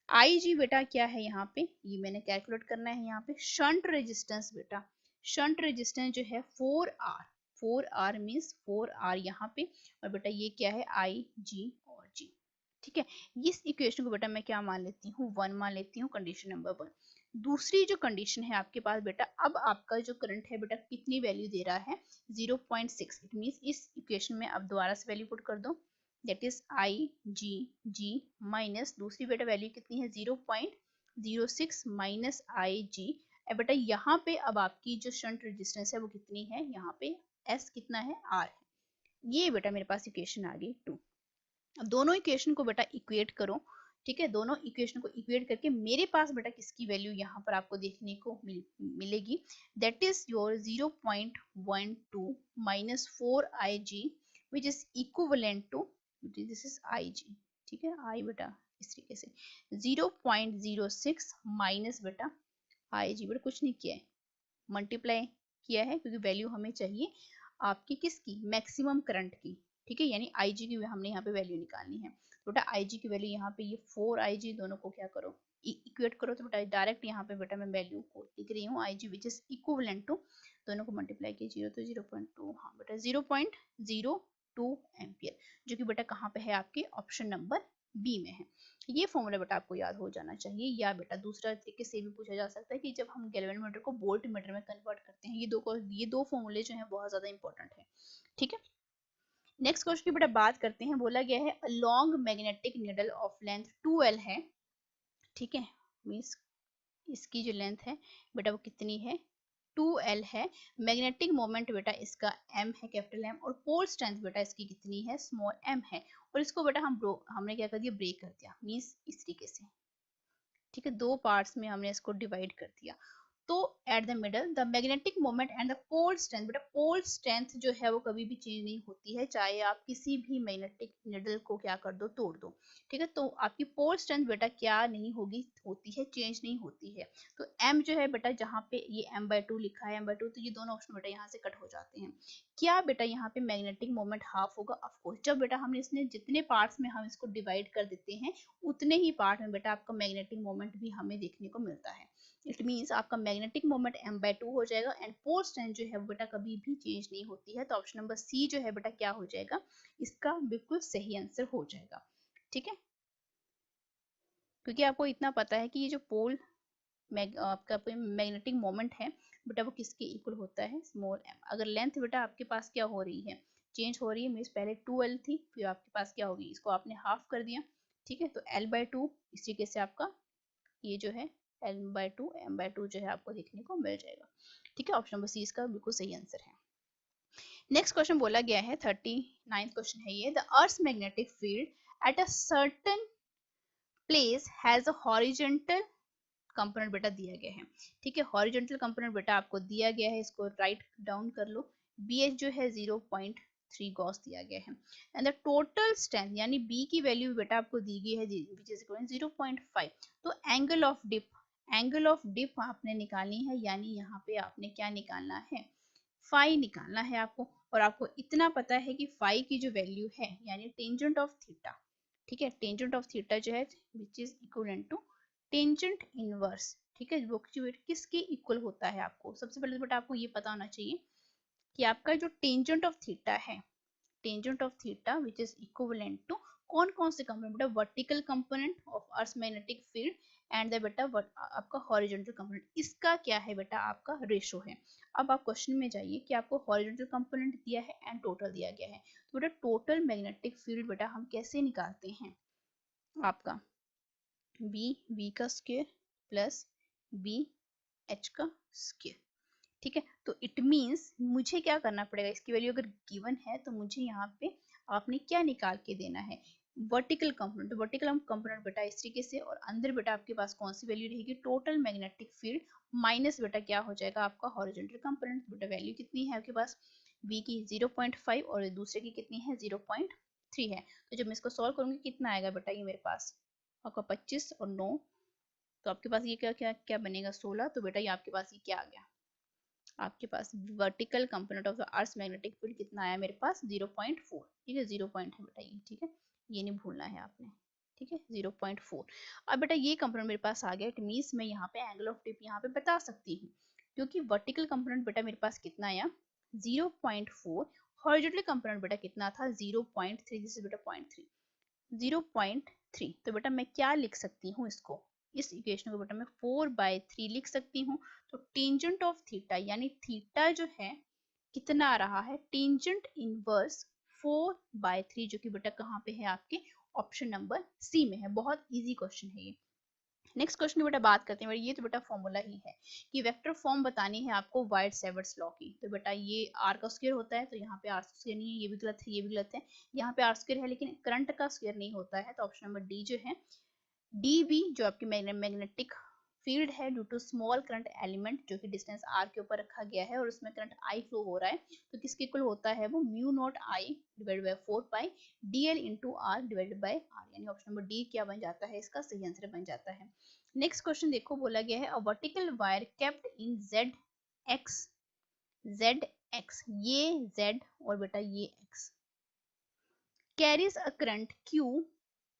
IG बेटा क्या है यहाँ पे, ये मैंने कैलकुलेट करना है यहाँ पे, शंट रेजिस्टेंस बेटा, शंट रेजिस्टेंस जो है 4R, 4R मीन्स 4R यहाँ पे, और बेटा ये क्या है IG और G, ठीक है। इस इक्वेशन को बेटा मैं क्या मान लेती हूँ 1 मान लेती हूँ, कंडीशन नंबर 1। दूसरी जो कंडीशन है आपके पास बेटा, अब आपका जो करंट है बेटा कितनी वैल्यू दे रहा है 0.6, इट मीन्स इस इक्वेशन में अब दोबारा से वैल्यू पुट कर दो, दैट इज IG माइनस दूसरी बेटा वैल्यू कितनी है 0.06 माइनस IG। बेटा यहाँ पे अब आपकी जो शंट रेजिस्टेंस है वो कितनी है, यहाँ पे S कितना है R है। ये बेटा मेरे पास इक्वेशन आ गई 2। अब दोनों इक्वेशन को बेटा इक्वेट करो, ठीक है, दोनों इक्वेशन को इक्वेट करके मेरे पास बेटा किसकी वैल्यू यहाँ पर आपको देखने को मिलेगी, that is your 0.12 minus 4IG which is equivalent to, this is IG, ठीक है, I बेटा इस तरीके से 0.06 माइनस बेटा IG, बेटा कुछ नहीं किया है, मल्टीप्लाई किया है, क्योंकि वैल्यू हमें चाहिए आपकी किसकी मैक्सिमम करंट की, ठीक है, यानी IG की हमने यहाँ पे वैल्यू निकालनी है। तो बेटा IG की वैल्यू यहाँ पे ये 4IG, दोनों को क्या करो इक्वेट करो, तो बेटा डायरेक्ट यहाँ पे बेटा मैं वैल्यू को लिख रही हूँ IG which is equivalent to, दोनों को मल्टीप्लाई किए 0 तो 0.2, हाँ बेटा 0.02 एम्पियर, जो कि बेटा कहाँ पे है आपके ऑप्शन नंबर बी में है। ये फॉर्मूला बेटा आपको याद हो जाना चाहिए। या बेटा दूसरा तरीके से भी पूछा जा सकता है कि जब हम गैल्वेनोमीटर को वोल्ट मीटर में कन्वर्ट करते हैं, ये दो फॉर्मूले जो हैं बहुत ज्यादा इंपॉर्टेंट है। ठीक है, नेक्स्ट क्वेश्चन की बेटा बात करते हैं। बोला गया है a long magnetic needle of length 2L है, ठीक है, मीन्स इसकी जो लेंथ है बेटा वो कितनी है 2L है। मैग्नेटिक मोमेंट बेटा इसका M है, कैपिटल M, और पोल स्ट्रेंथ बेटा इसकी कितनी है, स्मॉल m है। और इसको बेटा हमने क्या कर दिया, ब्रेक कर दिया, मीन्स इस तरीके से, ठीक है, दो पार्ट्स में हमने इसको डिवाइड कर दिया। तो at the middle the magnetic moment and the pole strength, बेटा पोल स्ट्रेंथ जो है वो कभी भी चेंज नहीं होती है, चाहे आप किसी भी मैग्नेटिक निडल को क्या कर दो, तोड़ दो। ठीक है, तो आपकी पोल स्ट्रेंथ बेटा क्या नहीं होगी, होती है, चेंज नहीं होती है। तो m जो है बेटा, जहाँ पे ये m/2 लिखा है, m/2, तो ये दोनों ऑप्शन बेटा यहाँ से कट हो जाते हैं। क्या बेटा यहाँ पे मैग्नेटिक मोमेंट हाफ होगा, ऑफकोर्स जब बेटा हमने इसने जितने पार्ट्स में हम इसको डिवाइड कर देते हैं उतने ही पार्ट में बेटा आपका मैग्नेटिक मोमेंट भी हमें देखने को मिलता है। इट मीन्स आपका मैग्नेटिक मोमेंट m/2 हो जाएगा एंड पोल स्ट्रेंथ जो है वो बेटा कभी भी चेंज नहीं होती है। तो ऑप्शन नंबर सी जो है बेटा क्या हो जाएगा, इसका बिल्कुल सही आंसर हो जाएगा। ठीक है, क्योंकि आपको इतना पता है कि ये जो पोल आपका मैग्नेटिक मोमेंट है बेटा वो किसके इक्वल होता है, स्मॉल m। अगर लेंथ बेटा आपके पास क्या हो रही है, चेंज हो रही है, मीन्स पहले 2L थी, फिर आपके पास क्या होगी, इसको आपने हाफ कर दिया। ठीक है, तो L/2 इस तरीके से आपका ये जो है L/2 m/2 जो है आपको देखने को मिल जाएगा। ठीक है, ऑप्शन नंबर सी इसका बिल्कुल सही आंसर है। नेक्स्ट क्वेश्चन बोला गया है 39th क्वेश्चन है ये, the earth magnetic field at a certain place has a horizontal component बेटा दिया गया है। ठीक है, हॉरिजॉन्टल कंपोनेंट बेटा आपको दिया गया है, इसको राइट डाउन कर लो। BH जो है 0.3 गॉस दिया गया है एंड द टोटल स्ट्रेंथ यानी B की वैल्यू बेटा आपको दी गई है विच इज 0.5। तो एंगल ऑफ डिप आपने निकालनी है, यानी यहाँ पे आपने क्या निकालना है, फाई निकालना है आपको। और आपको इतना पता है कि फाई की जो वैल्यू है यानी टेंजेंट ऑफ थीटा, ठीक है, टेंजेंट ऑफ थीटा जो है which is equivalent to tangent inverse. ठीक है, वो किसके इक्वल होता है, आपको सबसे पहले तो बेटा आपको ये पता होना चाहिए कि आपका जो टेंजेंट ऑफ थीटा है, tangent of theta which is equivalent to कौन कौन से कंपोनेंट, बेटा vertical component of earth magnetic field and the बेटा आपका हॉरिजॉन्टल कंपोनेंट, इसका क्या है बेटा आपका रेशो है। अब आप क्वेश्चन में जाइए कि आपको हॉरिजॉन्टल कंपोनेंट दिया है एंड टोटल दिया गया है, तो बेटा टोटल मैग्नेटिक फील्ड बेटा हम कैसे निकालते हैं, आपका v का स्क्वायर प्लस BH का स्क्वायर। ठीक है, तो इट मीन्स मुझे क्या करना पड़ेगा, इसकी वैल्यू अगर गिवन है तो मुझे यहाँ पे आपने क्या निकाल के देना है, वर्टिकल कंपोनेंट। तो वर्टिकल कंपोनेंट बेटा इस तरीके से, और अंदर बेटा आपके पास कौन सी वैल्यू रहेगी, टोटल मैग्नेटिक फील्ड माइनस बेटा क्या हो जाएगा आपका हॉरिजॉन्टल कंपोनेंट। बेटा वैल्यू कितनी है आपके पास, V की 0.5 और दूसरे की कितनी है 0.3 है। तो जब मैं इसको सॉल्व करूंगी कितना आएगा बेटा, ये मेरे पास आपका 25 और 9, तो आपके पास ये क्या क्या क्या बनेगा 16। तो बेटा ये आपके पास ये क्या आ गया, आपके पास vertical component of the earth magnetic field कितना आया मेरे पास 0.4। ठीक है, 0 पॉइंट है बेटा ये, ठीक है, ये नहीं भूलना है आपने। ठीक है, 0.4। अब बेटा ये कंपोनेंट मेरे पास आ गया, इट मींस मैं यहाँ पे एंगल ऑफ डिप यहाँ पे बता सकती हूँ, क्योंकि वर्टिकल कंपोनेंट बेटा मेरे पास कितना आया 0.4, हॉरिजॉन्टल कंपोनेंट बेटा कितना था 0.3, दिस इज बेटा 0.3, 0.3। तो बेटा मैं क्या लिख सकती हूँ इसको, इस इक्वेशन को बेटा मैं 4/3 लिख सकती हूँ। तो टेंजेंट ऑफ थीटा यानी थीटा जो है कितना आ रहा है, टेंजेंट इनवर्स 4/3, जो कि बेटा कहाँ पे है आपके ऑप्शन नंबर सी में है। बहुत इजी क्वेश्चन है ये। नेक्स्ट क्वेश्चन की बेटा बात करते हैं, ये तो बेटा फॉर्मूला ही है कि वेक्टर फॉर्म बतानी है आपको वाइट-सेवर्ट्स लॉ की। तो बेटा ये आर का स्क्वायर होता है, तो यहाँ पे आर स्क्वायर नहीं है, ये भी गलत है, ये भी गलत है। यहाँ पे आर स्क्वायर है लेकिन करंट का स्क्वायर नहीं होता है, तो ऑप्शन नंबर डी जो है, DB जो आपकी मैग्नेटिक फील्ड है due to small current element, जो कि डिस्टेंस r के ऊपर रखा गया है और उसमें करंट I फ्लो हो रहा है, तो किसके इक्वल होता है वो μ0I divided by 4 dl into r divided by r, यानी ऑप्शन नंबर डी क्या बन जाता है, इसका सही आंसर बन जाता है। नेक्स्ट क्वेश्चन देखो, बोला गया है a vertical wire kept in zx, ये z और बेटा ये x carries a current q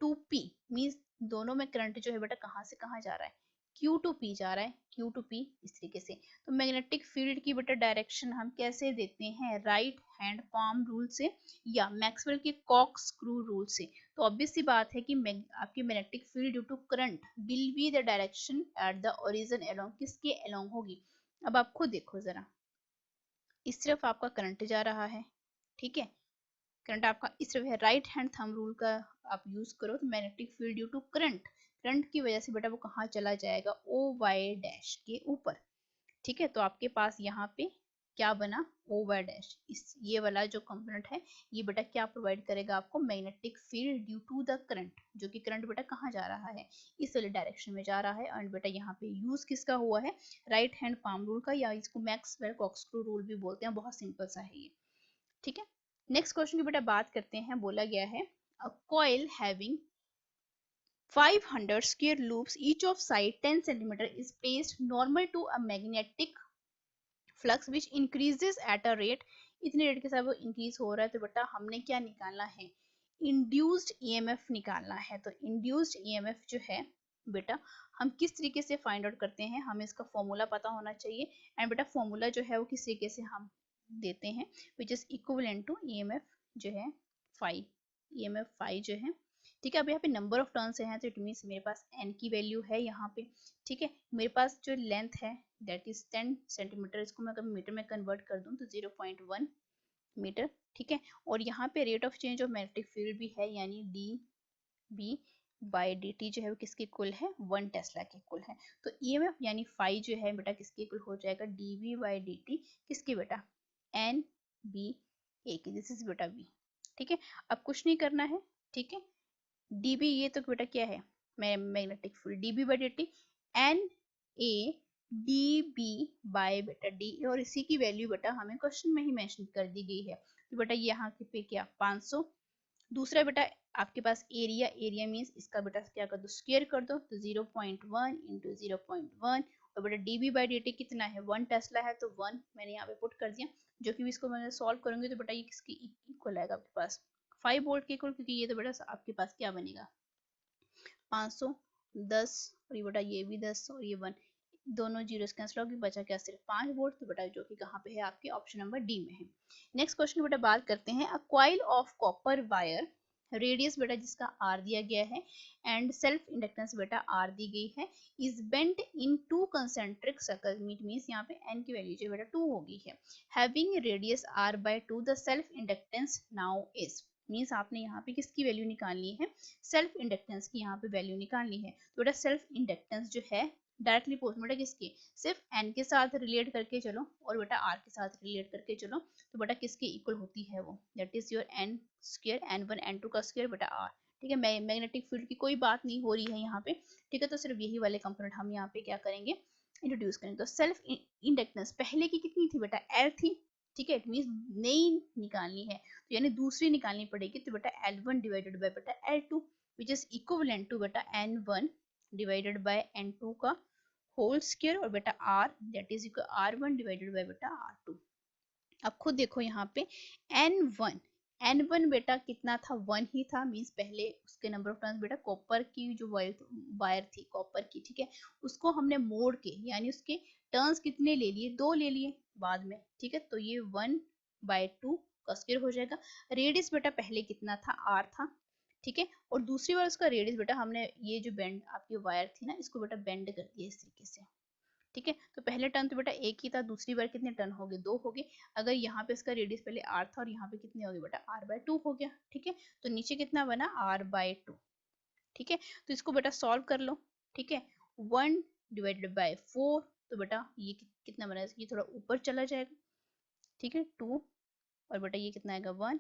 to P means दोनों में करंट जो है बेटा कहाँ से कहाँ जा रहा है, Q टू P जा रहा है, Q टू P इस तरीके से। तो मैग्नेटिक फील्ड की बेटा डायरेक्शन हम कैसे देते हैं, राइट हैंड पाम रूल से या मैक्सवेल के कॉक स्क्रू रूल से। तो ऑब्वियस सी बात है कि आपकी magnetic field due to current will be the direction at the origin along, किसके अलोंग होगी। अब आप खुद देखो जरा, इस तरफ आपका करंट जा रहा है, ठीक है, करंट आपका इस तरफ है, राइट हैंड थंब रूल का आप यूज करो तो magnetic field due to current, current की वजह से बेटा वो कहाँ चला जाएगा, ओ वाई डैश के ऊपर, ठीक है। तो आपके पास यहाँ पे क्या बना, ओ वाई डैश, इस ये वाला जो कंपोनेंट है ये बेटा क्या प्रोवाइड करेगा आपको, magnetic field due to the current, जो कि करंट बेटा कहाँ जा रहा है, इस वाले डायरेक्शन में जा रहा है। एंड बेटा यहाँ पे यूज किसका हुआ है, राइट हैंड पाम रूल का, या इसको मैक्सवेल कॉक्सक्रू रूल भी बोलते हैं, बहुत सिंपल सा है ये, ठीक है। नेक्स्ट क्वेश्चन की बेटा बात करते हैं, बोला गया है a coil having 500 square loops each of side 10 cm is placed normal to a magnetic flux which increases at a rate, इतने रेट के साथ वो इंक्रीज हो रहा है। तो बेटा हमने क्या निकालना है, इंड्यूस्ड ईएमएफ निकालना है। तो इंड्यूस्ड ईएमएफ जो है बेटा हम किस तरीके से फाइंड आउट करते हैं, हमें इसका फॉर्मूला पता होना चाहिए। एंड बेटा फॉर्मूला जो है वो किस तरीके से हम देते हैं, which is equivalent to EMF जो है फाई, ईएमएफ फाई जो है, ठीक है। अब यहाँ पे नंबर ऑफ टर्न्स हैं तो इट मीन्स मेरे पास एन की वैल्यू है यहाँ पे, ठीक है। मेरे पास जो लेंथ है दैट इज 10 सेंटीमीटर, इसको मैं अगर मीटर में कन्वर्ट कर दूं तो 0.1 मीटर, ठीक है। और यहाँ पे rate of change of magnetic field भी है, यानी D B by D T जो है वो किसके इक्वल है, 1 टेस्ला के इक्वल है। तो ईएमएफ यानी फाई जो है बेटा किसके इक्वल हो जाएगा, D B by D T, किसके बेटा, एन बी ए की, दिस इज बेटा बी, ठीक है। अब कुछ नहीं करना है, ठीक है। डीबी ये तो बेटा क्या है, magnetic field, DB by D N A D B by बेटा डी, और इसी की वैल्यू बेटा हमें क्वेश्चन में ही मेंशन कर दी गई है। तो बेटा यहाँ पे क्या 500, दूसरा बेटा आपके पास एरिया, एरिया मीन्स इसका बेटा क्या कर दो, स्क्वायर कर दो, तो 0.1 इंटू 0.1, और बेटा डीबी बाई डी टी कितना है, 1 टेस्ला है, तो 1 मैंने यहाँ पे पुट कर दिया, जो कि इसको मैं सॉल्व करूंगी तो बेटा ये किसकी इक्वल आएगा आपके पास, 5 वोल्ट के इक्वल, क्योंकि ये तो बेटा आपके पास क्या बनेगा 510, और ये बेटा ये भी 10 और ये 1, दोनों जीरो कैंसिल होगी, बचा क्या सिर्फ 5 वोल्ट, तो बेटा जो कि कहाँ पे है आपके ऑप्शन नंबर डी में है। नेक्स्ट क्वेश्चन बेटा बात करते हैं, a coil of copper wire, radius बेटा जिसका आर दिया गया है एंड सेल्फ इंडक्टेंस बेटा आर दी गई है, is bent in two concentric circle, means यहाँ पे एन की वैल्यू जो बेटा 2 हो गई है, having radius R by 2, the self inductance now is, means आपने यहाँ पे किसकी वैल्यू निकालनी है, सेल्फ इंडक्टेंस की यहाँ पे वैल्यू निकालनी है। तो बेटा सेल्फ इंडक्टेंस जो है डायरेक्टली पोस्ट बेटा किसके, सिर्फ एन के साथ रिलेट करके चलो और बेटा आर के साथ रिलेट करके चलो, तो बेटा किसके इक्वल होती है वो, that is your N square, N one N two का स्क्वायर बेटा आर, ठीक है। मैग्नेटिक फील्ड की कोई बात नहीं हो रही है यहाँ पे, ठीक है। तो सिर्फ यही वाले कंपोनेंट हम यहाँ पे क्या करेंगे, इंट्रोड्यूस करेंगे। तो सेल्फ इंडक्टेंस पहले की कितनी थी बेटा, एल थी, ठीक है, इट मींस नई निकालनी है, तो यानी दूसरी निकालनी पड़ेगी, तो बेटा L1 डिवाइडेड बाय बेटा L2 which is equivalent to बेटा N1 डिवाइडेड बाय N2 का होल स्क्वायर, और बेटा R that is equal R1 divided by बेटा R2। अब खुद देखो यहाँ पे N1 बेटा कितना था, 1 ही था, मींस पहले उसके नंबर ऑफ टर्न्स बेटा कॉपर की जो वायर थी कॉपर की, ठीक है, उसको हमने मोड़ के यानी उसके टर्न्स कितने ले लिए, 2 ले लिए बाद में, ठीक है। तो ये 1/2 का स्क्वायर हो जाएगा। रेडियस बेटा पहले कितना था, R था, ठीक है। और दूसरी बार उसका रेडियस बेटा हमने ये जो बेंड आपकी वायर थी ना, इसको बेटा बेंड कर दिया इस तरीके से, ठीक है। तो पहले टर्न तो बेटा एक ही था, दूसरी बार कितने टर्न हो गए, 2 हो गए। अगर यहाँ पे इसका रेडियस पहले r था और यहाँ पे कितने हो गए बेटा r/2 हो गया, ठीक है। तो नीचे कितना बना r/2, ठीक है। तो इसको बेटा सॉल्व कर लो, ठीक है, 1 डिवाइडेड बाय 4, तो बेटा ये कितना बना, ये थोड़ा ऊपर चला जाएगा, ठीक है, 2, और बेटा ये कितना आएगा 1,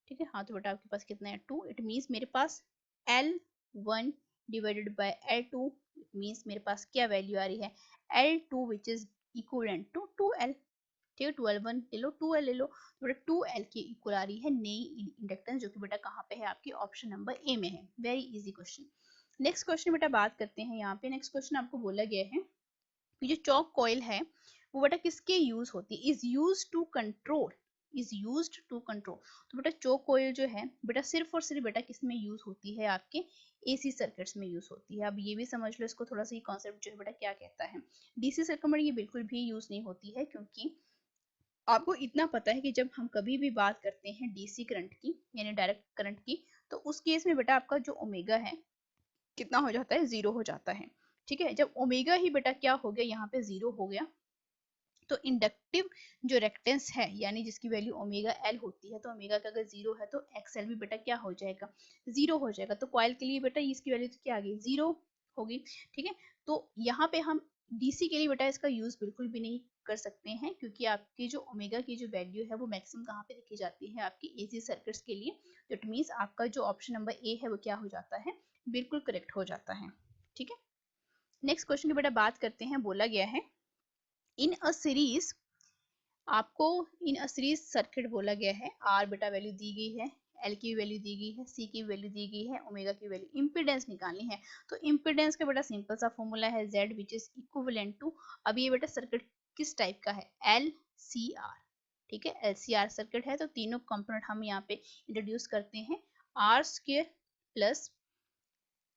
ठीक है। हाँ तो बेटा आपके पास कितना है 2, इट मीन्स मेरे पास L1 divided by L2, it means मेरे पास क्या वैल्यू आ रही है L2 which is equivalent to 2L, ठीक है। 12 ले लो, 2L ले लो, तो बेटा 2L की इक्वल आ रही है नई इंडक्टेंस, जो कि बेटा कहाँ पे है आपकी ऑप्शन नंबर ए में है। Very easy question. Next question बेटा बात करते हैं, यहाँ पे नेक्स्ट क्वेश्चन आपको बोला गया है कि जो चौक कॉइल है वो बेटा किसके यूज होती है, is use to control is used to control. तो बेटा चोक कॉइल जो है बेटा सिर्फ और सिर्फ बेटा किस में यूज होती है, आपके एसी सर्किट्स में यूज होती है। अब ये भी समझ लो इसको थोड़ा सा, ये कॉन्सेप्ट जो है बेटा क्या कहता है। डीसी सर्किट में ये बिल्कुल भी यूज नहीं होती है, क्योंकि आपको इतना पता है कि जब हम कभी भी बात करते हैं डीसी करंट की यानी डायरेक्ट करंट की, तो उस केस में बेटा आपका जो ओमेगा है कितना हो जाता है, जीरो हो जाता है। ठीक है, जब ओमेगा ही बेटा क्या हो गया, यहाँ पे जीरो हो गया, तो इंडक्टिव जो रेक्टेंस है यानी जिसकी वैल्यू ओमेगा एल होती है, तो ओमेगा का अगर जीरो है तो एक्सएल भी बेटा क्या हो जाएगा, जीरो हो जाएगा। तो कॉइल के लिए बेटा इसकी वैल्यू तो क्या आ गई, जीरो होगी। ठीक है, तो यहाँ पे हम डीसी के लिए बेटा इसका यूज बिल्कुल भी नहीं कर सकते हैं, क्योंकि आपकी जो ओमेगा की जो वैल्यू है वो मैक्सिमम कहाँ पे लिखी जाती है, आपकी एसी सर्किट्स के लिए। तो इट मीन्स आपका जो ऑप्शन नंबर ए है वो क्या हो जाता है, बिल्कुल करेक्ट हो जाता है। ठीक है, नेक्स्ट क्वेश्चन की बेटा बात करते हैं। बोला गया है इन अ सीरीज, आपको इन अ सीरीज सर्किट बोला गया है, आर बेटा वैल्यू दी गई है, एल की वैल्यू दी गई है, सी की वैल्यू दी गई है, ओमेगा की वैल्यू, इंपीडेंस निकालनी है। तो इंपीडेंस का बेटा सिंपल सा फॉर्मूला है Z which is equivalent to, अब ये बेटा सर्किट किस टाइप का है, एल सी आर। ठीक है, एल सी आर सर्किट है, तो तीनों कंपोनेंट हम यहाँ पे इंट्रोड्यूस करते हैं, R square plus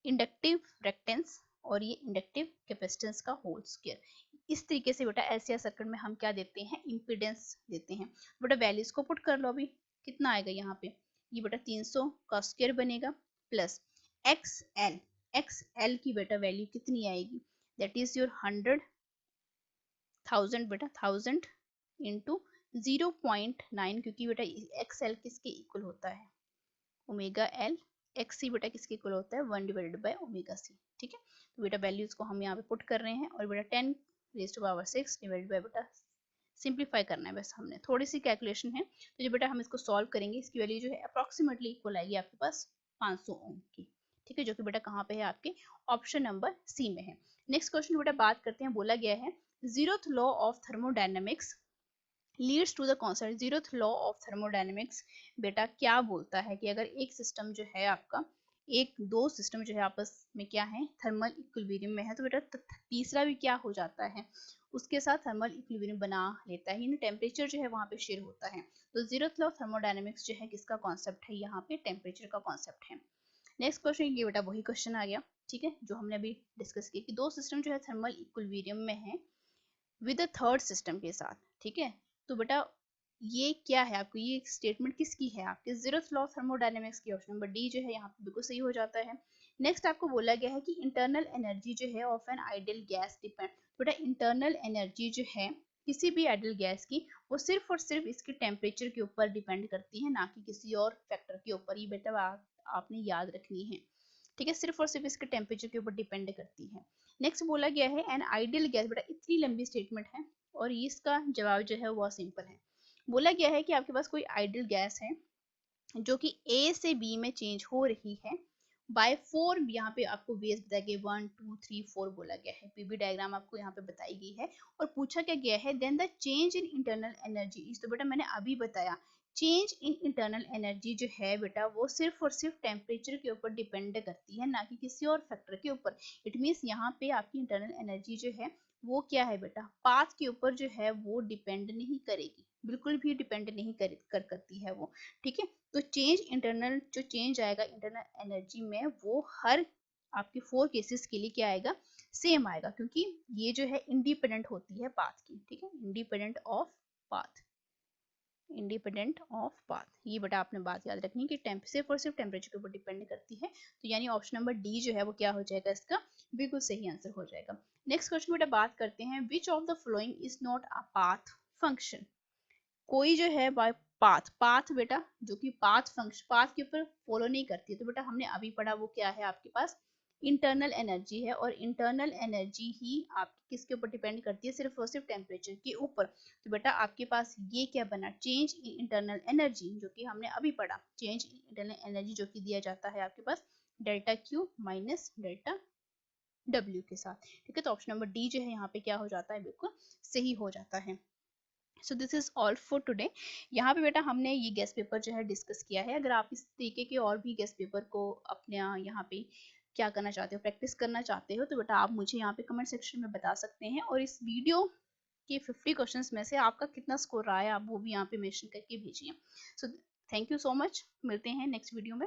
inductive reactance और ये इंडक्टिव कैपेसिटेंस का होल स्क्वायर। इस तरीके से बेटा एलसीआर सर्किट में हम क्या देते हैं, इंपीडेंस देते हैं। बेटा वैल्यूज को पुट कर लो, अभी कितना आएगा यहाँ पे, ये बेटा 300 का स्क्वायर बनेगा plus x L, x L की बेटा वैल्यू कितनी आएगी, दैट इज योर 100,000 बेटा 1000 इंटू 0.9, क्योंकि बेटा एक्स एल किसके इक्वल होता है, ओमेगा एल, एक्स सी बेटा किसके इक्वल होता है, 1 डिवाइडेड बाय ओमेगा सी। ठीक है, तो बेटा वैल्यूज को हम यहाँ पे पुट कर रहे हैं, और बेटा 10 raise to power 6 divided by बेटा सिंप्लीफाई करना है बस, हमने थोड़ी सी कैलकुलेशन है। तो जो बेटा हम इसको सॉल्व करेंगे, इसकी वैल्यू जो है अप्रोक्सीमेटली इक्वल आएगी आपके पास 500 ओम की। ठीक है, जो कि बेटा कहाँ पे है, आपके ऑप्शन नंबर सी में है। नेक्स्ट क्वेश्चन बेटा बात करते हैं। बोला गया है zeroth law of thermodynamics leads to the concept, zeroth law of thermodynamics बेटा क्या बोलता है कि अगर एक सिस्टम जो है आपका, एक दो सिस्टम जो है आपस में क्या है, थर्मल इक्विलिब्रियम में है, तो बेटा तीसरा भी क्या हो जाता है, उसके साथ थर्मल इक्विलिब्रियम बना लेता है, यानी टेम्परेचर जो है वहाँ पे शेयर होता है। तो जीरोथ लॉ ऑफ थर्मोडायनेमिक्स जो है किसका कॉन्सेप्ट है, यहाँ पे टेम्परेचर का कॉन्सेप्ट है। नेक्स्ट क्वेश्चन ये बेटा वही क्वेश्चन आ गया, ठीक है, जो हमने अभी डिस्कस किया कि दो सिस्टम जो है थर्मल इक्विलिब्रियम में है विद अ थर्ड सिस्टम के साथ। ठीक है, तो बेटा ये क्या है, आपको ये स्टेटमेंट किसकी है, आपके जीरोथ लॉ ऑफ थर्मोडायनेमिक्स की, ऑप्शन नंबर डी जो है यहाँ पे बिल्कुल सही हो जाता है। नेक्स्ट आपको बोला गया है कि इंटरनल एनर्जी जो है of N ideal gas depend, बेटा इंटरनल एनर्जी जो है किसी भी आइडियल गैस की, वो सिर्फ और सिर्फ इसके टेम्परेचर के ऊपर डिपेंड करती है, ना कि किसी और फैक्टर के ऊपर। ये बेटा आपने याद रखनी है। ठीक है, सिर्फ और सिर्फ इसके टेम्परेचर के ऊपर डिपेंड करती है। नेक्स्ट बोला गया है एन आइडियल गैस, बेटा इतनी लंबी स्टेटमेंट है और इसका जवाब जो है वो सिंपल है। बोला गया है कि आपके पास कोई आइडियल गैस है जो कि ए से बी में चेंज हो रही है बाय 4, यहाँ पे आपको वेज बताया गया 1 2 3 4 बोला गया है, पीबी डायग्राम आपको यहाँ पे बताई गई है, और पूछा क्या गया है then the change in internal energy is, तो बेटा मैंने अभी बताया चेंज इन इंटरनल एनर्जी जो है बेटा वो सिर्फ और सिर्फ टेम्परेचर के ऊपर डिपेंड करती है, ना कि किसी और फैक्टर के ऊपर। इट मीन्स यहाँ पे आपकी इंटरनल एनर्जी जो है वो क्या है बेटा, पाथ के ऊपर जो है वो डिपेंड नहीं करेगी, बिल्कुल भी डिपेंड नहीं करती है वो। ठीक है, तो चेंज इंटरनल जो चेंज आएगा इंटरनल एनर्जी में वो हर आपके 4 केसेस के लिए क्या आएगा, सेम आएगा, क्योंकि ये जो है इंडिपेंडेंट होती है पाथ की। ठीक है, independent of path, independent of path, ये बेटा आपने बात याद रखनी कि सिर्फ और सिर्फ टेम्परेचर के ऊपर डिपेंड करती है। तो यानी ऑप्शन नंबर डी जो है वो क्या हो जाएगा, इसका बिल्कुल सही आंसर हो जाएगा। नेक्स्ट क्वेश्चन बेटा बात करते हैं which of the following is not a path function, कोई जो है बाय पाथ, पाथ बेटा जो कि पाथ फंक्शन पाथ के ऊपर फॉलो नहीं करती है, तो बेटा हमने अभी पढ़ा वो क्या है, आपके पास इंटरनल एनर्जी है, और इंटरनल एनर्जी ही आपकी किसके ऊपर डिपेंड करती है, सिर्फ और सिर्फ टेम्परेचर के ऊपर। तो बेटा आपके पास ये क्या बना, चेंज इन इंटरनल एनर्जी, जो कि हमने अभी पढ़ा, चेंज इन इंटरनल एनर्जी जो कि दिया जाता है आपके पास delta Q minus delta W के साथ। ठीक है, तो ऑप्शन नंबर डी जो है यहाँ पे क्या हो जाता है, बिल्कुल सही हो जाता है। So this is all for today. यहाँ पे बेटा हमने ये गेस्ट पेपर जो है डिस्कस किया है। अगर आप इस तरीके के और भी गेस्ट पेपर को अपने यहाँ पे क्या करना चाहते हो, प्रैक्टिस करना चाहते हो, तो बेटा आप मुझे यहाँ पे कमेंट सेक्शन में बता सकते हैं, और इस वीडियो कि 50 क्वेश्चंस में से आपका कितना स्कोर रहा है, आप वो भी यहाँ पे मेंशन करके भेजिए। So thank you so much, मिलते हैं नेक्स्ट वीडियो में।